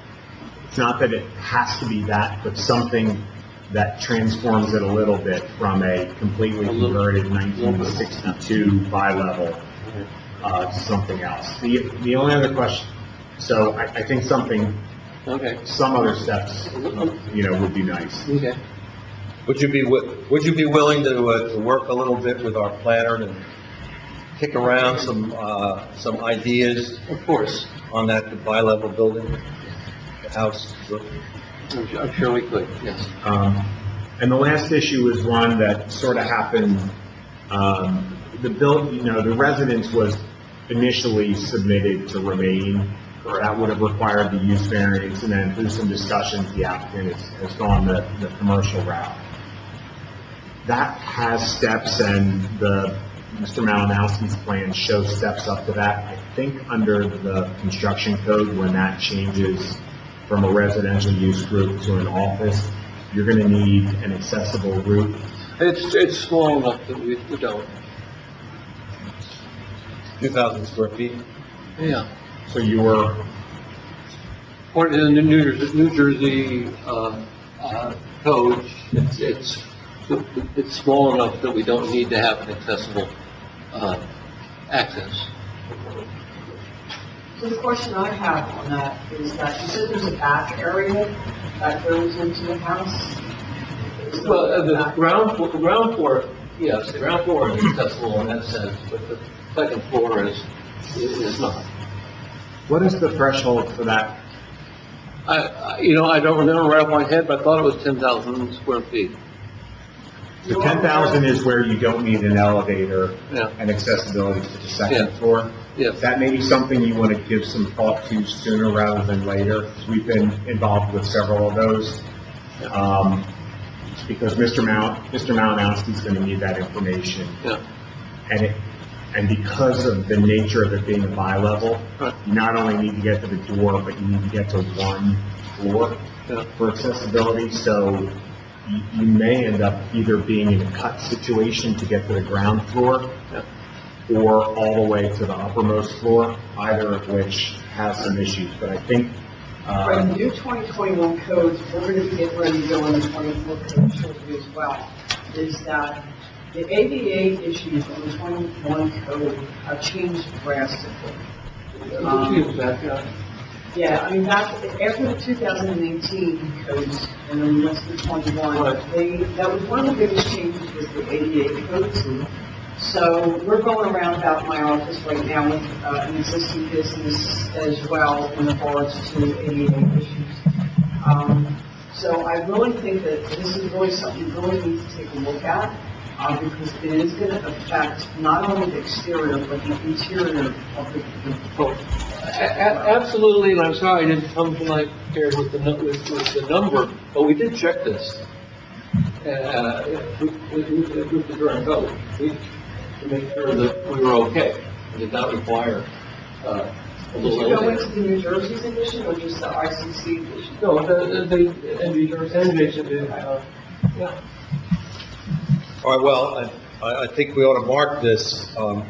it's not that it has to be that, but something that transforms it a little bit from a completely converted 1962 bi-level to something else. The only other question, so I think some other steps, would be nice. Okay. Would you be willing to work a little bit with our planner and kick around some ideas? Of course. On that bi-level building, the house? I'm sure we could, yes. And the last issue is one that sort of happened, the residence was initially submitted to remain. That would have required the use variance, and then through some discussions, the applicant has gone the commercial route. That has steps, and Mr. Malinowski's plan shows steps up to that. I think under the construction code, when that changes from a residential use group to an office, you're going to need an accessible route. It's small enough that we don't. 2,000 square feet? Yeah. So you're... Or in the New Jersey code, it's small enough that we don't need to have an accessible access. So the question I have on that is that you said there's a back area that goes into the house? Well, the ground floor, yes, the ground floor is accessible in that sense, but the second floor is not. What is the threshold for that? I don't remember right off my head, but I thought it was 10,000 square feet. The 10,000 is where you don't need an elevator Yeah. and accessibility to the second floor. Yes. That may be something you want to give some thought to sooner rather than later. We've been involved with several of those. Because Mr. Malinowski's going to need that information. Yeah. And because of the nature of it being a bi-level, you not only need to get to the door, but you need to get to one floor for accessibility. So you may end up either being in a cut situation to get to the ground floor or all the way to the uppermost floor, either of which has some issues. But I think... Right, the new 2021 codes, we're going to be getting ready to go on the 24 code shortly as well, is that the ADA issues on the 21 code have changed drastically. Yeah, I mean, back, after the 2018 codes, and then we went to the 21, that was one of the biggest changes was the 88 codes. So we're going around about my office right now with an existing business as well in regards to 88 issues. So I really think that this is really something you really need to take a look at, because it is going to affect not only the exterior, but the interior of the boat. Absolutely, and I'm sorry I didn't come tonight prepared with the number, but we did check this. With the current code, to make sure that we were okay. It did not require, a Did little. you go into the New Jersey's edition or just the ICC edition? No, the NJ's, yeah. All right, well, I think we ought to mark this, our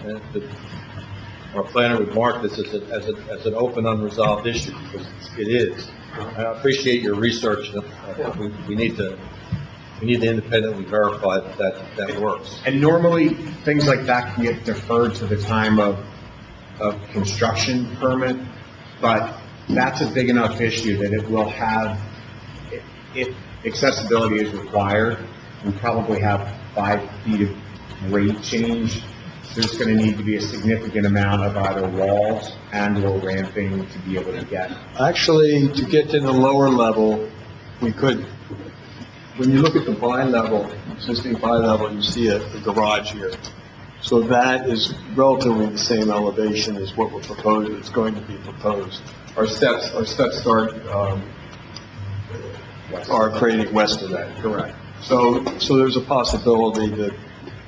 planner would mark this as an open, unresolved issue, because it is. I appreciate your research. We need to independently verify that works. And normally, things like that can get deferred to the time of construction permit, but that's a big enough issue that it will have, if accessibility is required, we probably have 5 feet of grade change. There's going to need to be a significant amount of either walls and or ramping to be able to get. Actually, to get to the lower level, we could, when you look at the bi-level, existing bi-level, you see the garage here. So that is relatively the same elevation as what we're proposing, it's going to be proposed. Our steps start, are creating west of that, correct. So there's a possibility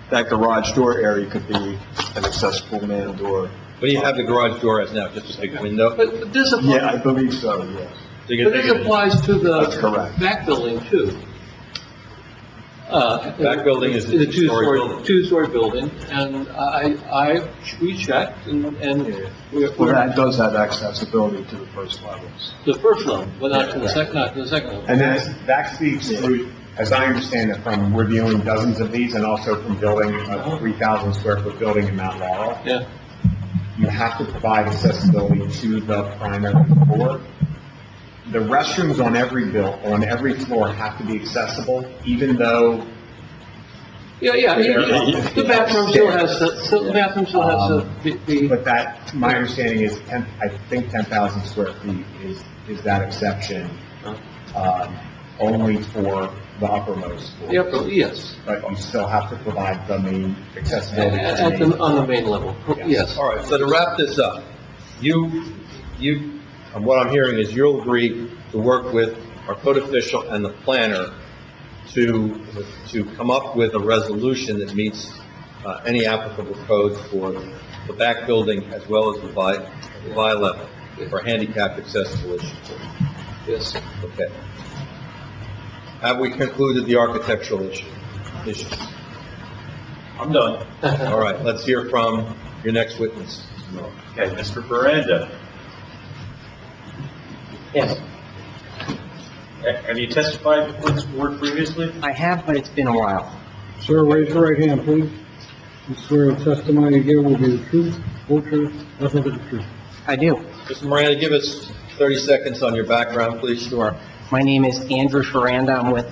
that garage door area could be an accessible man door. What do you have the garage door as now, just a big window? But this applies. Yeah, I believe so, yes. But this applies to That's the correct. back building too. Back building is the two-story building. Two-story building, and we checked, and Well, that does have accessibility to the first levels. the first level, but not to the second level. And that speaks to, as I understand it, from reviewing dozens of these and also from building a 3,000 square foot building in Mount Laurel. Yeah. You have to provide accessibility to the primary floor. The restrooms on every floor have to be accessible, even though. Yeah, the bathroom still has, the. But that, my understanding is, I think 10,000 square feet is that exception, only for the uppermost floor. Yep, yes. But you still have to provide the main accessibility. On the main level, yes. All right, so to wrap this up, and what I'm hearing is you'll agree to work with our code official and the planner to come up with a resolution that meets any applicable codes for the back building as well as the Y level for handicap accessible issues. Yes. Okay. Have we concluded the architectural issues? I'm done. All right, let's hear from your next witness. Okay, Mr. Miranda. Yes, Have you testified before this board previously? I have, but it's been a while. Sir, raise your right hand, please. You swear the testimony you give will be the truth, whole truth, nothing but the truth. I do. Mr. Miranda, give us 30 seconds on your background, please. Sure. My name is Andrew Ferranda. I'm with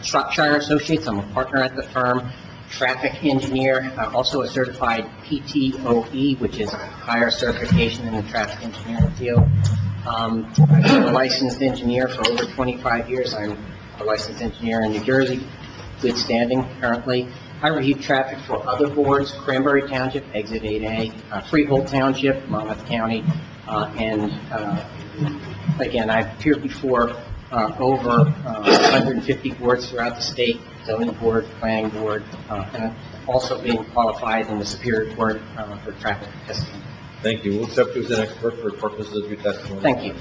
Shropshire Associates. I'm a partner at the firm, traffic engineer, also a certified PTOE, which is a higher certification in the traffic engineering field. I've been a licensed engineer for over 25 years. I'm a licensed engineer in New Jersey, good standing currently. I review traffic for other boards, Cranberry Township, Exit 8A, Freehold Township, Monmouth County, and again, I've appeared before over 150 boards throughout the state, zoning board, planning board, and also being qualified in the Superior Court for traffic testing. Thank you. We'll accept you as an expert for purposes of your testimony. Thank you.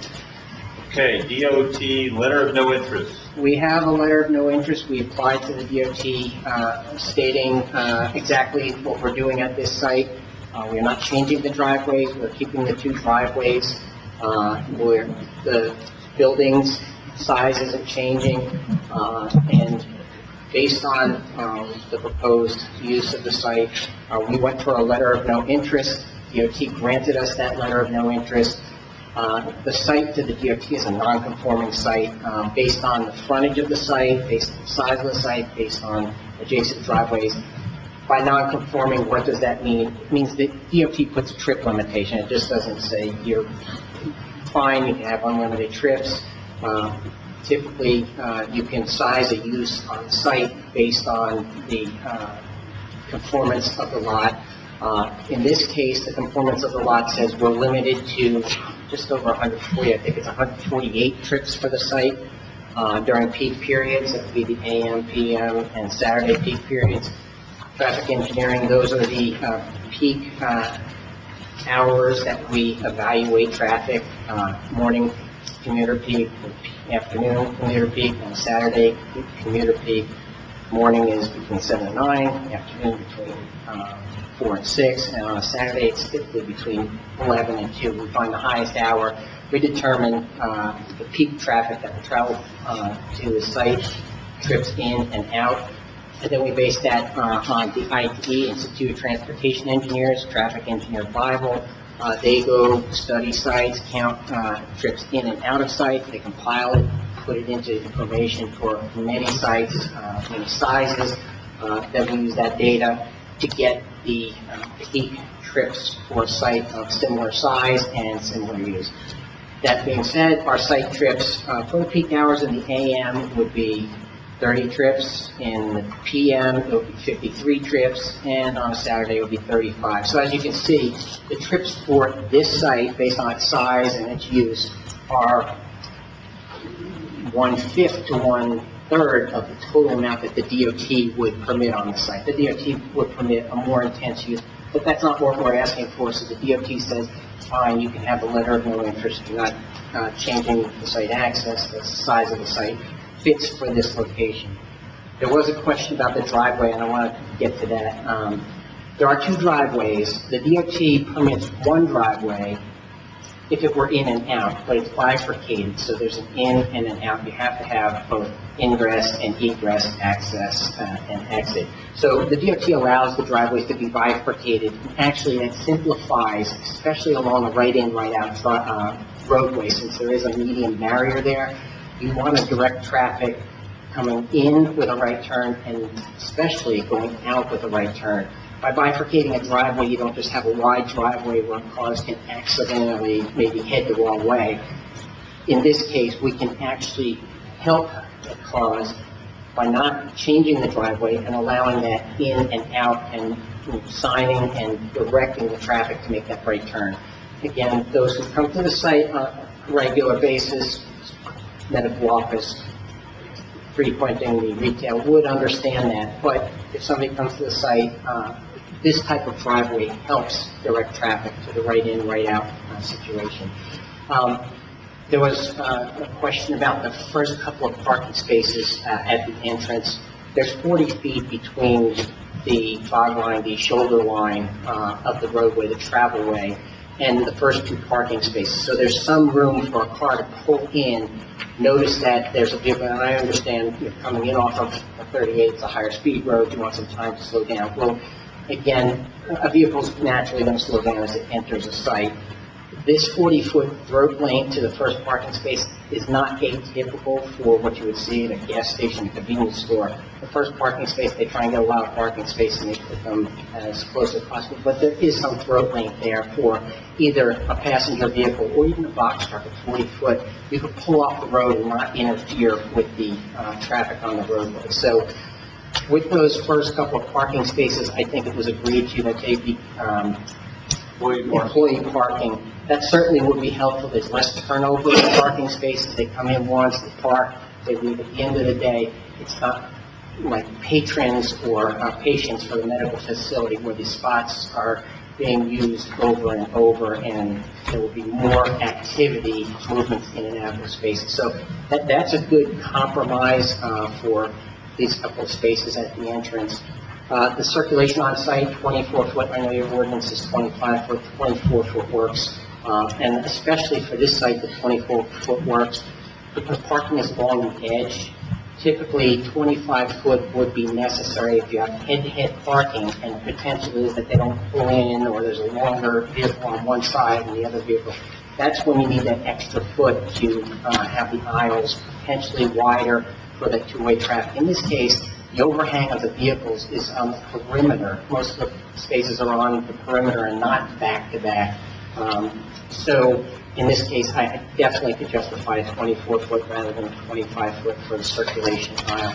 Okay, DOT, letter of no interest. We have a letter of no interest. We applied to the DOT stating exactly what we're doing at this site. We are not changing the driveways. We're keeping the 2 driveways. Where the building's size isn't changing. And based on the proposed use of the site, we went for a letter of no interest. DOT granted us that letter of no interest. The site to the DOT is a non-conforming site, based on the frontage of the site, based on the size of the site, based on adjacent driveways. By non-conforming, what does that mean? It means that DOT puts a trip limitation. It just doesn't say you're fine, you can have unlimited trips. Typically, you can size a use on the site based on the conformance of the lot. In this case, the conformance of the lot says we're limited to just over 140, I think it's 148 trips for the site during peak periods. That would be the AM, PM, and Saturday peak periods. Traffic engineering, those are the peak hours that we evaluate traffic, morning commuter peak, afternoon commuter peak, and Saturday commuter peak. Morning is between 7 and 9, afternoon between 4 and 6, and on a Saturday it's typically between 11 and 2. We find the highest hour. We determine the peak traffic that will travel to the site, trips in and out. And then we base that on the ITE, Institute of Transportation Engineers, Traffic Engineer Bible. They go study sites, count trips in and out of sites. They compile it, put it into information for many sites, many sizes. Then we use that data to get the peak trips for a site of similar size and similar use. That being said, our site trips for the peak hours in the AM would be 30 trips, in the PM it would be 53 trips, and on a Saturday it would be 35. So as you can see, the trips for this site, based on its size and its use, are 1/5 to 1/3 of the total amount that the DOT would permit on the site. The DOT would permit a more intense use, but that's not what we're asking for. So the DOT says, fine, you can have a letter of no interest. You're not changing the site access, the size of the site fits for this location. There was a question about the driveway, and I want to get to that. There are two driveways. The DOT permits one driveway if it were in and out, but it's bifurcated, so there's an in and an out. You have to have both ingress and egress access and exit. So the DOT allows the driveways to be bifurcated. Actually, that simplifies, especially along the right-in, right-out roadway, since there is a median barrier there. You want to direct traffic coming in with a right turn and especially going out with a right turn. By bifurcating a driveway, you don't just have a wide driveway where cars can accidentally maybe head the wrong way. In this case, we can actually help the cars by not changing the driveway and allowing that in and out and signing and directing the traffic to make that right turn. Again, those who come to the site on a regular basis, medical office, frequenting the retail would understand that, but if somebody comes to the site, this type of driveway helps direct traffic to the right in, right out situation. There was a question about the first couple of parking spaces at the entrance. There's 40 feet between the fog line, the shoulder line of the roadway, the travel way, and the first two parking spaces. So there's some room for a car to pull in. Notice that there's a vehicle, and I understand you're coming in off of 38, it's a higher speed road, you want some time to slow down. Well, again, a vehicle's naturally going to slow down as it enters a site. This 40-foot throat lane to the first parking space is not atypical for what you would see at a gas station, convenience store. The first parking space, they try and get a lot of parking space and they put them as close as possible, but there is some throat lane there for either a passenger vehicle or even a box truck at 40 foot. You could pull off the road and not interfere with the traffic on the roadway. So with those first couple of parking spaces, I think it was agreed to that they'd be employee parking. That certainly would be helpful. There's less turnover in parking spaces. They come in once, they park, they leave. At the end of the day, it's not like patrons or patients for the medical facility where the spots are being used over and over, and there will be more activity, movements in and out of the spaces. So that's a good compromise for these couple of spaces at the entrance. The circulation on site, 24-foot, I know your ordinance is 25-foot, 24-foot works, and especially for this site, the 24-foot works, because parking is along the edge, typically 25 foot would be necessary if you have head-to-head parking, and the potential is that they don't pull in, or there's a longer vehicle on one side and the other vehicle. That's when you need that extra foot to have the aisles potentially wider for the two-way traffic. In this case, the overhang of the vehicles is on the perimeter. Most of the spaces are on the perimeter and not back-to-back. So in this case, I definitely could justify a 24-foot rather than a 25-foot for the circulation aisle.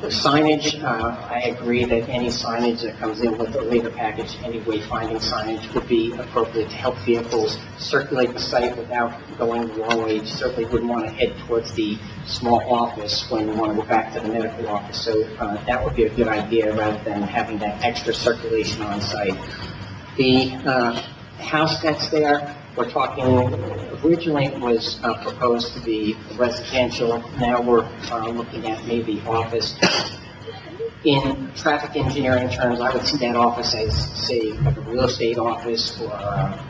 The signage, I agree that any signage that comes in with the later package, any wayfinding signage would be appropriate to help vehicles circulate the site without going the wrong way. You certainly wouldn't want to head towards the small office when you want to go back to the medical office. So that would be a good idea rather than having that extra circulation on site. The house that's there, we're talking, originally it was proposed to be residential. Now we're looking at maybe office. In traffic engineering terms, I would see that office as, say, like a real estate office or a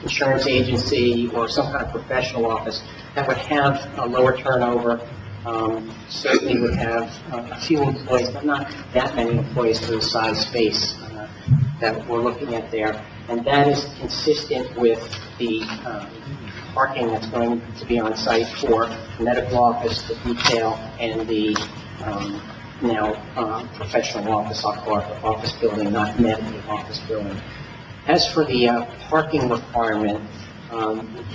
insurance agency or some kind of professional office that would have a lower turnover. Certainly would have a few employees, but not that many employees for the size space that we're looking at there. And that is consistent with the parking that's going to be on site for the medical office, the retail, and the professional office, I'll call it the office building, not medical office building. As for the parking requirement,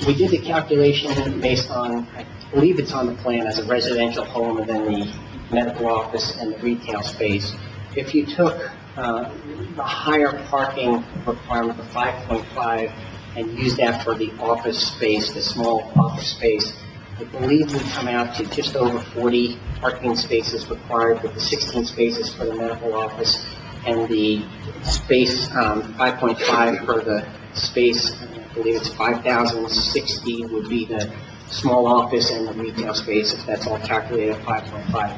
we did the calculation based on, I believe it's on the plan as a residential home and then the medical office and the retail space. If you took the higher parking requirement of 5.5 and use that for the office space, the small office space, I believe we come out to just over 40 parking spaces required with the 16 spaces for the medical office and the space 5.5 for the space, I believe it's 5,060 would be the small office and the retail space, if that's all calculated at 5.5.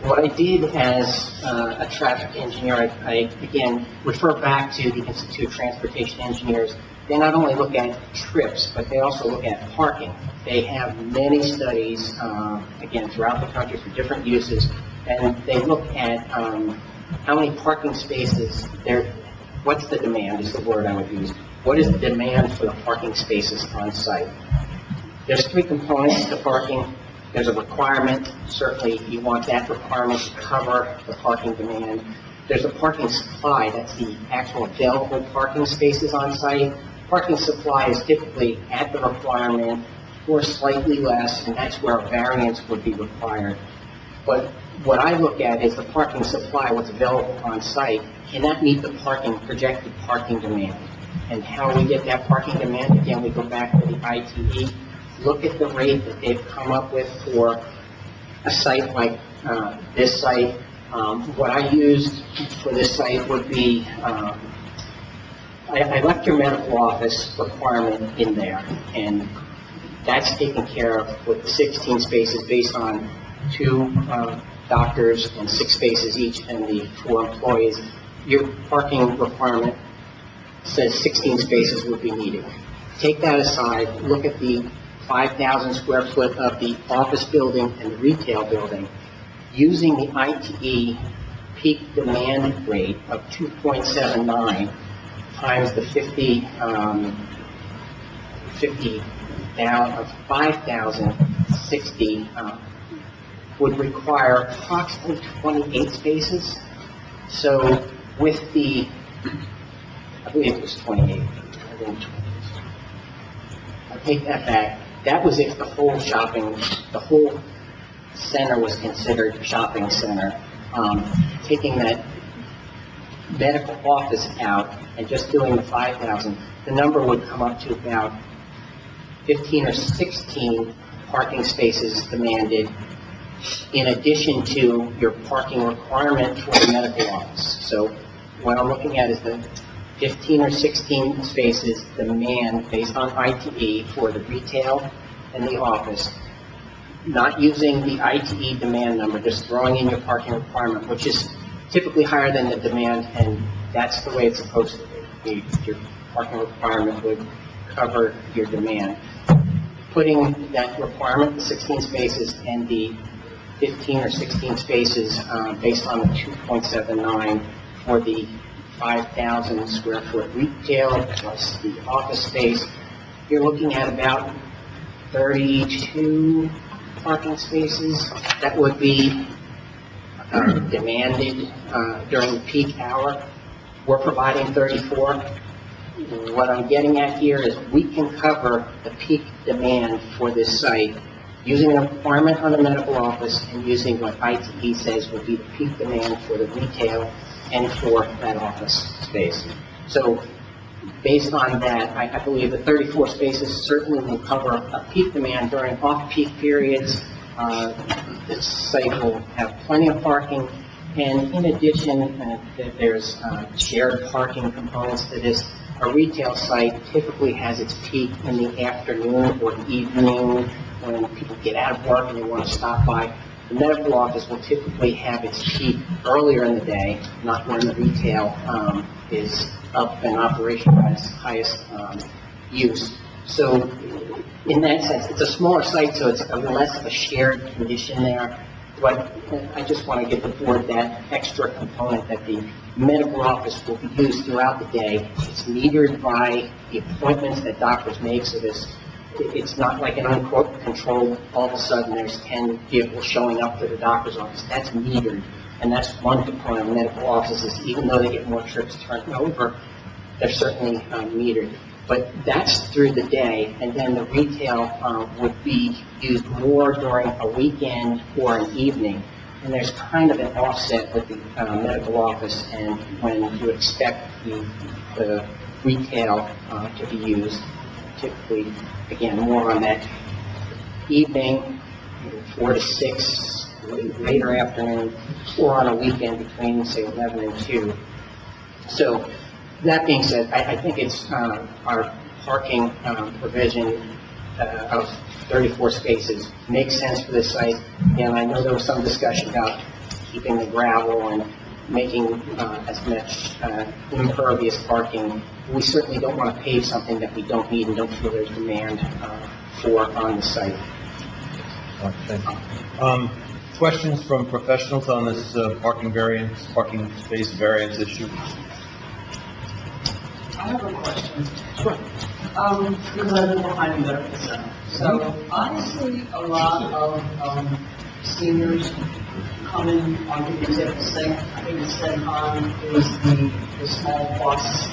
What I did as a traffic engineer, I again refer back to the Institute of Transportation Engineers. They not only look at trips, but they also look at parking. They have many studies, again, throughout the country for different uses, and they look at how many parking spaces there, what's the demand is the word I would use. What is the demand for the parking spaces on site? There's three components to parking. There's a requirement. Certainly, you want that requirement to cover the parking demand. There's a parking supply. That's the actual available parking spaces on site. Parking supply is typically at the requirement or slightly less, and that's where a variance would be required. But what I look at is the parking supply, what's available on site. Can that meet the projected parking demand? And how we get that parking demand, again, we go back to the ITE. Look at the rate that they've come up with for a site like this site. What I used for this site would be, I left your medical office requirement in there, and that's taken care of with 16 spaces based on 2 doctors and 6 spaces each and the 4 employees. Your parking requirement says 16 spaces would be needed. Take that aside, look at the 5,000 square foot of the office building and the retail building, using the ITE peak demand rate of 2.79 times the 5,060 would require approximately 28 spaces. So with the, I believe it was 28. I'll take that back. That was if the whole center was considered a shopping center. Taking that medical office out and just doing the 5,000, the number would come up to about 15 or 16 parking spaces demanded, in addition to your parking requirement for the medical office. So what I'm looking at is the 15 or 16 spaces demand based on ITE for the retail and the office, not using the ITE demand number, just throwing in your parking requirement, which is typically higher than the demand, and that's the way it's supposed to be. Your parking requirement would cover your demand. putting that requirement, the 16 spaces and the 15 or 16 spaces based on the 2.79 for the 5,000 square foot retail plus the office space, you're looking at about 32 parking spaces that would be demanded during the peak hour. We're providing 34. What I'm getting at here is we can cover the peak demand for this site using a requirement on the medical office and using what ITE says would be the peak demand for the retail and for that office space. So based on that, I believe the 34 spaces certainly will cover a peak demand during off-peak periods. The site will have plenty of parking, and in addition, there's shared parking components to this. A retail site typically has its peak in the afternoon or the evening when people get out of work and they want to stop by. The medical office will typically have its peak earlier in the day, not when the retail is up and operational at its highest use. So in that sense, it's a smaller site, so it's less of a shared condition there. But I just want to give the board that extra component that the medical office will be used throughout the day. It's metered by the appointments that doctors make, so it's not like an uncontrolled, all of a sudden there's 10 vehicles showing up to the doctor's office. That's metered, and that's one component of medical offices. Even though they get more trips turned over, they're certainly metered. But that's through the day, and then the retail would be used more during a weekend or an evening. And there's kind of an offset with the medical office and when you expect the retail to be used. Typically, again, more on that evening, 4 to 6, later afternoon, or on a weekend between, say, 11 and 2. So that being said, I think it's our parking provision of 34 spaces makes sense for this site. And I know there was some discussion about keeping the gravel and making as much impervious parking. We certainly don't want to pave something that we don't need and don't feel there's demand for on the site. Thank you. Questions from professionals on this parking space variance issue? I have a question. Sure. Because I live behind the medical center. So I see a lot of seniors come in on the example thing. I think it's Sencon is the small bus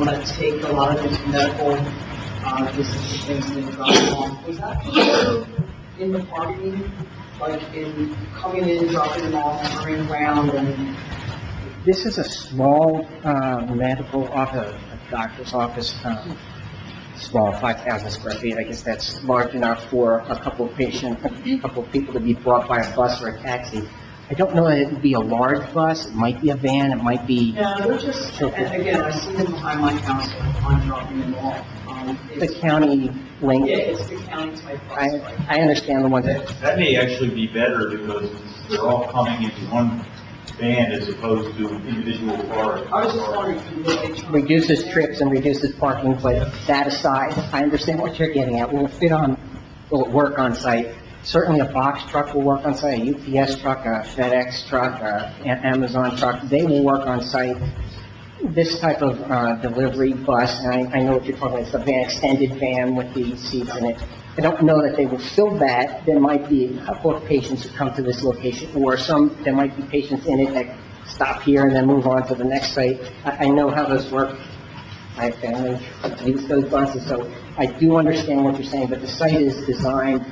that take a lot of these medical business things that have gone along. Was that in the parking, like in coming in, dropping them off, turning around, and This is a small medical office, a doctor's office, small, 5,000 square feet. I guess that's large enough for a couple of people to be brought by a bus or a taxi. I don't know that it would be a large bus. It might be a van. It might be. Yeah, they're just, and again, I see them behind my house all the time dropping them off. The county link. Yeah, it's the county type bus. I understand the one that. That may actually be better because they're all coming into one van as opposed to individual cars. I was just wondering. Reduces trips and reduces parking, but that aside, I understand what you're getting at. Will it work on site? Certainly a box truck will work on site, a UPS truck, a FedEx truck, an Amazon truck, they will work on site. This type of delivery bus, and I know what you're talking about, it's a van, extended van with the seats in it. I don't know that they will fill that. There might be a couple of patients who come to this location, or there might be patients in it that stop here and then move on to the next site. I know how those work. I have family who use those buses, so I do understand what you're saying, but the site is designed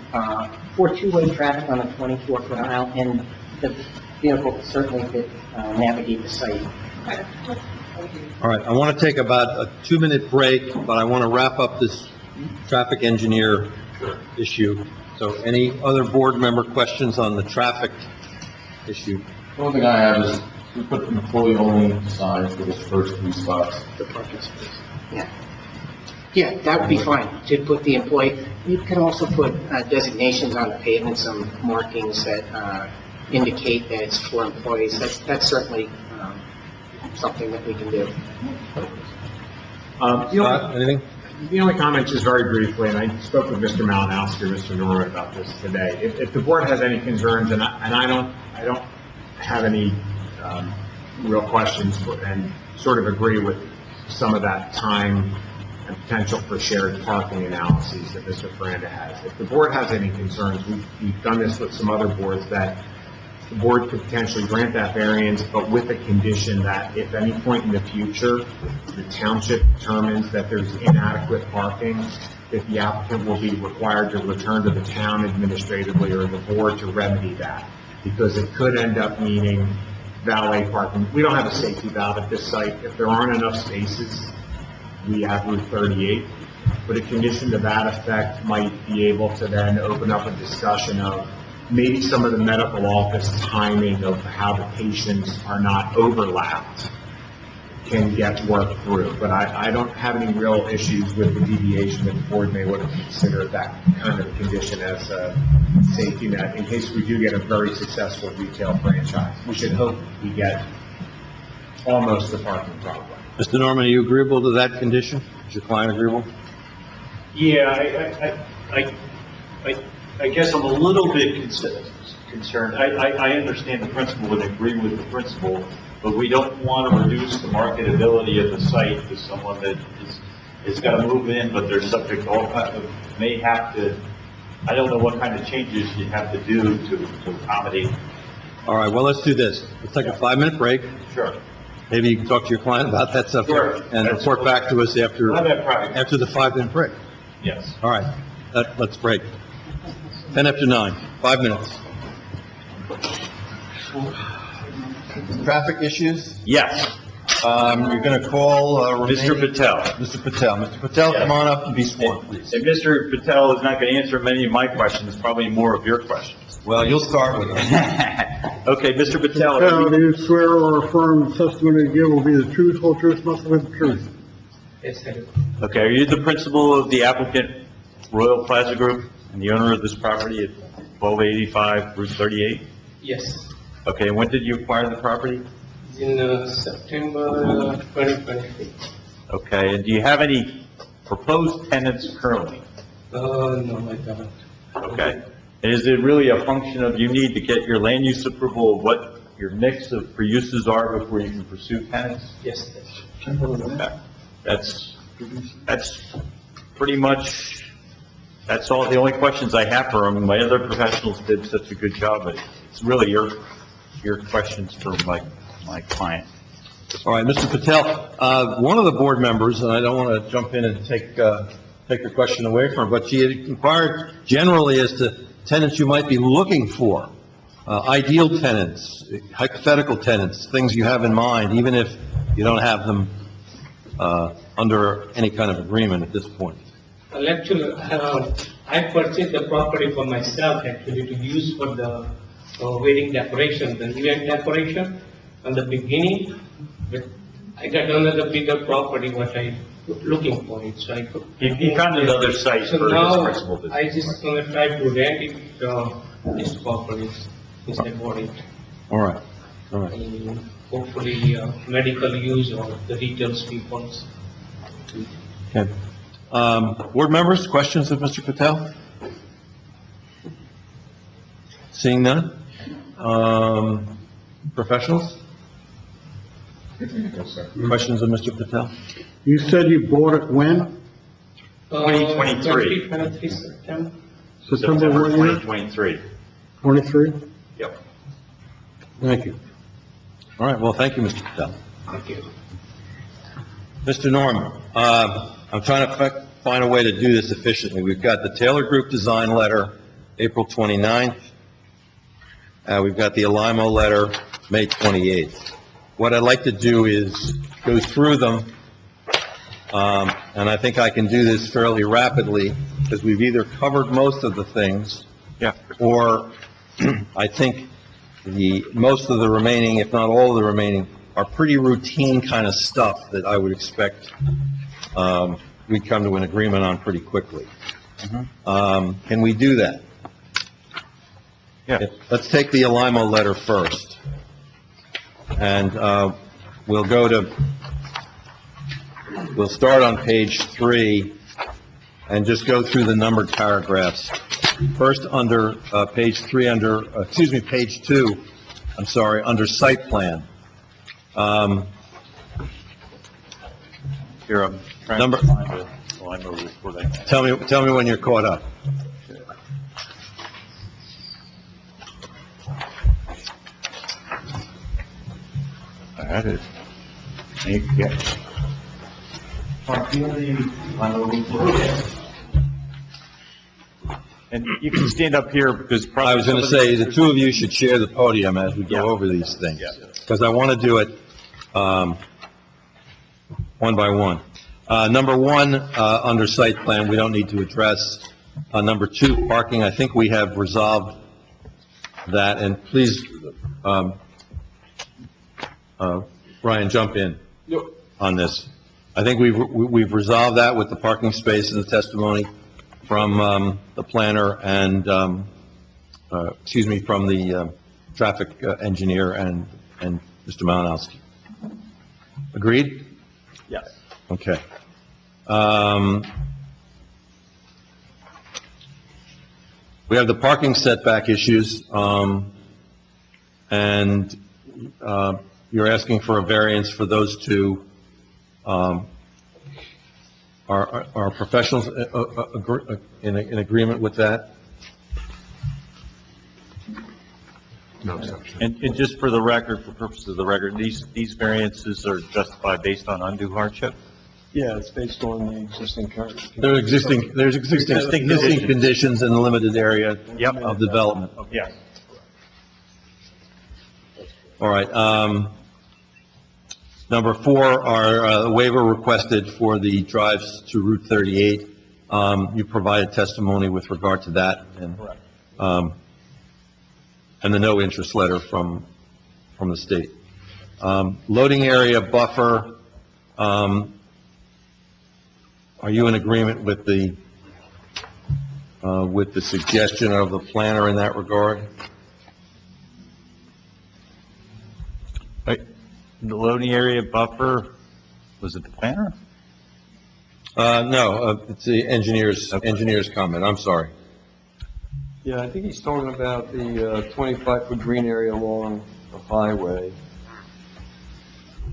for two-way traffic on a 24-foot aisle, and the vehicle certainly could navigate the site. All right, I want to take about a 2-minute break, but I want to wrap up this traffic engineer issue. So any other board member questions on the traffic issue? The only thing I have is, we put employee-only signs for those first 3 spots. The parking space. Yeah, that would be fine, to put the employee. You can also put designations on the pavement, some markings that indicate that it's for employees. That's certainly something that we can do. Scott, anything? The only comment, just very briefly, and I spoke with Mr. Malinowski or Mr. Norwood about this today. If the board has any concerns, and I don't have any real questions, and sort of agree with some of that time and potential for shared parking analyses that Mr. Ferranda has. If the board has any concerns, we've done this with some other boards, that the board could potentially grant that variance, but with the condition that if any point in the future, the township determines that there's inadequate parking, that the applicant will be required to return to the town administratively or the board to remedy that, because it could end up meaning valet parking. We don't have a safety valve at this site. If there aren't enough spaces, we have Route 38, but a condition to that effect might be able to then open up a discussion of maybe some of the medical office timing of how the patients are not overlapped can get worked through. But I don't have any real issues with the deviation that the board may want to consider that kind of condition as a safety net in case we do get a very successful retail franchise. We should hope we get almost the parking problem. Mr. Norman, are you agreeable to that condition? Is your client agreeable? Yeah, I guess I'm a little bit concerned. I understand the principle and agree with the principle, but we don't want to reduce the marketability of the site to someone that is got to move in, but they're subject to all kinds of, may have to, I don't know what kind of changes you have to do to accommodate. All right, well, let's do this. Let's take a 5-minute break. Sure. Maybe you can talk to your client about that subject. Sure. And report back to us after the 5-minute break. Yes. All right, let's break. 10 after 9, 5 minutes. Traffic issues? Yes. You're going to call, Mr. Patel. Mr. Patel. Mr. Patel, come on up and be sworn, please. And Mr. Patel is not going to answer many of my questions, probably more of your questions. Well, you'll start with them. Okay, Mr. Patel. Patel, do you swear or affirm the testimony you give will be the truth, whole truth, nothing but the truth? Yes, I do. Okay, are you the principal of the applicant Royal Plaza Group and the owner of this property at 1285 Route 38? Yes. Okay, and when did you acquire the property? In September 2023. Okay, and do you have any proposed tenants currently? No, I haven't. Okay. And is it really a function of you need to get your land use approval of what your mix of for uses are before you can pursue tenants? Yes. Okay. That's pretty much, that's all, the only questions I have for them. My other professionals did such a good job, but it's really your questions for my client. All right, Mr. Patel, one of the board members, and I don't want to jump in and take the question away from her, but she had inquired generally as to tenants you might be looking for, ideal tenants, hypothetical tenants, things you have in mind, even if you don't have them under any kind of agreement at this point. Well, actually, I purchased the property for myself, actually, to use for the wedding decoration, the event decoration. In the beginning, but I got another bigger property, what I looking for it, so I could. He found another site So for his now, principal business. I just gonna try to rent it, this property, instead of it. All right, all right. And hopefully, medical use or the retail people. Okay. Board members, questions of Mr. Patel? Seeing none? Professionals? Questions of Mr. Patel? You said you bought it when? 2023. 2023 September. September what year? 2023. 23? Yep. Thank you. All right, well, thank you, Mr. Patel. Thank you. Mr. Norman, I'm trying to find a way to do this efficiently. We've got the Taylor Group design letter, April 29th. We've got the Alimo letter, May 28th. What I'd like to do is go through them, and I think I can do this fairly rapidly, because we've either covered most of the things, or I think most of the remaining, if not all of the remaining, are pretty routine kind of stuff that I would expect we'd come to an agreement on pretty quickly. Can we do that? Yeah. Let's take the Alimo letter first. And we'll start on page 3 and just go through the numbered paragraphs. First, under page 2, I'm sorry, under site plan. Here, I'm trying Number- to find it, so I know what I... Tell me when you're caught up. I had it. Yeah. And you can stand up here because probably... I was going to say, the two of you should share the podium as we go over these things, because I want to do it one by one. Number one, under site plan, we don't need to address. Number two, parking, I think we have resolved that, and please, Ryan, jump in on this. I think we've resolved that with the parking space and the testimony from the planner and, from the traffic engineer and Mr. Malinowski. Agreed? Yes. Okay. We have the parking setback issues, and you're asking for a variance for those two. Are professionals in agreement with that? No exception. And just for the record, for purposes of the record, these variances are justified based on undue hardship? Yeah, it's based on the existing current. There's existing conditions in the limited area of development. Yes. All right, number 4, our waiver requested for the drives to Route 38. You provided testimony with regard to that, and the no interest letter from the state. Loading area buffer, are you in agreement with the suggestion of the planner in that regard? The loading area buffer, was it the planner? No, it's the engineer's comment, I'm sorry. Yeah, I think he's talking about the 25-foot green area along the highway.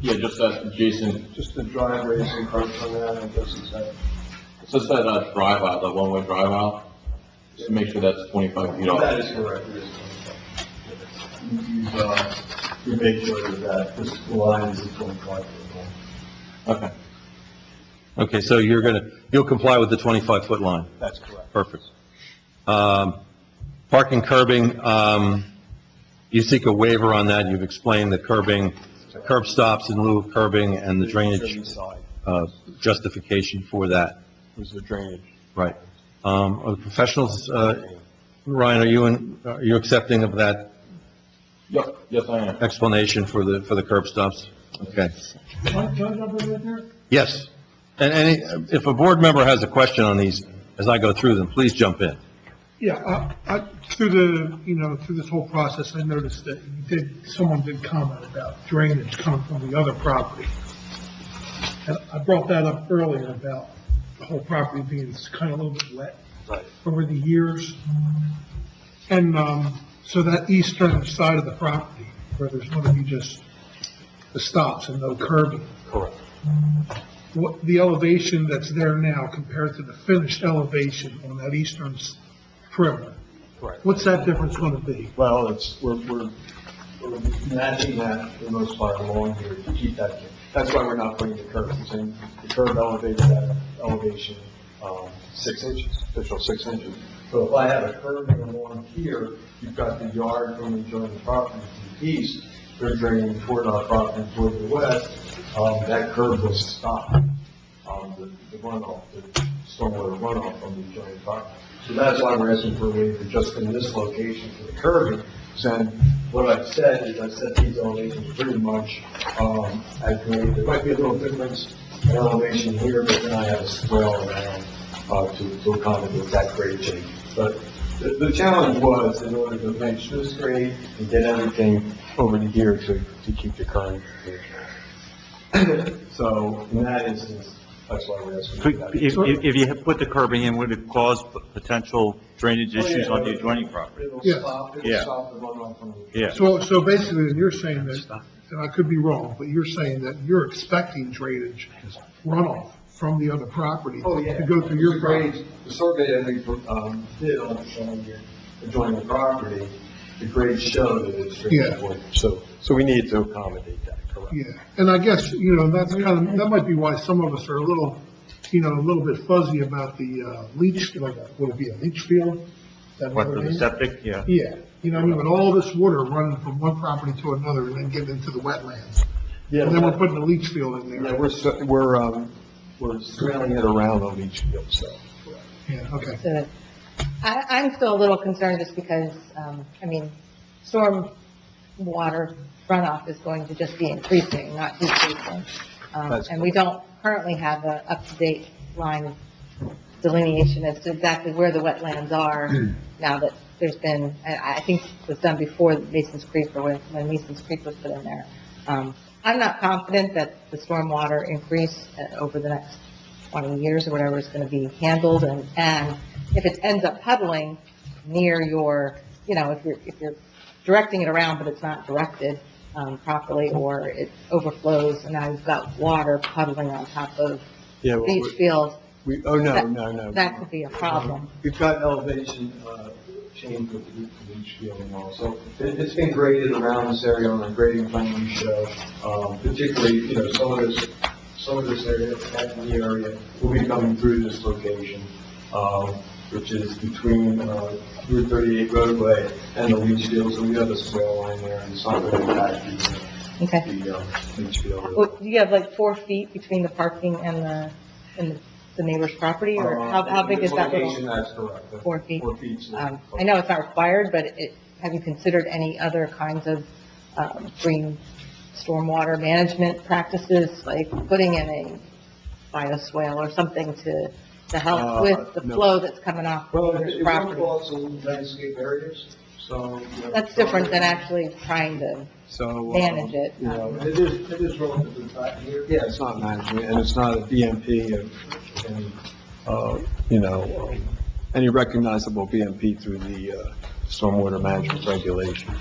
Yeah, just that adjacent, Just the driveways and curbs on that, I guess is that. it's just that drive out, that one-way drive out, just to make sure that's 25 feet off. That is correct, it is. You make sure that this line is 25 foot long. Okay. Okay, so you'll comply with the 25-foot line? That's correct. Perfect. Parking curbing, you seek a waiver on that, you've explained the curbing, curb stops in lieu of curbing, and the drainage justification for that. Was the drainage. Right. Are the professionals, Ryan, are you accepting of that Yep, yes, I am. explanation for the curb stops? Okay. Can I jump in right there? Yes. And if a board member has a question on these, as I go through them, please jump in. Yeah, through this whole process, I noticed that someone did comment about drainage coming from the other property. And I brought that up earlier about the whole property being kind of a little bit wet over the years. And, so that eastern side of the property, where there's going to be just the stops and no curbing. Correct. What, the elevation that's there now compared to the finished elevation on that eastern perimeter? Correct. What's that difference going to be? Well, we're matching that for the most part along here to keep that. That's why we're not putting the curb. The curb elevated that elevation 6 inches, official 6 inches. So if I have a curbing along here, you've got the yard from the adjoining property to the east, they're draining toward our property toward the west. That curb will stop the runoff, the stormwater runoff from the adjoining property. So that's why we're asking for a waiver just in this location for the curbing. And what I've said is I've set these elevations pretty much at grade. There might be a little difference in elevation here, but then I have a swell around to accommodate that grade change. But the challenge was in order to match this grade and get everything over to here to keep the current. So in that instance, That's why we're asking. Could- for that. If you had put the curbing in, would it cause potential drainage issues on the adjoining property? It'll Yes. stop, Yeah. it'll stop the runoff from the. Yeah. So basically, you're saying that, and I could be wrong, but you're saying that you're expecting drainage runoff from the other property Oh, yeah. to go through your property. The survey that we, did on your adjoining property, the grades show that it's Yeah. drainage. So we need to accommodate that, correct? Yeah, and I guess, that's that might be why some of us are a little bit fuzzy about the leach, like, would it be a leach field? Is that What, what for it the is? septic? Yeah. Yeah, with all this water running from one property to another and then getting into the wetlands. Yeah. And then we're putting a leach field in Yeah, there. we're surrounding it around the leach field, so. Yeah, okay. So, I'm still a little concerned just because, storm water runoff is going to just be increasing, not decreasing. And we don't currently have a up-to-date line of delineation as to exactly where the wetlands are now that there's been, I think it was done before Mason's Creek or when Mason's Creek was put in there. I'm not confident that the stormwater increase over the next 20 years or whatever is going to be handled, and if it ends up puddling near your, if you're directing it around, but it's not directed properly, or it overflows, and now you've got water puddling on top of Yeah, well, leach fields, no. that could be a problem. We've got elevation, change with the leach field and all, so it's been graded around this area on a grading plan we show, particularly, some of this area, in the area, will be coming through this location, which is between, Route 38 roadway and the leach field, so we have a swale line there, and it's not going to impact Okay. the leach field. Well, do you have like 4 feet between the parking and the neighbor's property, or how big is that Location, little? that's correct. 4 feet? 4 feet. I know it's not required, but have you considered any other kinds of green stormwater management practices, like putting in a bioswale or something to help with the no. flow that's coming off the Well, neighbor's it will property? cause some landscape areas, so. That's different than actually trying to manage it. It is relatively flat here. Yeah, it's not management, and it's not a BMP of any recognizable BMP through the stormwater management regulation.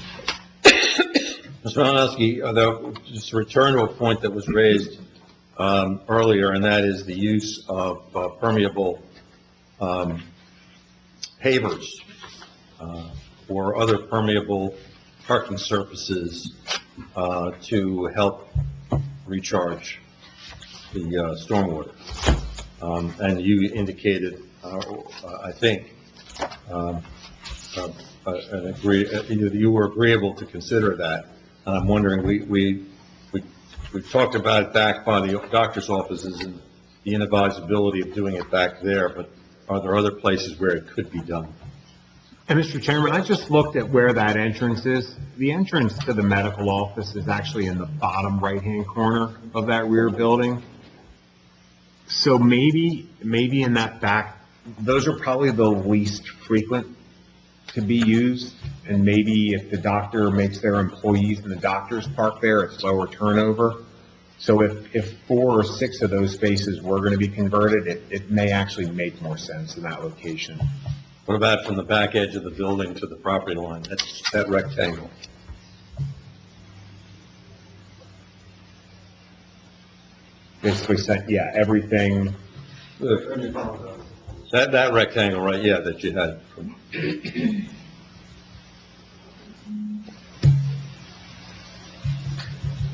Mr. Malinowski, though, just to return to a point that was raised earlier, and that is the use of permeable pavers or other permeable parking surfaces to help recharge the stormwater. And you indicated, I think, you were agreeable to consider that. And I'm wondering, we talked about it back by the doctor's offices and the inadvisability of doing it back there, but are there other places where it could be done? And Mr. Chairman, I just looked at where that entrance is. The entrance to the medical office is actually in the bottom right-hand corner of that rear building. So maybe in that back, those are probably the least frequent to be used. And maybe if the doctor makes their employees and the doctors park there, it's lower turnover. So if 4 or 6 of those spaces were going to be converted, it may actually make more sense in that location. What about from the back edge of the building to the property line, that rectangle? Basically said, yeah, everything. That rectangle, right, yeah, that you had.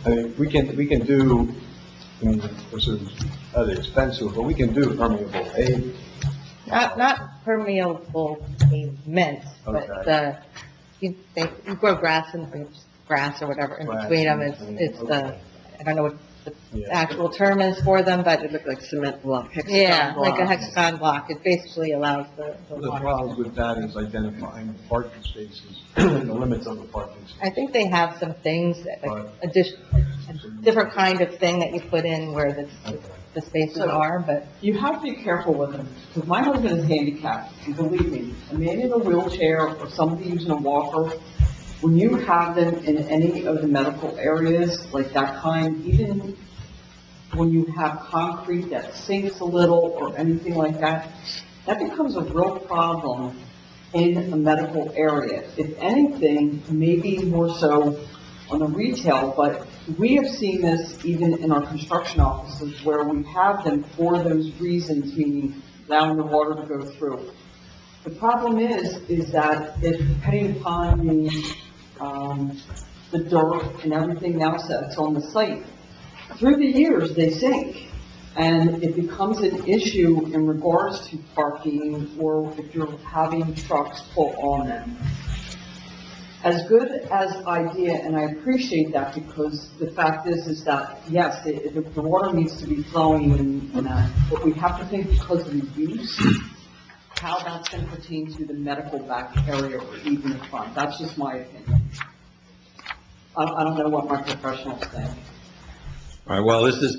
I mean, we can do, this is rather expensive, but we can do permeable paving. Not permeable pavement, but you grow grass or whatever in between them. It's I don't know what the actual term is for them, but it looks like cement block. Yeah, like a hexagon block. It basically allows the The water. problem with that is identifying the parking spaces, the limits of the parking spaces. I think they have some things, a different kind of thing that you put in where the spaces are, but. You have to be careful with them, because my husband is handicapped, and believe me, a man in a wheelchair or somebody using a walker, when you have them in any of the medical areas, like that kind, even when you have concrete that sinks a little or anything like that, that becomes a real problem in a medical area. If anything, maybe more so on the retail, but we have seen this even in our construction offices where we have them for those reasons, meaning allowing the water to go through. The problem is that if depending upon the dirt and everything else that's on the site, through the years, they sink. And it becomes an issue in regards to parking or if you're having trucks pull on them. As good as idea, and I appreciate that because the fact is that, yes, the water needs to be flowing and that, but we have to think because of the use, how that's going to pertain to the medical back area or even the front. That's just my opinion. I don't know what my professionals think. All right, well, this is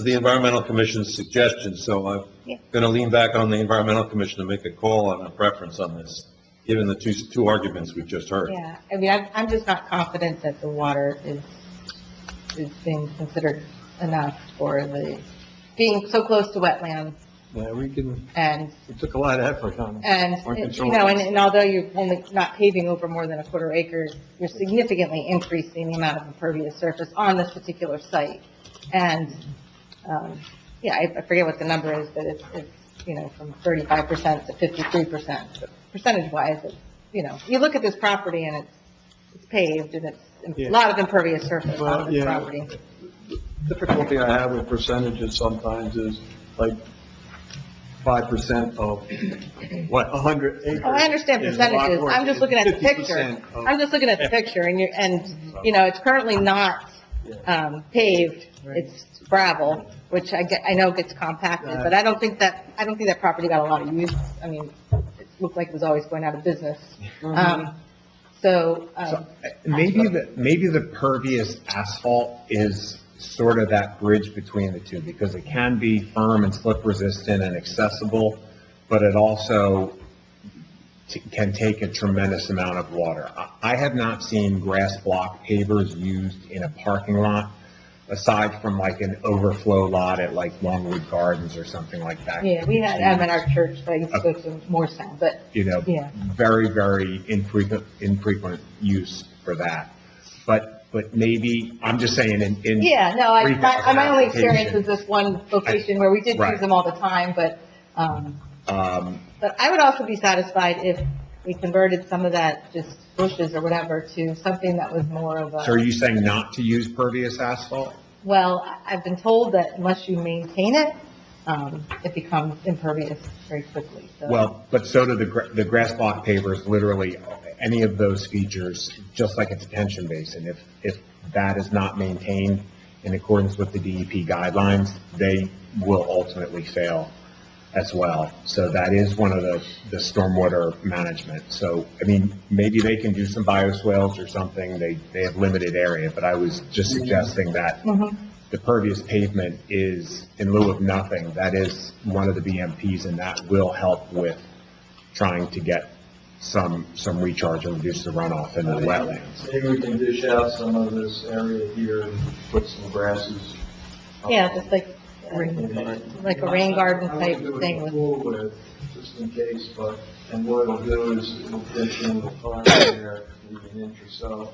the Environmental Commission's suggestion, so I'm going to lean back on the Environmental Commission to make a call on a preference on this, given the two arguments we've just heard. Yeah, I mean, I'm just not confident that the water is being considered enough for being so close to wetlands. Yeah, we took a lot of effort on And although you're only not paving over more than a quarter acre, you're significantly increasing the amount of impervious surface on this particular site. And, I forget what the number is, but it's from 35% to 53%. But percentage-wise, you look at this property and it's paved and it's a lot of impervious surface on this property. The difficulty I have with percentages sometimes is like 5% of, 100 acres. Oh, I understand is a lot percentages. more I'm just looking at the picture. 50% of- I'm just looking at the picture and it's currently not, paved. It's gravel, which I know gets compacted, but I don't think that property got a lot of use. I mean, it looked like it was always going out of business. Maybe the pervious asphalt is sort of that bridge between the two, because it can be firm and slip resistant and accessible, but it also can take a tremendous amount of water. I have not seen grass block pavers used in a parking lot, aside from like an overflow lot at like Longwood Gardens or something like that. Yeah, we had them at our church, but I used to go to Morristown, but, yeah. Very, very infrequent use for that. But maybe, I'm just saying in. Yeah, no, my only experience application. is this one location where we did Right. use them all the time, but I would also be satisfied if we converted some of that just bushes or whatever to something that was more of So are a, you saying not to use pervious asphalt? well, I've been told that unless you maintain it, it becomes impervious very quickly, so. Well, but so do the grass block pavers, literally, any of those features, just like a detention basin. If that is not maintained in accordance with the DEP guidelines, they will ultimately fail as well. So that is one of the stormwater management. So, I mean, maybe they can do some bioswales or something. They have limited area, but I was just suggesting that the pervious pavement is, in lieu of nothing, that is one of the BMPs, and that will help with trying to get some recharge and reduce the runoff into the wetlands. Maybe we can dish out some of this area here and put some grasses. Yeah, just like a rain garden type thing with. Full width, just in case, and what it'll do is it'll pitch in the front there, maybe an inch or so,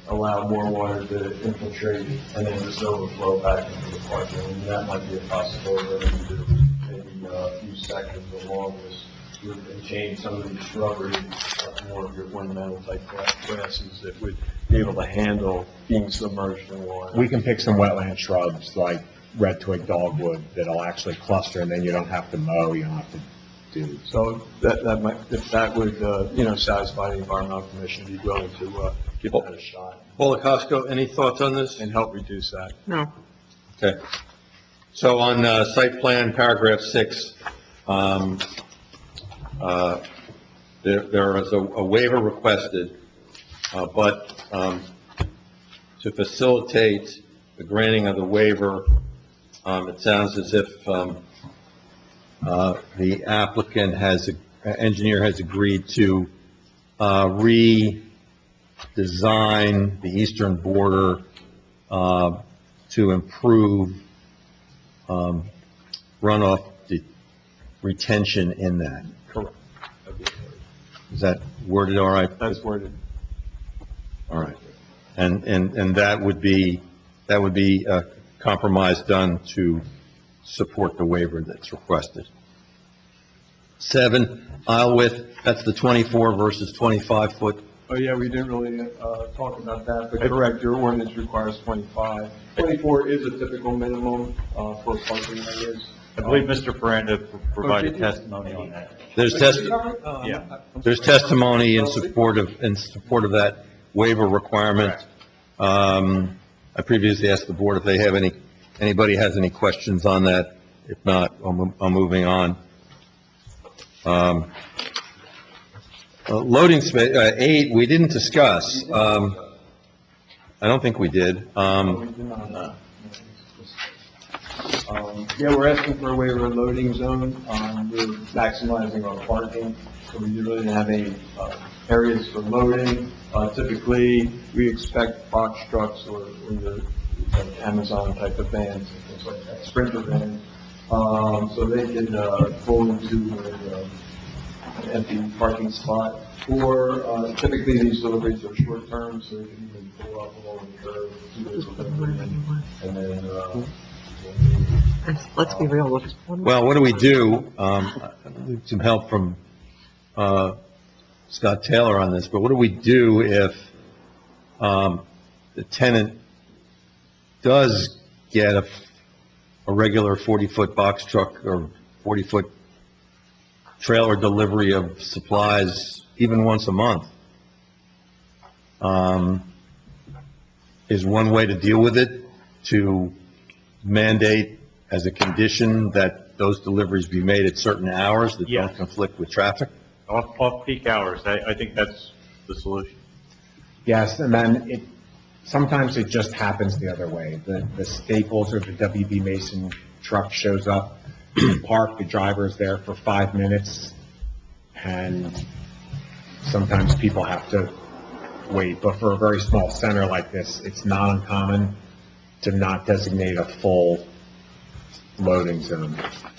allow more water to infiltrate and then just overflow back into the parking. And that might be a possibility to maybe a few sections along this route and change some of these shrubbery, more of your ornamental type grasses that would be able to handle being submerged in water. We can pick some wetland shrubs like red twig dogwood that'll actually cluster, and then you don't have to mow, you don't have to do. So that might, if that would, satisfy the Environmental Commission, be willing to, give that a shot. Paul Costco, any thoughts on this? And help reduce that. No. Okay. So on site plan, paragraph 6, there is a waiver requested, but to facilitate the granting of the waiver, it sounds as if the applicant engineer has agreed to redesign the eastern border to improve runoff retention in that. Correct. Is that worded all right? That's worded. All right. And that would be a compromise done to support the waiver that's requested. 7, aisle width, that's the 24 versus 25 foot. Oh, yeah, we didn't really talk about that, but correct, your ordinance requires 25. 24 is a typical minimum for parking areas. I believe Mr. Ferranda provided testimony on that. There's testimony in support of that waiver requirement. I previously asked the board if they have anybody has any questions on that. If not, I'm moving on. Loading space, 8, we didn't discuss. I don't think we did. Yeah, we're asking for a waiver of loading zone. We're maximizing our parking, so we really didn't have any areas for loading. Typically, we expect box trucks or the Amazon type of vans, and things like that, Sprinter vans, so they can pull into an empty parking spot. Or typically, these deliveries are short term, so they can even pull up along the curb, do their delivery, and then Let's be real. Well, what do we do? Need some help from Scott Taylor on this, but what do we do if the tenant does get a regular 40-foot box truck or 40-foot trailer delivery of supplies even once a month? Is one way to deal with it to mandate as a condition that those deliveries be made at certain hours that don't conflict with traffic? Off-peak hours, I think that's the solution. Yes, and then sometimes it just happens the other way. The Staples or the WB Mason truck shows up, you park, the driver's there for 5 minutes, and sometimes people have to wait. But for a very small center like this, it's not uncommon to not designate a full loading zone.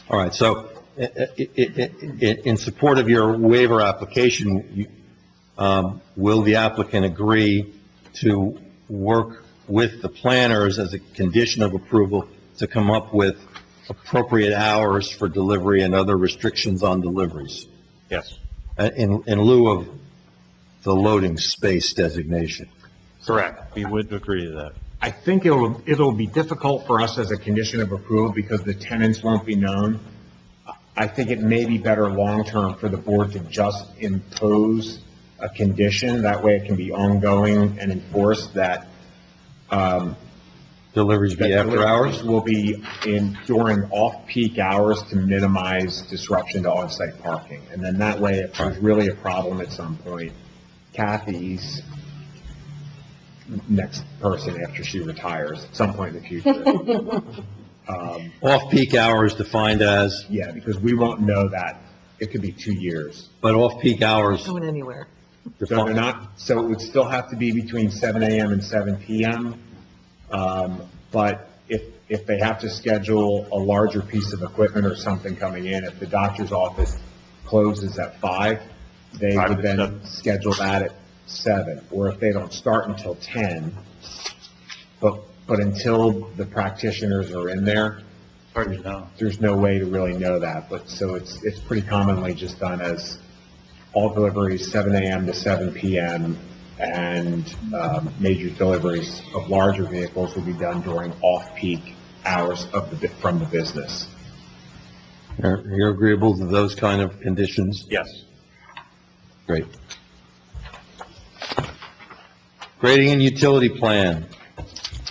All right, so in support of your waiver application, will the applicant agree to work with the planners as a condition of approval to come up with appropriate hours for delivery and other restrictions on deliveries? Yes. In lieu of the loading space designation? Correct. We would agree to that. I think it'll be difficult for us as a condition of approval because the tenants won't be known. I think it may be better long-term for the board to just impose a condition. That way it can be ongoing and enforced that deliveries be after hours? Will be during off-peak hours to minimize disruption to on-site parking. And then that way, if there's really a problem at some point, Kathy's next person after she retires at some point in the future. Off-peak hours defined as? Yeah, because we won't know that. It could be 2 years. But off-peak hours? Going anywhere. So they're not, so it would still have to be between 7 a.m. and 7 p.m. But if they have to schedule a larger piece of equipment or something coming in, if the doctor's office closes at 5, they would then schedule that at 7. Or if they don't start until 10, but until the practitioners are in there, there's no way to really know that. But so it's pretty commonly just done as all deliveries 7 a.m. to 7 p.m. and major deliveries of larger vehicles will be done during off-peak hours from the business. You're agreeable to those kind of conditions? Yes. Great. Grading and utility plan.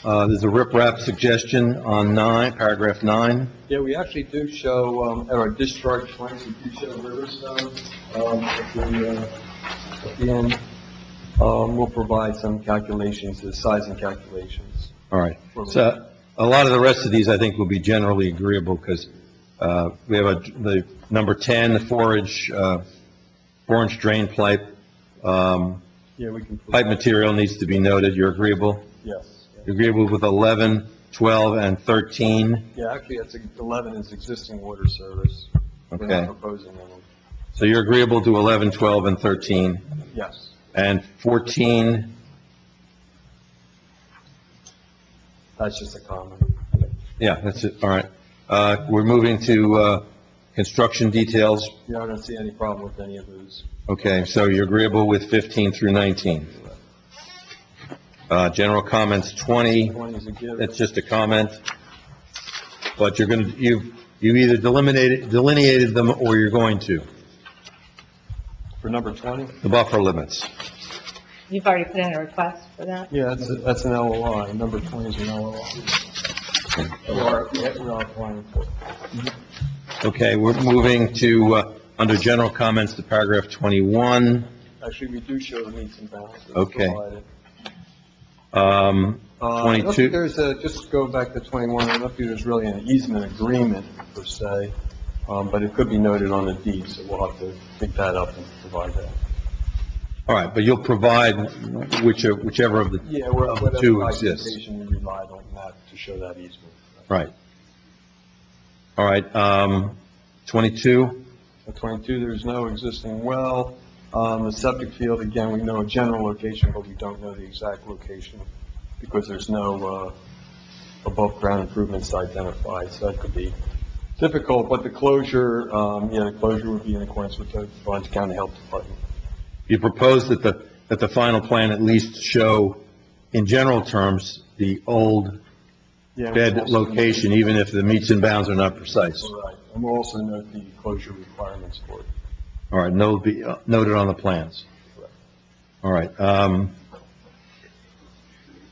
There's a riprap suggestion on 9, paragraph 9. Yeah, we actually do show, at our discharge points, we do show Riverstone at the end. We'll provide some calculations, the sizing calculations. All right. So a lot of the rest of these, I think, will be generally agreeable because we have the number 10, the 4-inch drain pipe. Yeah, we can. Pipe material needs to be noted. You're agreeable? Yes. You're agreeable with 11, 12, and 13. Yeah, actually, that's 11 is existing water service. We're Okay. not proposing them. So you're agreeable to 11, 12, and 13. Yes. And 14, That's just a comment. yeah, that's it, all right. We're moving to construction details. Yeah, I don't see any problem with any of those. Okay, so you're agreeable with 15 through 19. General comments, 20, 20 is a given. that's just a comment. But you either delineated them or you're going to, For number 20? the buffer limits. You've already put in a request for that? Yeah, that's an LOI. Number 20 is an LOI. We are applying for it. Okay, we're moving to, under general comments, to paragraph 21. Actually, we do show the meets and bounds. that's Okay. provided. I don't 22. think there's just go back to 21, I don't think there's really an easement agreement per se, but it could be noted on the deed, so we'll have to pick that up and provide that. All right, but you'll provide whichever of the Yeah, of the whatever two exists. documentation you relied on that to show that easement. Right. All right, 22, At 22, there's no existing well. The septic field, again, we know a general location, but we don't know the exact location because there's no above-ground improvements identified, so that could be difficult. But the closure, the closure would be in accordance with the Orange County Health Department. you propose that the final plan at least show, in general terms, the old Yeah, bed we'll also- location, even if the meets and bounds are not precise. Right, and we'll also note the closure requirements for it. All right, noted on the plans. All right,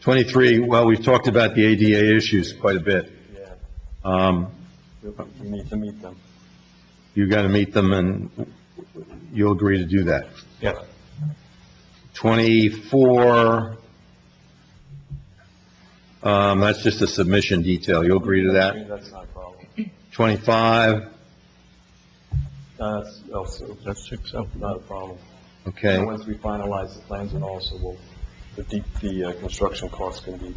23, well, we've talked about the ADA issues quite a bit. Yeah. We need to meet them. You got to meet them, and you'll agree to do that. Yeah. 24, that's just a submission detail. You'll agree to that? That's not a problem. 25, That's also, that's not a problem. okay. And once we finalize the plans and also the construction cost can be,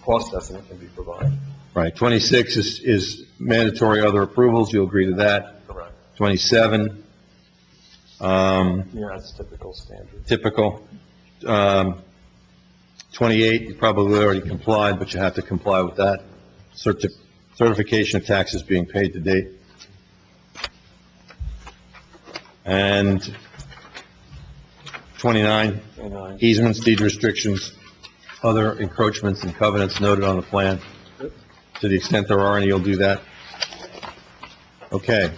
cost estimate can be provided. Right, 26 is mandatory other approvals. You'll agree to that? Correct. 27, Yeah, that's typical standard. typical. 28, you probably already complied, but you have to comply with that. Certification of taxes being paid to date. And 29, 29. easements, deed restrictions, other encroachments and covenants noted on the plan. To the extent there are any, you'll do that. Okay.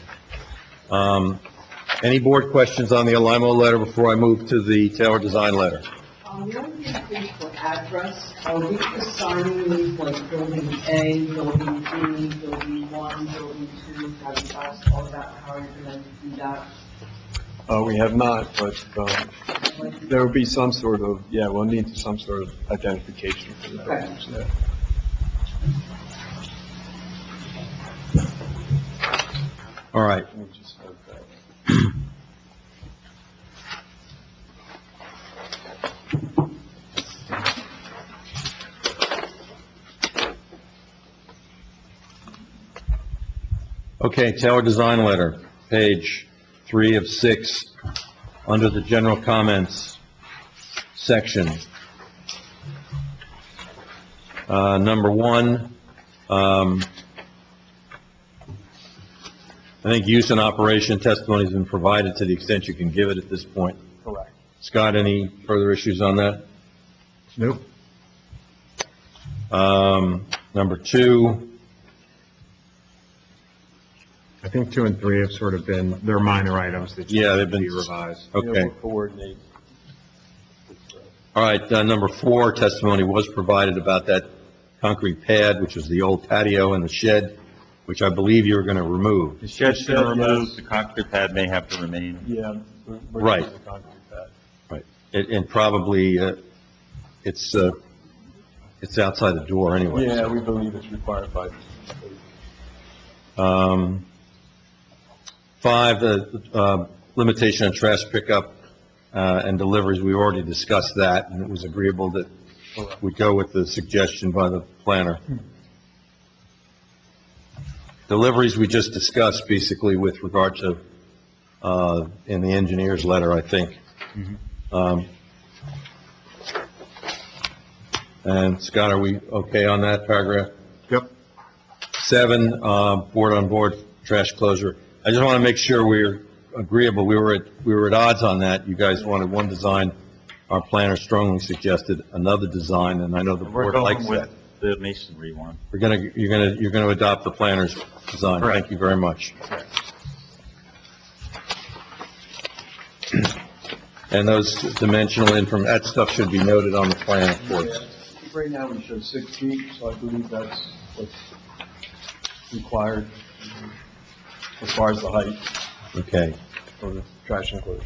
Any board questions on the Alimo letter before I move to the Taylor Design letter? The only thing for address, are we just signing these like building A, building B, building 1, building 2, have you asked all about how you're going to do that? We have not, but there will be some sort of, we'll need some sort of identification for the buildings, yeah. All right. Let me just note that. Okay, Taylor Design letter, page 3 of 6, under the general comments section. Number 1, I think use and operation testimony has been provided to the extent you can give it at this point. Correct. Scott, any further issues on that? Nope. Number 2, I think 2 and 3 have sort of been, they're minor items that Yeah, should they've been- be revised. okay. We'll coordinate. All right, number 4, testimony was provided about that concrete pad, which was the old patio and the shed, which I believe you were going to remove. The shed's been removed, the concrete pad may have to remain. Yeah. we're Right. using the concrete pad. Right. And probably, it's outside the door anyway. Yeah, we believe it's required by. 5, the limitation on trash pickup and deliveries, we already discussed that, and it was agreeable that we go with the suggestion by the planner. Deliveries we just discussed basically with regard to, in the engineer's letter, I think. And Scott, are we okay on that paragraph? Yep. 7, board-on-board trash closure. I just want to make sure we're agreeable. We were at odds on that. You guys wanted one design. Our planner strongly suggested another design, and I know the We're board likes going that. with the masonry one. You're gonna adopt the planner's design. Thank you very much. And those dimensional that stuff should be noted on the plan, of course. Right now, we show 6 feet, so I believe that's what's required as far as the height Okay. for the trash enclosure.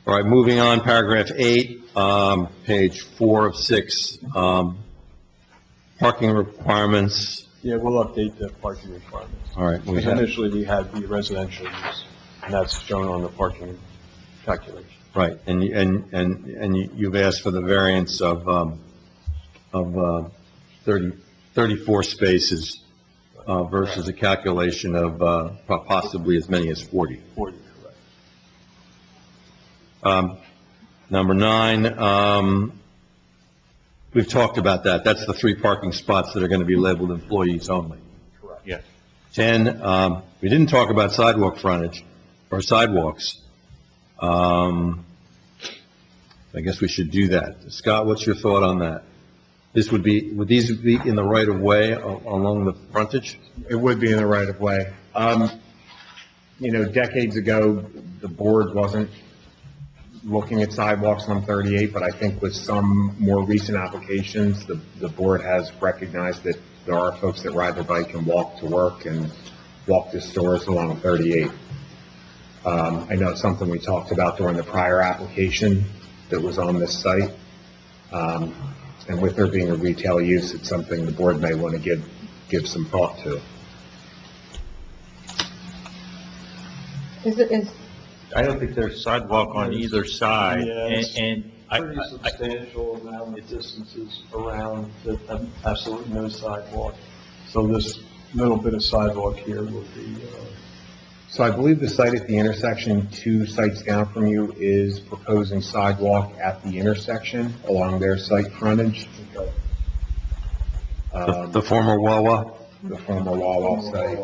All right, moving on, paragraph 8, page 4 of 6, parking requirements. Yeah, we'll update the parking requirements. All right, we Because have, initially, we had the residential use, and that's shown on the parking calculation. right, and you've asked for the variance of 34 spaces versus a calculation of possibly as many as 40. 40, correct. Number 9, we've talked about that. That's the 3 parking spots that are going to be labeled employees only. Correct. Yes. 10, we didn't talk about sidewalk frontage or sidewalks. I guess we should do that. Scott, what's your thought on that? Would these be in the right of way along the frontage? It would be in the right of way. Decades ago, the board wasn't looking at sidewalks on 38, but I think with some more recent applications, the board has recognized that there are folks that ride their bike and walk to work and walk to stores along 38. I know it's something we talked about during the prior application that was on this site. And with there being a retail use, it's something the board may want to give some thought to. I don't think there's sidewalk on either side, Yeah, it's and pretty substantial amount of distances around that have absolutely no sidewalk. So this little bit of sidewalk here will be, So I believe the site at the intersection, 2 sites down from you, is proposing sidewalk at the intersection along their site frontage. The former Wawa? The former Wawa site.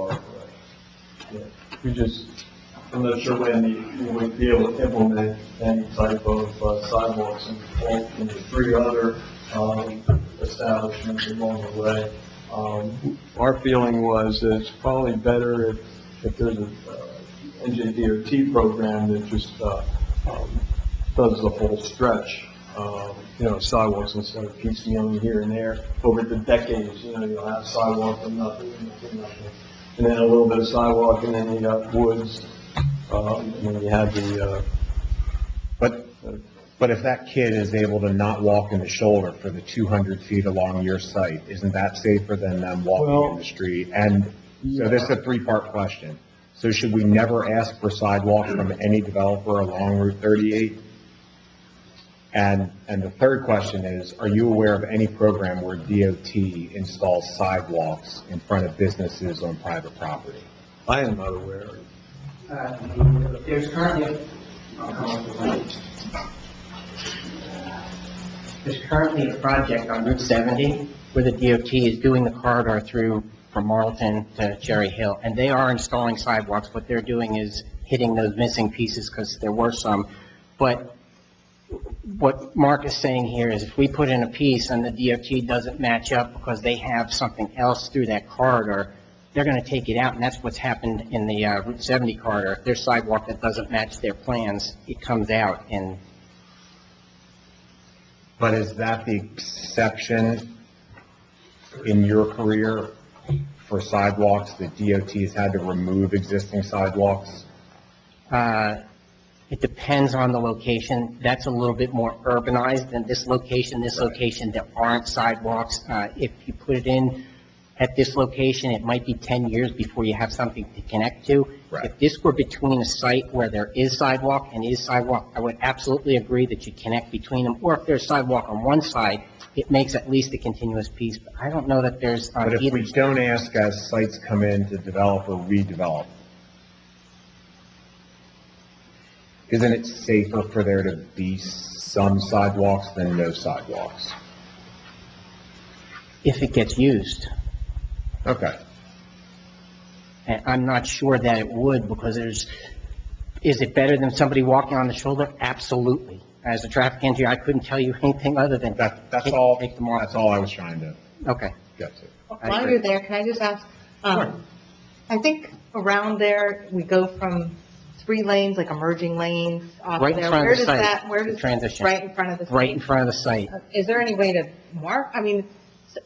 I'm not sure when you would be able to implement any type of sidewalks in the 3 other establishments along the way. Our feeling was that it's probably better if there's a NJDOT program that just does the whole stretch, sidewalks instead of piecemealing here and there. Over the decades, you'll have sidewalk and nothing, and then a little bit of sidewalk, and then you got woods, and then you have the, But if that kid is able to not walk in the shoulder for the 200 feet along your site, isn't that safer than them walking in the street? And so this is a 3-part question. So should we never ask for sidewalk from any developer along Route 38? And the third question is, are you aware of any program where DOT installs sidewalks in front of businesses on private property? I am not aware of. There's currently a project on Route 70 where the DOT is doing the corridor through from Marlton to Cherry Hill, and they are installing sidewalks. What they're doing is hitting those missing pieces because there were some. But what Mark is saying here is if we put in a piece and the DOT doesn't match up because they have something else through that corridor, they're going to take it out, and that's what's happened in the Route 70 corridor. If there's sidewalk that doesn't match their plans, it comes out. And But is that the exception in your career for sidewalks, that DOT has had to remove existing sidewalks? it depends on the location. That's a little bit more urbanized than this location, there aren't sidewalks. If you put it in at this location, it might be 10 years before you have something to connect to. Right. If this were between a site where there is sidewalk and is sidewalk, I would absolutely agree that you connect between them. Or if there's sidewalk on one side, it makes at least a continuous piece. But I don't know that there's on But if either. we don't ask as sites come in to develop or redevelop, isn't it safer for there to be some sidewalks than no sidewalks? If it gets used. Okay. And I'm not sure that it would, because is it better than somebody walking on the shoulder? Absolutely. As a traffic engineer, I couldn't tell you anything other than That's all, take them off. that's all I was trying to Okay. get to. While you're there, can I just ask, I think around there, we go from 3 lanes, like emerging lanes off Right in there. front Where of the does site, that, where the does, transition. right in front of the site? Right in front of the site. Is there any way to mark, I mean,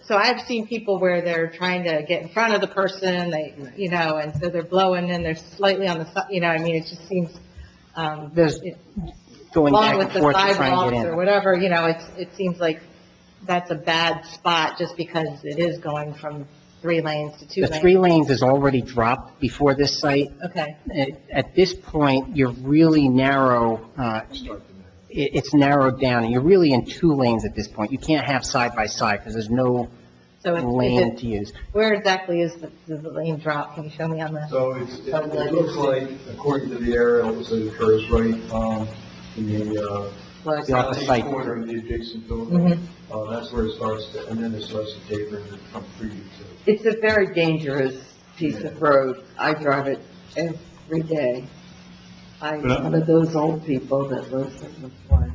so I've seen people where they're trying to get in front of the person, they, you know, and so they're blowing and they're slightly on the side, you know, I mean, it just seems, There's going along back with and the forth to try and sidewalks get or in. whatever, you know, it seems like that's a bad spot just because it is going from 3 lanes to 2 The lanes. 3 lanes is already dropped before this site. Okay. At this point, you're really narrow, it's narrowed down, and you're really in 2 lanes at this point. You can't have side by side, because there's no So is lane it, to use. where exactly is the lane drop? Can you show me on the? So it looks like, according to the aerial, it looks like it occurs right, in the, Like- The opposite side. corner of the adjacent building. Mhm. That's where it starts to, and then it starts to taper and become free to. It's a very dangerous piece of road. I drive it every day. I'm one of those old people that lives in the flood.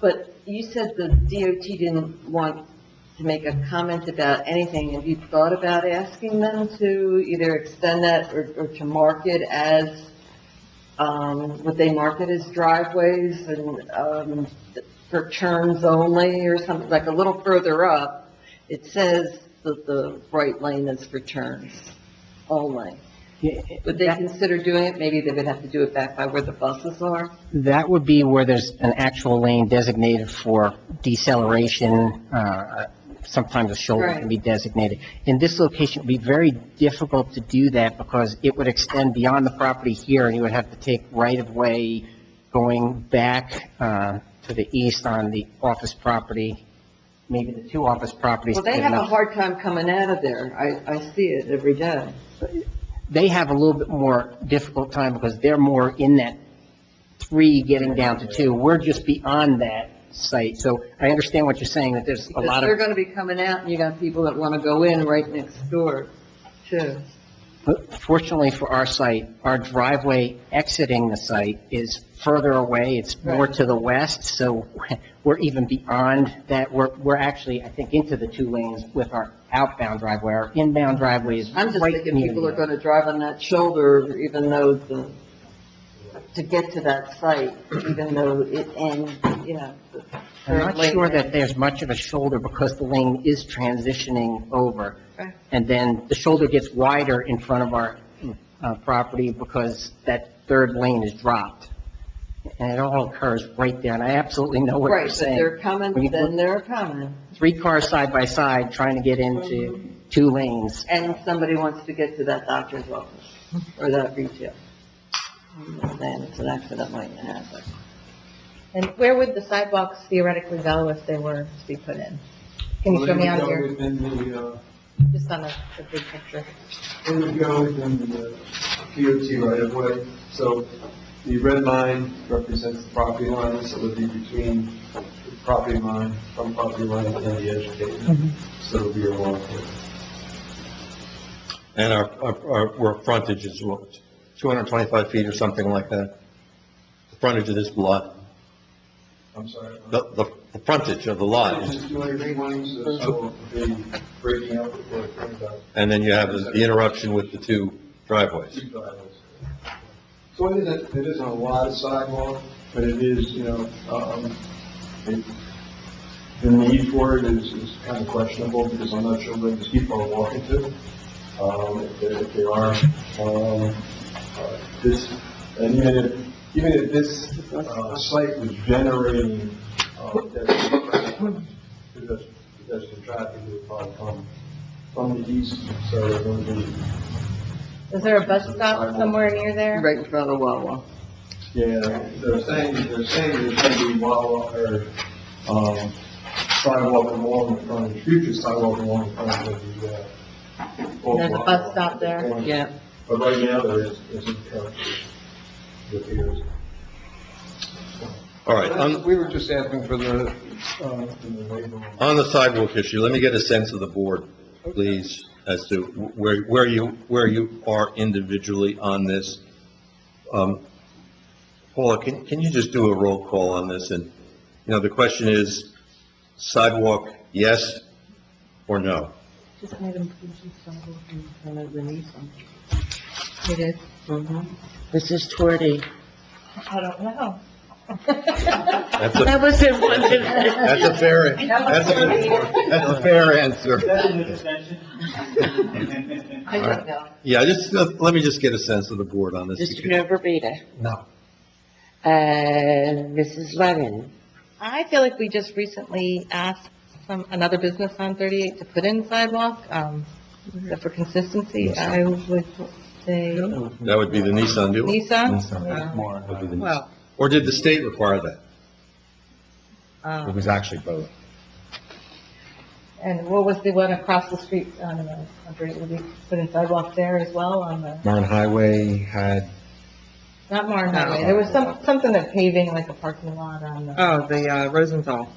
But you said the DOT didn't want to make a comment about anything. Have you thought about asking them to either extend that or to mark it as, would they mark it as driveways and, for turns only or something, like a little further up? It says that the right lane is for turns only. Would they consider doing it? Maybe they would have to do it back by where the buses are? That would be where there's an actual lane designated for deceleration. Sometimes a shoulder Right. can be designated. In this location, it would be very difficult to do that because it would extend beyond the property here, and you would have to take right-of-way going back to the east on the office property, maybe the 2 office properties. Well, they have a hard time coming out of there. I see it every day. They have a little bit more difficult time because they're more in that 3 getting down to 2. We're just beyond that site. So I understand what you're saying, that there's a Because lot they're of, gonna be coming out, and you got people that wanna go in right next door, too. but fortunately for our site, our driveway exiting the site is further away. It's more Right. to the west, so we're even beyond that. We're actually, I think, into the 2 lanes with our outbound driveway. Our inbound driveway is I'm just right thinking near people are the- gonna drive on that shoulder, even though to get to that site, even though it ends, you know. the I'm not third lane sure that ends. there's much of a shoulder because the lane is transitioning over. Okay. And then the shoulder gets wider in front of our property because that 3rd lane is dropped. And it all occurs right there, and I absolutely know what you're Right, but saying. they're coming, When you then put they're coming, 3 cars side by side trying to get into 2 lanes. and somebody wants to get to that doctor's office, or that retail. Then it's an accident waiting to happen. And where would the sidewalks theoretically go if they were to be put in? Can you show me on your, Within the, just on the big picture? it would go within the DOT right of way. So the red line represents the property line, so it would be between the property line, from property line and the edge of pavement. So it would be along here. And our frontage is what, 225 feet or something like that? The frontage of this lot, I'm sorry. the frontage of the lot. It's just 220, so the breaking up with the, And then you have the interruption with the 2 driveways. 2 driveways. So it isn't a lot of sidewalk, but it is, you know, the need for it is kind of questionable because I'm not sure where these people are walking to. If they are, this, and even if this site was generating, that pedestrian traffic would probably come from the east, so it would be, Is there a bus stop somewhere near there? Right in front of the Wawa. yeah, they're saying there's gonna be sidewalk along the front, future sidewalk along the front of the, There's a bus stop there? Yeah. But right now, there isn't currently, it appears. All right, We were just asking for the waiver. on the sidewalk issue, let me get a sense of the board, please, as to where you are individually on this. Paula, can you just do a roll call on this? And, the question is sidewalk, yes or no? Just item pollution sidewalk in front of the Nissan. It is? Mrs. Twardy. I don't know. That was in one of That's a fair, that's a fair answer. I don't know. Yeah, let me just get a sense of the board on this. Mr. Novarbita. No. And Mrs. Lennon. I feel like we just recently asked another business on 38 to put in sidewalk, for consistency, I would say That would be the Nissan deal? Nissan. Yeah. Would be the Nissan. Well, Or did the state require that? It was actually both. And what was the one across the street, I don't know, would we put in sidewalk there as well on the, Marne Highway had, not Marne Highway, there was something that paving like a parking lot on the, Oh, the Rosenthal.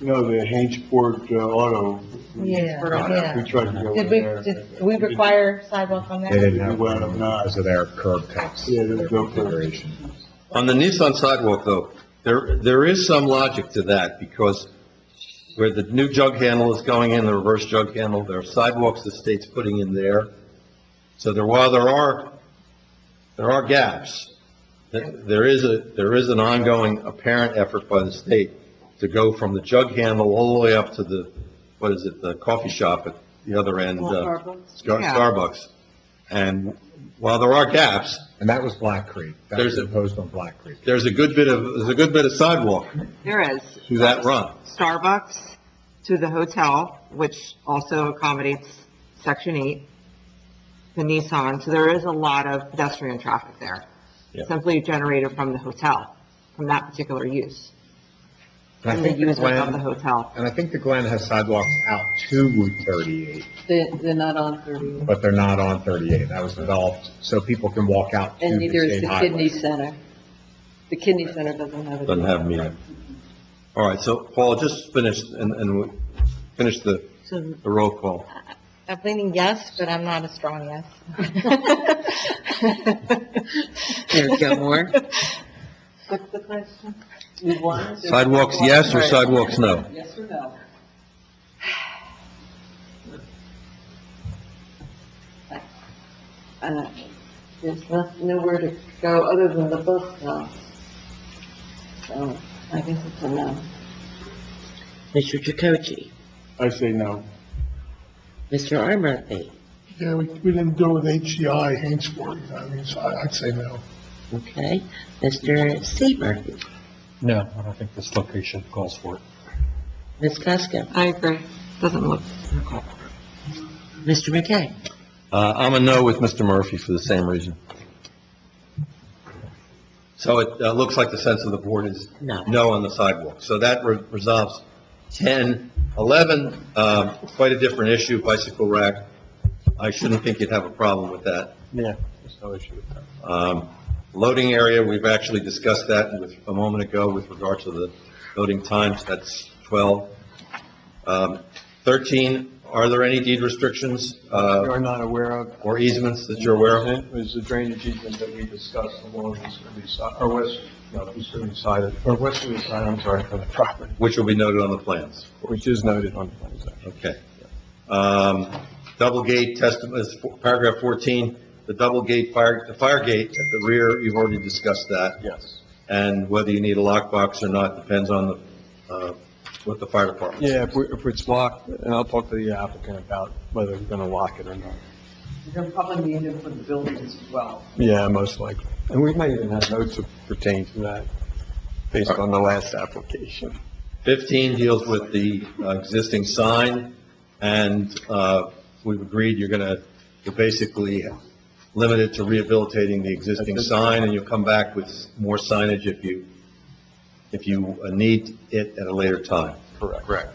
No, the Hangeport Auto. yeah. We tried to go Did there. did we require sidewalk on there? they didn't have, Well, no. because of their curb cuts. Yeah, there's no configuration. On the Nissan sidewalk, though, there is some logic to that, because where the new jug handle is going in, the reverse jug handle, there are sidewalks the state's putting in there. So while there are gaps, there is an ongoing apparent effort by the state to go from the jug handle all the way up to the coffee shop at the other end, Starbucks. And while there are gaps. And that was Black Creek. That was imposed on Black Creek. There's a good bit of sidewalk There is. through that run. Starbucks to the hotel, which also accommodates Section 8, the Nissan. So there is a lot of pedestrian traffic there, Yeah. simply generated from the hotel, from that particular use. And I From the think the users of the Glen, hotel. and I think the Glen has sidewalks out to Route 38, They're not on 38. but they're not on 38. That was developed so people can walk out to And the neither is state the highway. kidney center. The kidney center doesn't have it. Doesn't have me. All right, so Paul, just finish and finish the roll call. I'm leaning yes, but I'm not a strong yes. Mayor Gilmore. What's the question? You want? Sidewalks, yes, or sidewalks, no? Yes or no? There's nowhere to go other than the bus stop. So I guess it's a no. Mr. Jacochi. I say no. Mr. Armstrong. Yeah, we didn't do it with HCI, Hainsport, so I'd say no. Okay. Mr. Seaver. No, I don't think this location calls for it. Ms. Cusko. I agree. Doesn't look. Mr. McKay. I'm a no with Mr. Murphy for the same reason. So it looks like the sense of the board is no on the sidewalk. So that resolves 10. 11, quite a different issue, bicycle rack. I shouldn't think you'd have a problem with that. Yeah, there's no issue with that. Loading area, we've actually discussed that a moment ago with regard to the loading times. That's 12. 13, are there any deed restrictions? You're not aware of? Or easements that you're aware of? It was the drainage easement that we discussed along the easterly side, or easterly side, or westerly side, I'm sorry, for the property. Which will be noted on the plans. Which is noted on the plans, actually. Okay. Double gate paragraph 14, the double gate the fire gate at the rear, you've already discussed that. Yes. And whether you need a lockbox or not depends on what the fire department. Yeah, if it's locked, and I'll talk to the applicant about whether we're gonna lock it or not. You're gonna probably need it for the buildings as well. Yeah, most likely. And we might even have notes that pertain to that, based on the last application. 15 deals with the existing sign, and we've agreed you're basically limit it to rehabilitating the existing sign, and you'll come back with more signage if you need it at a later time. Correct.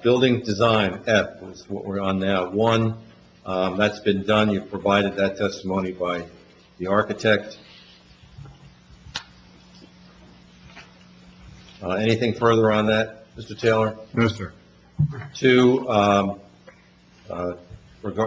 Building design, F, is what we're on now. 1, that's been done. You've provided that testimony by the architect. Anything further on that, Mr. Taylor? No, sir. 2,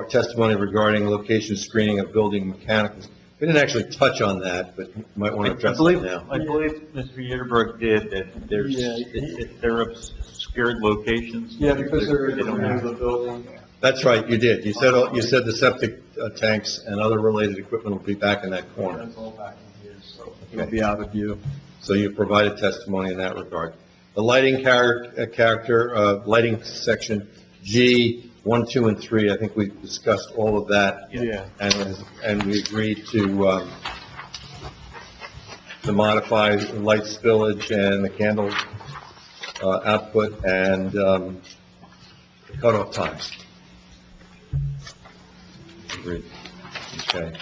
testimony regarding location screening of building mechanicals. We didn't actually touch on that, but you might want to address that now. I believe Mr. Yitterberg did, that they're obscured locations. Yeah, because they're they don't in have. the building. That's right, you did. You said the septic tanks and other related equipment will be back in that corner. That's all back in here, so it'll be out of view. So you provided testimony in that regard. The lighting lighting section, G, 1, 2, and 3, I think we discussed all of that. Yeah. And we agreed to modify the light spillage and the candle output and cutoff times. Agreed. Okay.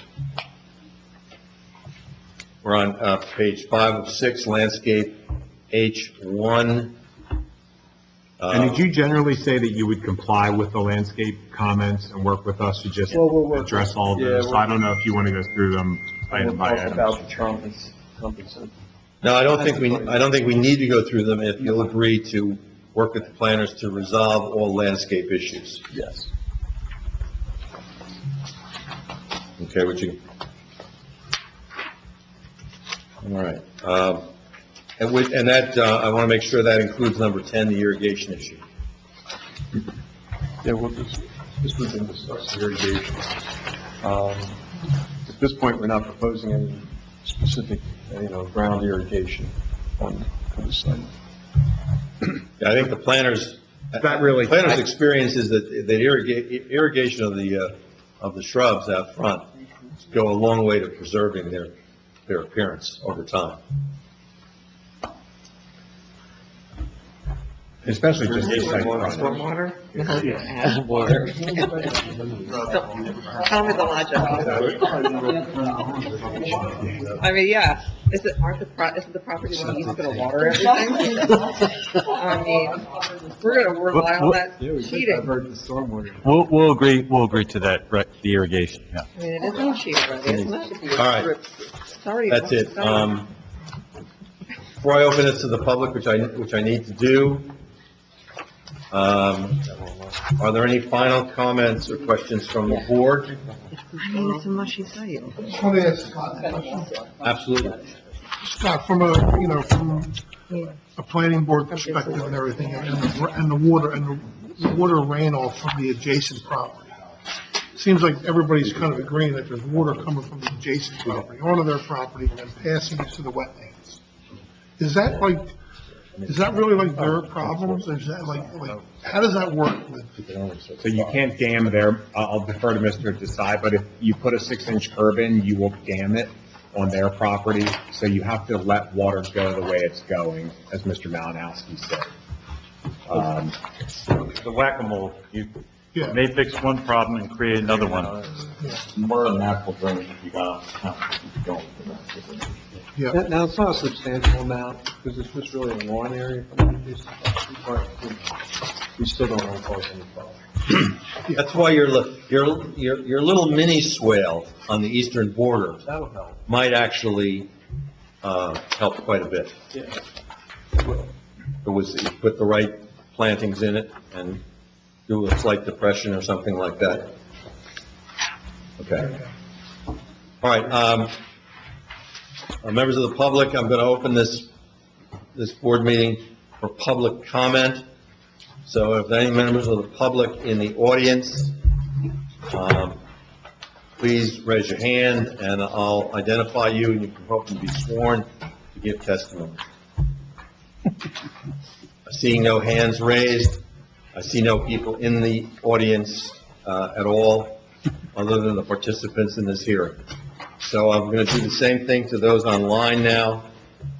We're on page 5 of 6, landscape H1. And did you generally say that you would comply with the landscape comments and work with us to just address all of those? So I don't know if you want to go through them item by item. About the trumpets. No, I don't think we need to go through them if you'll agree to work with the planners to resolve all landscape issues. Yes. Okay, all right. And that, I want to make sure that includes number 10, the irrigation issue. Yeah, well, this was in discussed irrigation. At this point, we're not proposing any specific, ground irrigation on the site. Yeah, I think the planners' experience is that irrigation of the shrubs out front go a long way to preserving their appearance over time. Especially just the site Stormwater? Yeah. Water. Tell me the logic. I mean, yeah, isn't the property when he's gonna water everything? I mean, we're gonna rely on that cheating. We'll agree to that, right, the irrigation, yeah. I mean, it isn't cheating, it's not to be. All right. It's already. That's it. Before I open it to the public, which I need to do, are there any final comments or questions from the board? I mean, it's a mushy site. I just want to ask Scott a question. Absolutely. Scott, from a planning board perspective and everything, and the water runoff from the adjacent property. Seems like everybody's kind of agreeing that there's water coming from the adjacent property onto their property and then passing it to the wetlands. Is that really like their problems? Is that like, how does that work? So you can't dam there, I'll defer to Mr. Desai, but if you put a 6-inch curb in, you will dam it on their property, so you have to let water go the way it's going, as Mr. Malinowski said. The whack-a-mole, you Yeah. may fix one problem and create another one. More of a natural drainage if you got, going. Yeah. Now, it's not a substantial amount, because it's just really a lawn area for the adjacent property, but we still don't want to cause any problem. That's why your little mini swale on the eastern border That'll help. might actually help quite a bit. Yeah. It was, you put the right plantings in it and do a slight depression or something like that. Okay. All right, members of the public, I'm going to open this board meeting for public comment. So if any members of the public in the audience, please raise your hand and I'll identify you and you can hope to be sworn to give testimony. I see no hands raised. I see no people in the audience at all, other than the participants in this hearing. So I'm going to do the same thing to those online now.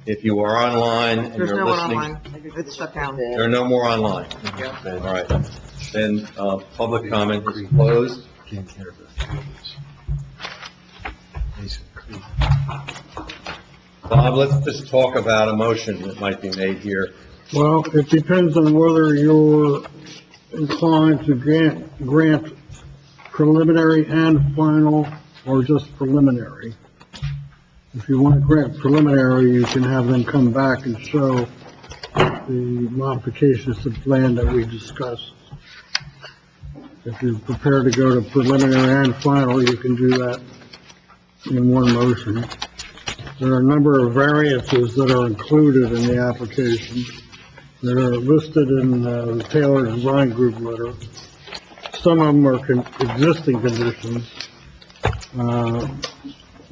If you are online and There's you're no one listening. online. It's shut down. There are no more online. All right. Then, public comment is closed. Bob, let's just talk about a motion that might be made here. Well, it depends on whether you're inclined to grant preliminary and final, or just preliminary. If you want to grant preliminary, you can have them come back and show the modifications to the plan that we discussed. If you're prepared to go to preliminary and final, you can do that in one motion. There are a number of variances that are included in the application that are listed in the Taylor Design Group letter. Some of them are existing conditions.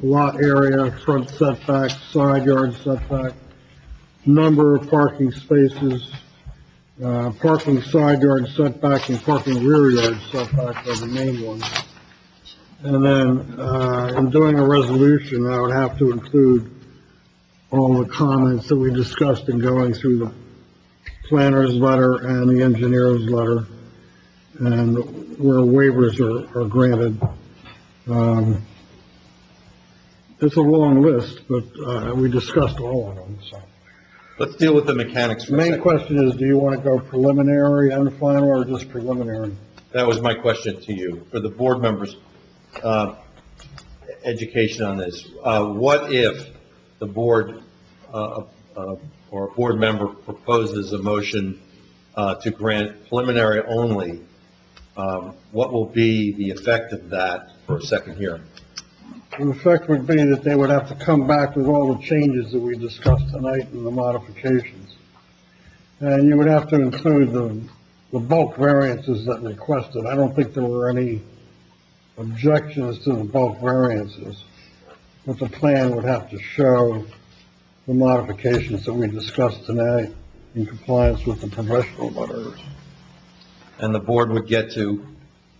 Lot area, front setback, side yard setback, number of parking spaces, parking side yard setback and parking rear yard setback are the main ones. And then, in doing a resolution, I would have to include all the comments that we discussed in going through the planner's letter and the engineer's letter, and where waivers are granted. It's a long list, but, we discussed all of them, so. Let's deal with the mechanics for a Main second. question is, do you want to go preliminary and final, or just preliminary? That was my question to you. For the board members, education on this. What if the board, or a board member proposes a motion to grant preliminary only? What will be the effect of that for a second hearing? The effect would be that they would have to come back with all the changes that we discussed tonight and the modifications. And you would have to include the bulk variances that requested. I don't think there were any objections to the bulk variances, but the plan would have to show the modifications that we discussed tonight in compliance with the professional letters. And the board would get to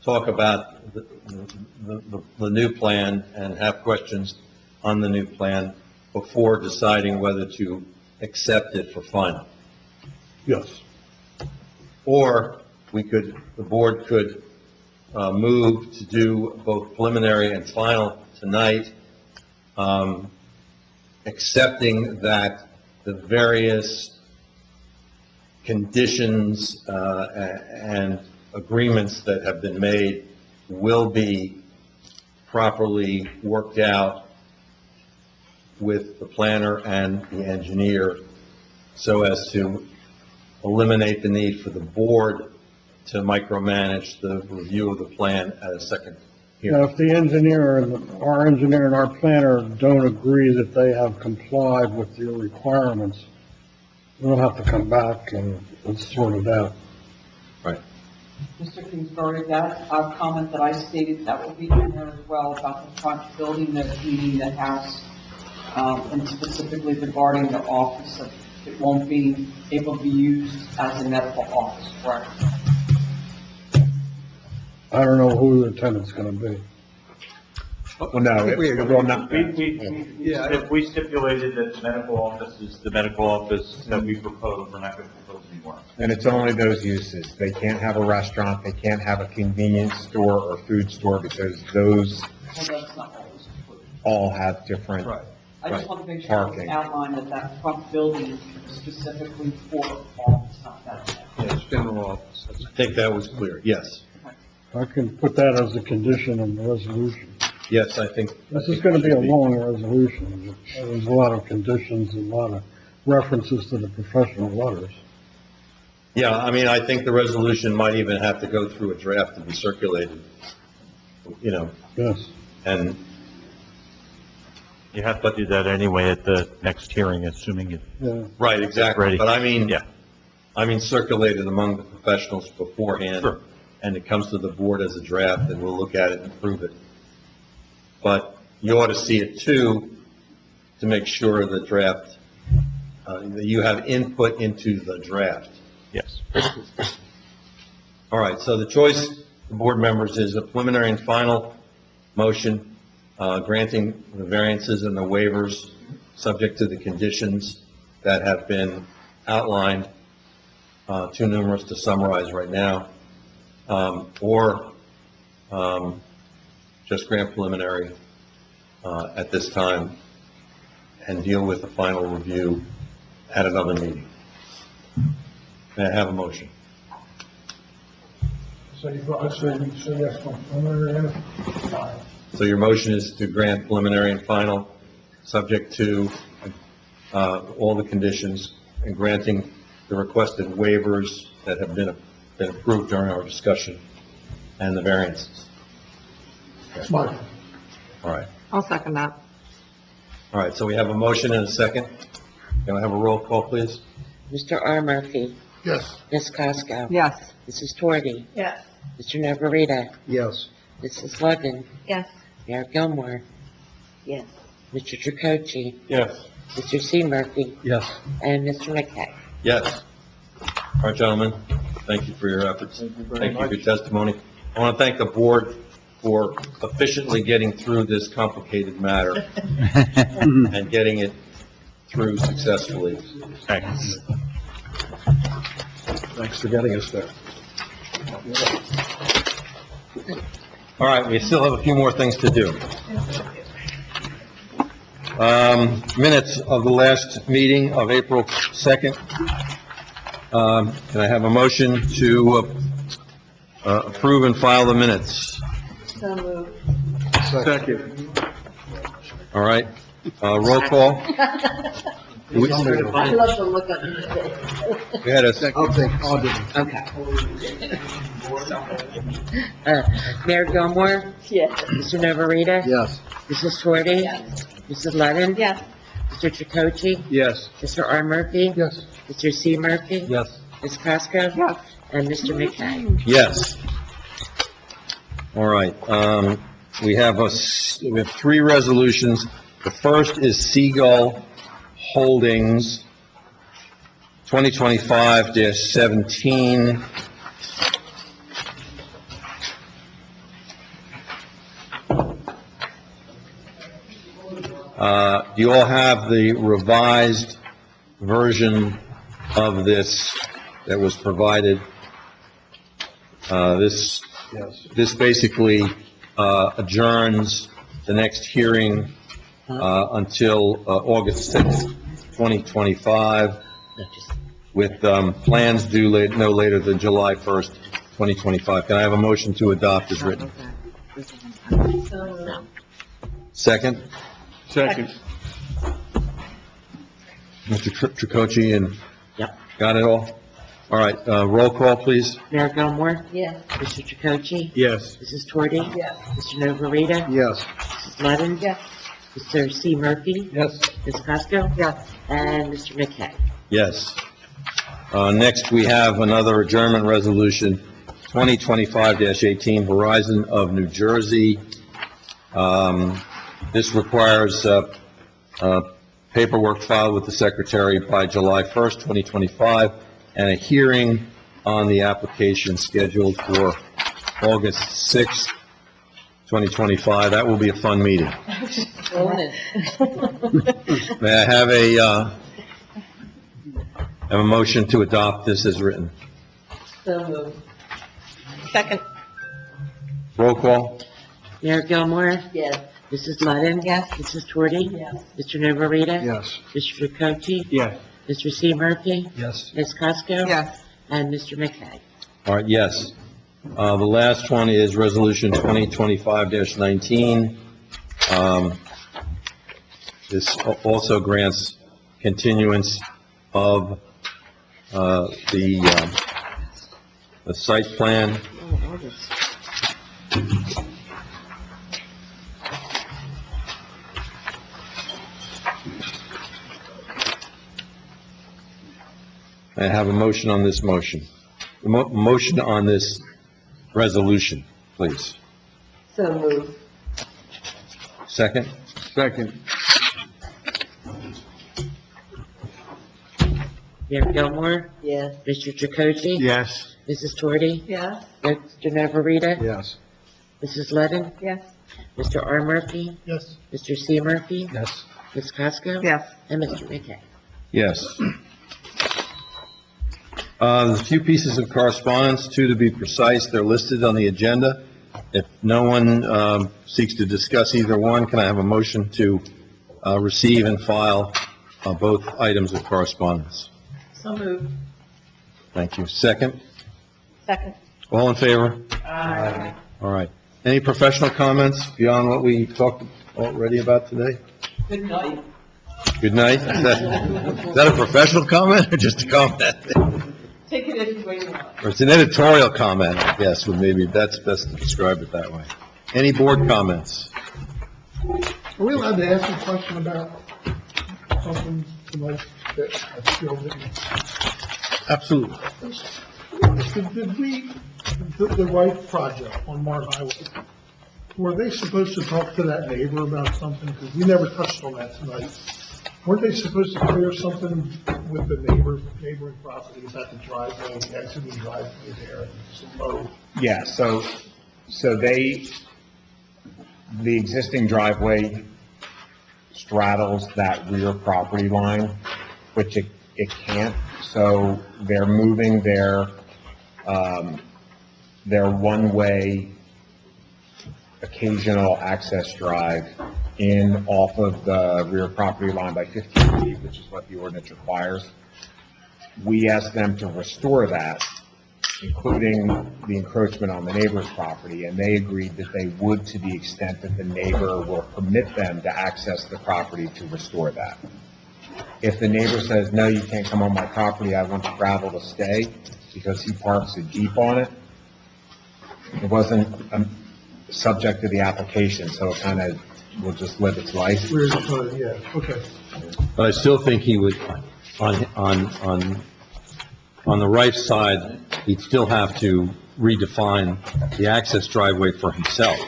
talk about the new plan and have questions on the new plan before deciding whether to accept it for final. Yes. Or the board could move to do both preliminary and final tonight, accepting that the various conditions and agreements that have been made will be properly worked out with the planner and the engineer so as to eliminate the need for the board to micromanage the review of the plan at a second hearing. Now, if the engineer, our engineer and our planner don't agree that they have complied with your requirements, we'll have to come back and sort it out. Right. Mr. Kingsbury, that comment that I stated, that will be in there as well about the front building, the heating, the house, and specifically regarding the office, that it won't be able to be used as a medical office, correct? I don't know who the tenant's gonna be. Well, no, it will not. If we stipulated that the medical office is the medical office that we propose, we're not going to propose anymore. And it's only those uses. They can't have a restaurant, they can't have a convenience store or food store, because those Well, that's not always included. all have different. I just want to make sure it's Parking. outlined that that front building is specifically for office, not that. Yes, general office. I think that was clear, yes. I can put that as a condition in the resolution. Yes, I think. This is gonna be a long resolution. There's a lot of conditions and a lot of references to the professional letters. Yeah, I mean, I think the resolution might even have to go through a draft to be circulated, Yes. and You have to do that anyway at the next hearing, assuming it. Yeah. right, exactly. Ready. But I mean, Yeah. circulated among the professionals beforehand. Sure. And it comes to the board as a draft, and we'll look at it and approve it. But you ought to see it too, to make sure the draft, that you have input into the draft. Yes. All right, so the choice, the board members, is a preliminary and final motion granting the variances and the waivers subject to the conditions that have been outlined, too numerous to summarize right now, or just grant preliminary at this time and deal with the final review at another meeting. May I have a motion? So I say yes, preliminary and final. So your motion is to grant preliminary and final, subject to all the conditions, and granting the requested waivers that have been approved during our discussion, and the variances. That's mine. All right. I'll second that. All right, so we have a motion and a second. Can I have a roll call, please? Mr. R. Murphy. Yes. Ms. Casco. Yes. Mrs. Torti. Yes. Mr. Navarita. Yes. Mrs. Ludden. Yes. Mayor Gilmore. Yes. Mr. Tricoci. Yes. Mr. C. Murphy. Yes. And Mr. McKay. Yes. All right, gentlemen, thank you for your efforts. Thank you for your testimony. I want to thank the board for efficiently getting through this complicated matter and getting it through successfully. Thanks. Thanks for getting us there. All right, we still have a few more things to do. Minutes of the last meeting of April 2nd. Can I have a motion to approve and file the minutes? So moved. Second. All right, roll call. I love the look on your face. We had a second. I'll do it. Okay. Mayor Gilmore. Yes. Mr. Navarita. Yes. Mrs. Torti. Yes. Mrs. Ludden. Yes. Mr. Tricoci. Yes. Mr. R. Murphy. Yes. Mr. C. Murphy. Yes. Ms. Casco. Yes. And Mr. McKay. Yes. All right, we have three resolutions. The first is Seagull Holdings, 2025-17. Do you all have the revised version of this that was provided? This basically adjourns the next hearing until August 6th, 2025, with plans due no later than July 1st, 2025. Can I have a motion to adopt as written? Second? Second. Mr. Tricoci, and Yep. got it all? All right, roll call, please. Mayor Gilmore. Yes. Mr. Tricoci. Yes. Mrs. Torti. Yes. Mr. Navarita. Yes. Mrs. Ludden. Yes. Mr. C. Murphy. Yes. Ms. Casco. Yes. And Mr. McKay. Yes. Next, we have another adjournment resolution, 2025-18, Horizon of New Jersey. This requires paperwork filed with the Secretary by July 1st, 2025, and a hearing on the application scheduled for August 6th, 2025. That will be a fun meeting. May I have a motion to adopt this as written? So moved. Second. Roll call? Mayor Gilmore. Yes. Mrs. Ludden. Yes. Mrs. Torti. Yes. Mr. Navarita. Yes. Mr. Tricoci. Yes. Mr. C. Murphy. Yes. Ms. Casco. Yes. And Mr. McKay. All right, yes. The last one is Resolution 2025-19. This also grants continuance of the site plan. I have a motion on this motion. Motion on this resolution, please. So moved. Second? Second. Mayor Gilmore. Yes. Mr. Tricoci. Yes. Mrs. Torti. Yes. Mr. Navarita. Yes. Mrs. Ludden. Yes. Mr. R. Murphy. Yes. Mr. C. Murphy. Yes. Ms. Casco? Yes. And Mr. McKay? Yes. There's a few pieces of correspondence, two to be precise. They're listed on the agenda. If no one seeks to discuss either one, can I have a motion to receive and file both items of correspondence? So moved. Thank you. Second? Second. All in favor? Aye. All right. Any professional comments beyond what we talked already about today? Good night. Good night. Is that a professional comment or just a comment? Take it any way you want. Or it's an editorial comment, I guess, but maybe that's best to describe it that way. Any board comments? Are we allowed to ask a question about something tonight that I feel that... Absolutely. Did we, the Wright project on Mart Highway, were they supposed to talk to that neighbor about something? Because we never touched on that tonight. Weren't they supposed to clear something with the neighboring properties at the driveway, the exiting driveway there? Yeah, so the existing driveway straddles that rear property line, which it can't. So they're moving their one-way occasional access drive in off of the rear property line by 15 feet, which is what the ordinance requires. We asked them to restore that, including the encroachment on the neighbor's property, and they agreed that they would to the extent that the neighbor will permit them to access the property to restore that. If the neighbor says, no, you can't come on my property, I want the gravel to stay, because he parks a Jeep on it, it wasn't subject to the application, so it kind of will just live its life. Yeah, okay. But I still think he would, on the right side, he'd still have to redefine the access driveway for himself.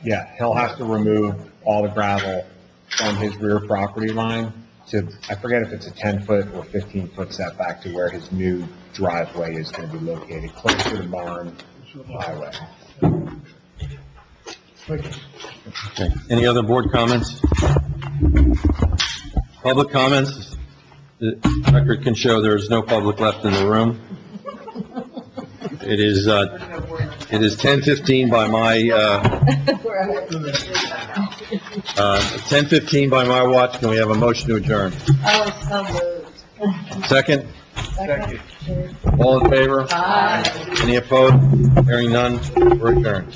Yeah, he'll have to remove all the gravel from his rear property line to, I forget if it's a 10-foot or 15-foot setback to where his new driveway is going to be located, closer to Barn Highway. Okay. Any other board comments? Public comments? The record can show there's no public left in the room. It is 10:15 by my, 10:15 by my watch. Can we have a motion to adjourn? Oh, so moved. Second? Second. All in favor? Aye. Any opposed? Hearing none, we're adjourned.